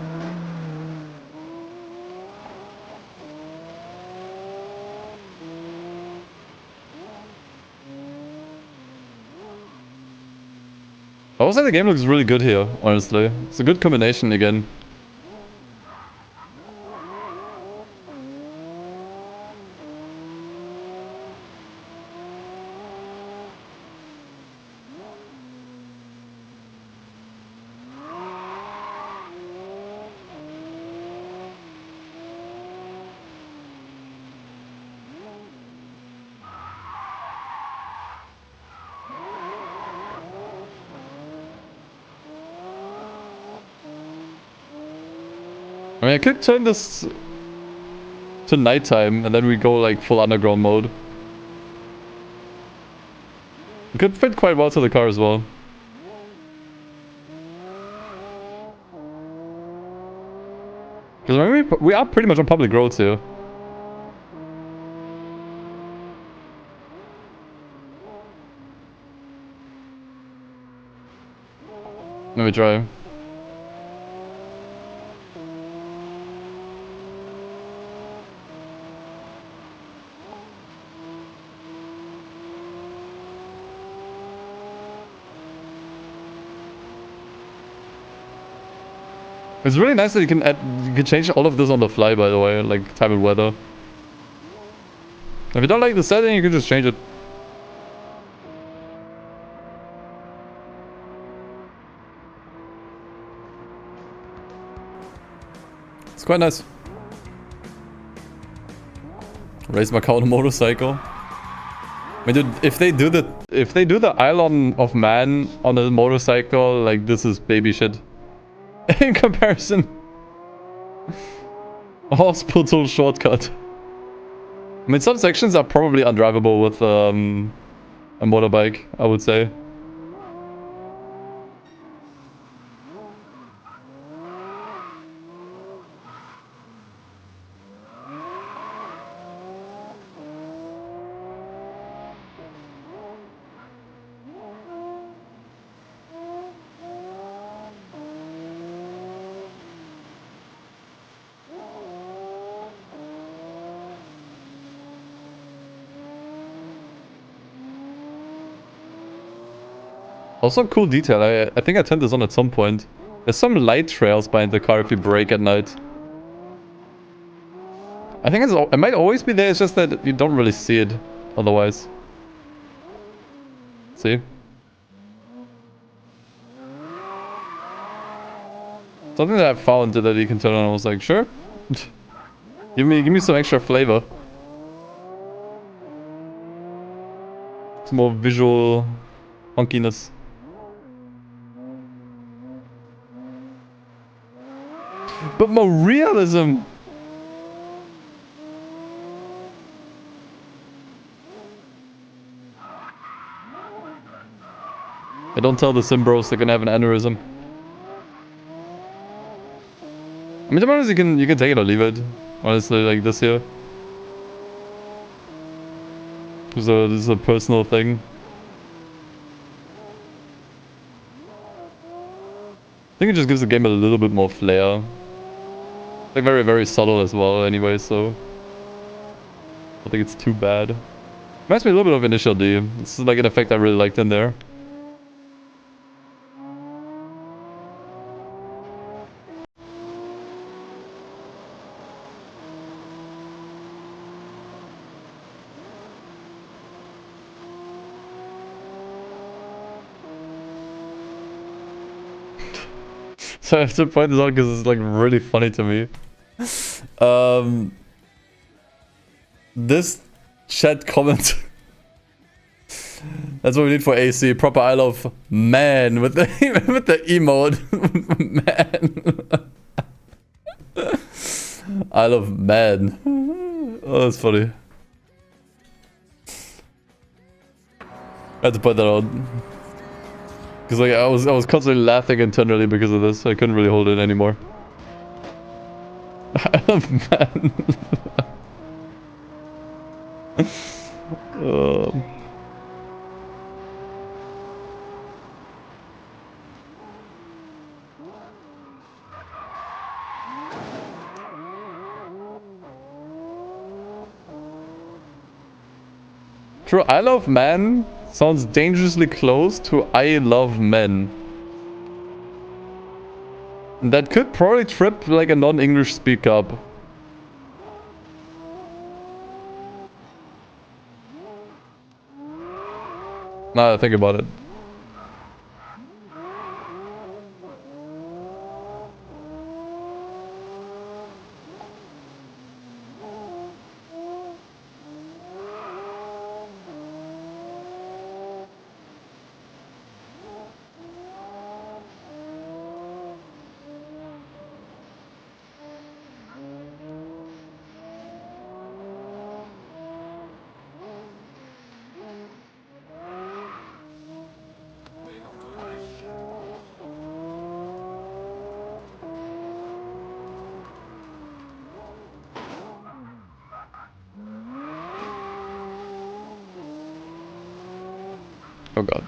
I would say the game looks really good here, honestly. It's a good combination again. I mean, I could turn this to nighttime and then we go like full underground mode. It could fit quite well to the car as well. Because we are pretty much on public roads here. Let me try. It's really nice that you can change all of this on the fly, by the way, like time and weather. If you don't like the setting, you can just change it. It's quite nice. Raise my car on a motorcycle. I mean, dude, if they do the Island of Man on a motorcycle, like this is baby shit. In comparison. A hospital shortcut. I mean, some sections are probably undrivable with a motorbike, I would say. Also cool detail, I think I turned this on at some point. There's some light trails behind the car if you brake at night. I think it might always be there, it's just that you don't really see it otherwise. See? Something that I found that you can turn on, I was like, sure. give me some extra flavor. Some more visual funkiness. But more realism! I don't tell the sim bros they're gonna have an aneurysm. I mean, to be honest, you can take it or leave it. Honestly, like this here. So this is a personal thing. I think it just gives the game a little bit more flair. Like very, very subtle as well anyway, so I don't think it's too bad. Reminds me a little bit of Initial D. This is like an effect I really liked in there. So I have to point this out because it's like really funny to me. This chat comment. That's what we need for AC. Proper I love man with the with the emote. Man. I love man. Oh, that's funny. I had to point that out. Because like I was constantly laughing internally because of this. I couldn't really hold it anymore. I love man. True, I love man sounds dangerously close to I love men. That could probably trip like a non-English speaker up. Now that I think about it. Oh god.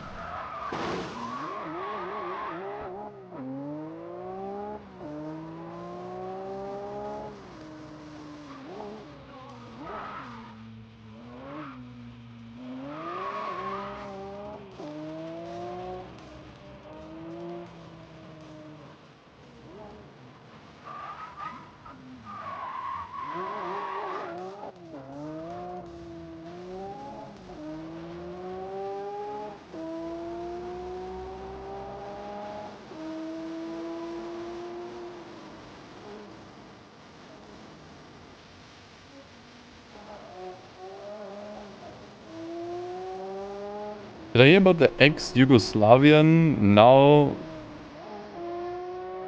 Did I hear about the ex-Yugoslavian, now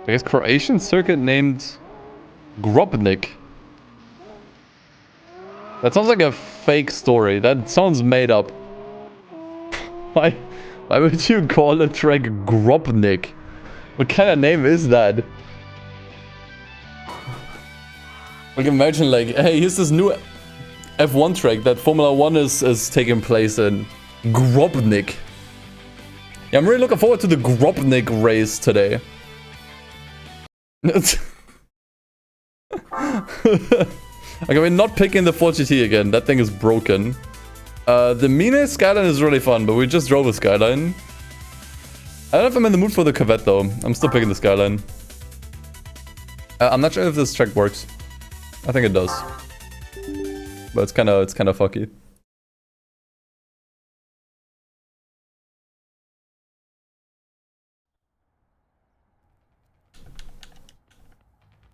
I guess Croatian circuit named Grobnik? That sounds like a fake story. That sounds made up. Why would you call a track Grobnik? What kind of name is that? Like imagine like, hey, here's this new F1 track that Formula 1 is taking place in. Grobnik. Yeah, I'm really looking forward to the Grobnik race today. Okay, we're not picking the 4GT again. That thing is broken. The Mine Skyline is really fun, but we just drove a Skyline. I don't know if I'm in the mood for the Corvette though. I'm still picking the Skyline. I'm not sure if this track works. I think it does. But it's kind of fucky.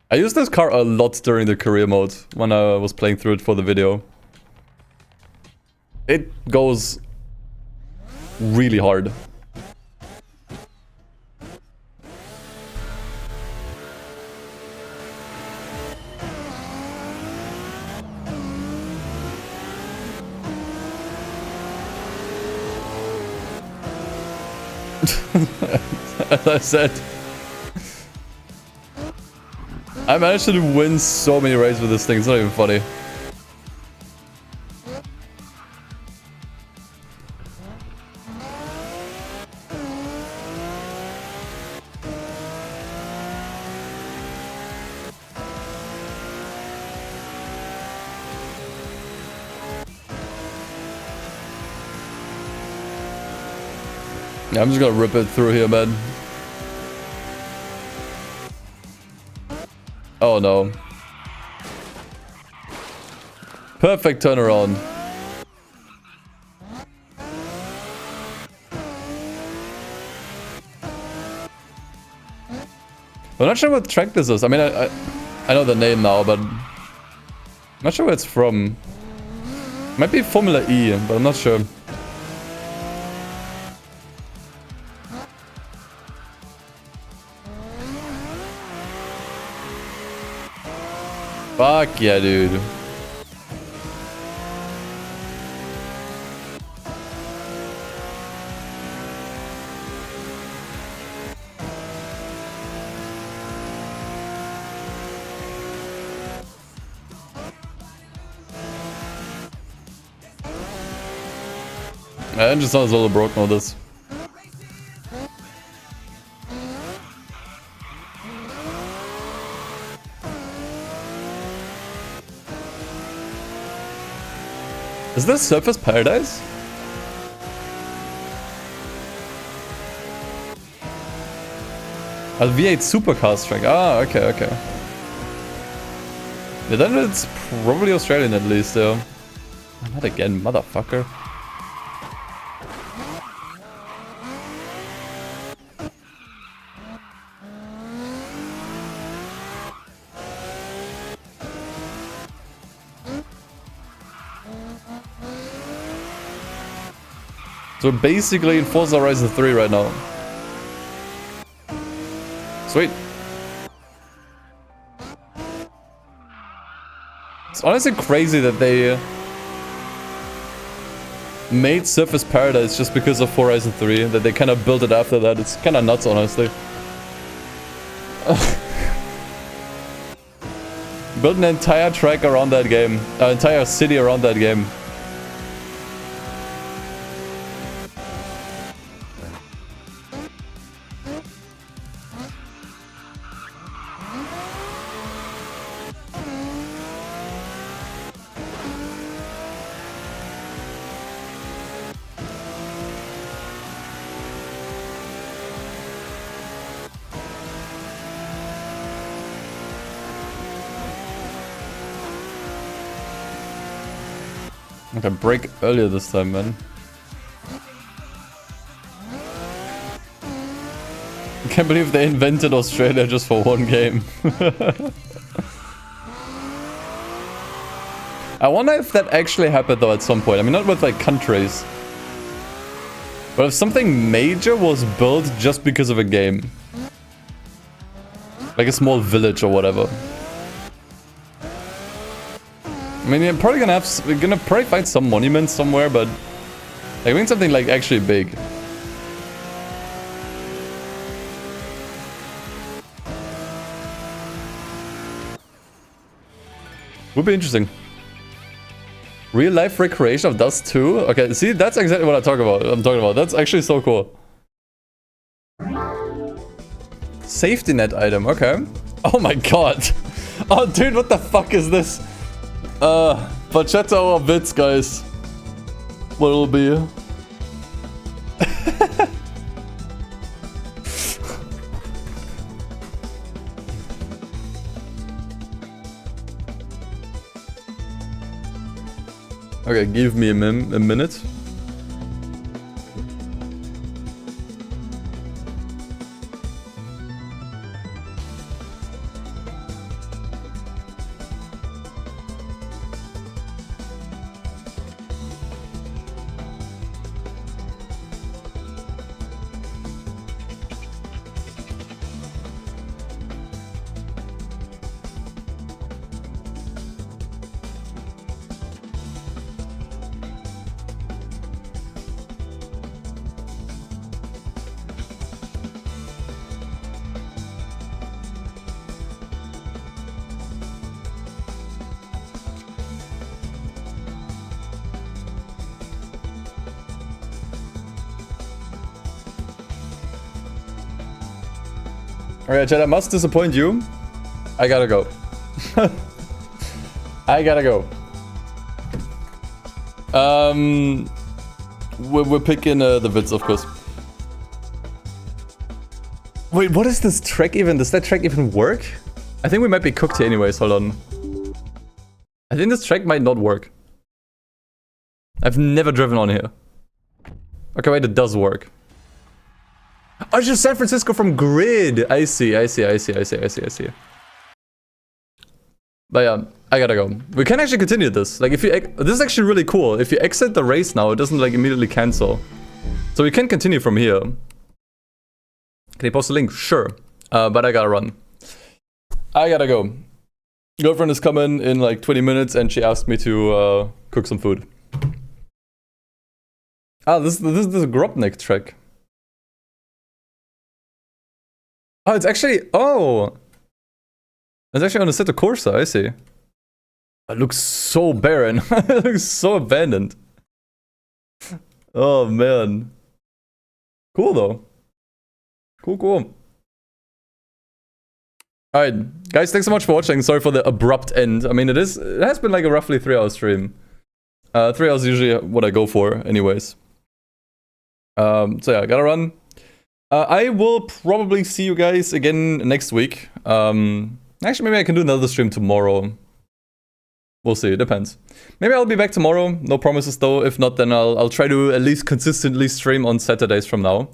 I used this car a lot during the career mode when I was playing through it for the video. It goes really hard. As I said, I managed to win so many races with this thing, it's not even funny. Yeah, I'm just gonna rip it through here, man. Oh no. Perfect turnaround. I'm not sure what track this is. I mean, I know the name now, but I'm not sure where it's from. Might be Formula E, but I'm not sure. Fuck yeah, dude. My engine sounds a little broken on this. Is this Surface Paradise? A V8 Supercars track. Ah, okay, okay. Yeah, then it's probably Australian at least, though. Not again, motherfucker. So we're basically in Forza Horizon 3 right now. Sweet. It's honestly crazy that they made Surface Paradise just because of Horizon 3, that they kind of built it after that. It's kind of nuts, honestly. Built an entire track around that game, entire city around that game. Okay, break earlier this time, man. I can't believe they invented Australia just for one game. I wonder if that actually happened though at some point. I mean, not with like countries. But if something major was built just because of a game. Like a small village or whatever. I mean, we're gonna probably find some monuments somewhere, but like, I mean something like actually big. Would be interesting. Real life recreation of Dust 2? Okay, see, that's exactly what I'm talking about. That's actually so cool. Safety net item, okay. Oh my god. Oh dude, what the fuck is this? Bachetta or bits, guys. What it'll be. Okay, give me a minute. Alright, Chad, I must disappoint you. I gotta go. I gotta go. We're picking the vids, of course. Wait, what is this track even? Does that track even work? I think we might be cooked here anyways, hold on. I think this track might not work. I've never driven on here. Okay, wait, it does work. Oh, it's just San Francisco from Grid. I see. But yeah, I gotta go. We can actually continue this. Like, if you this is actually really cool. If you exit the race now, it doesn't like immediately cancel. So we can continue from here. Can you post a link? Sure. But I gotta run. I gotta go. Girlfriend is coming in like 20 minutes, and she asked me to cook some food. Ah, this is a Grobnik track. Oh, it's actually... Oh! It's actually on Assetto Corsa, I see. It looks so barren. It looks so abandoned. Oh, man. Cool, though. Cool. Alright, guys, thanks so much for watching. Sorry for the abrupt end. I mean, it has been like a roughly 3-hour stream. 3 hours is usually what I go for, anyways. So yeah, I gotta run. I will probably see you guys again next week. Actually, maybe I can do another stream tomorrow. We'll see, it depends. Maybe I'll be back tomorrow, no promises though. If not, then I'll try to at least consistently stream on Saturdays from now.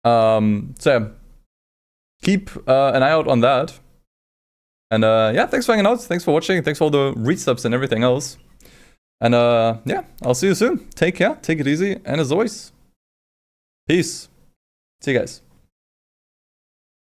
So yeah, keep an eye out on that. And yeah, thanks for hanging out, thanks for watching, thanks for all the resubs and everything else. And yeah, I'll see you soon. Take care, take it easy, and as always, peace. See you guys.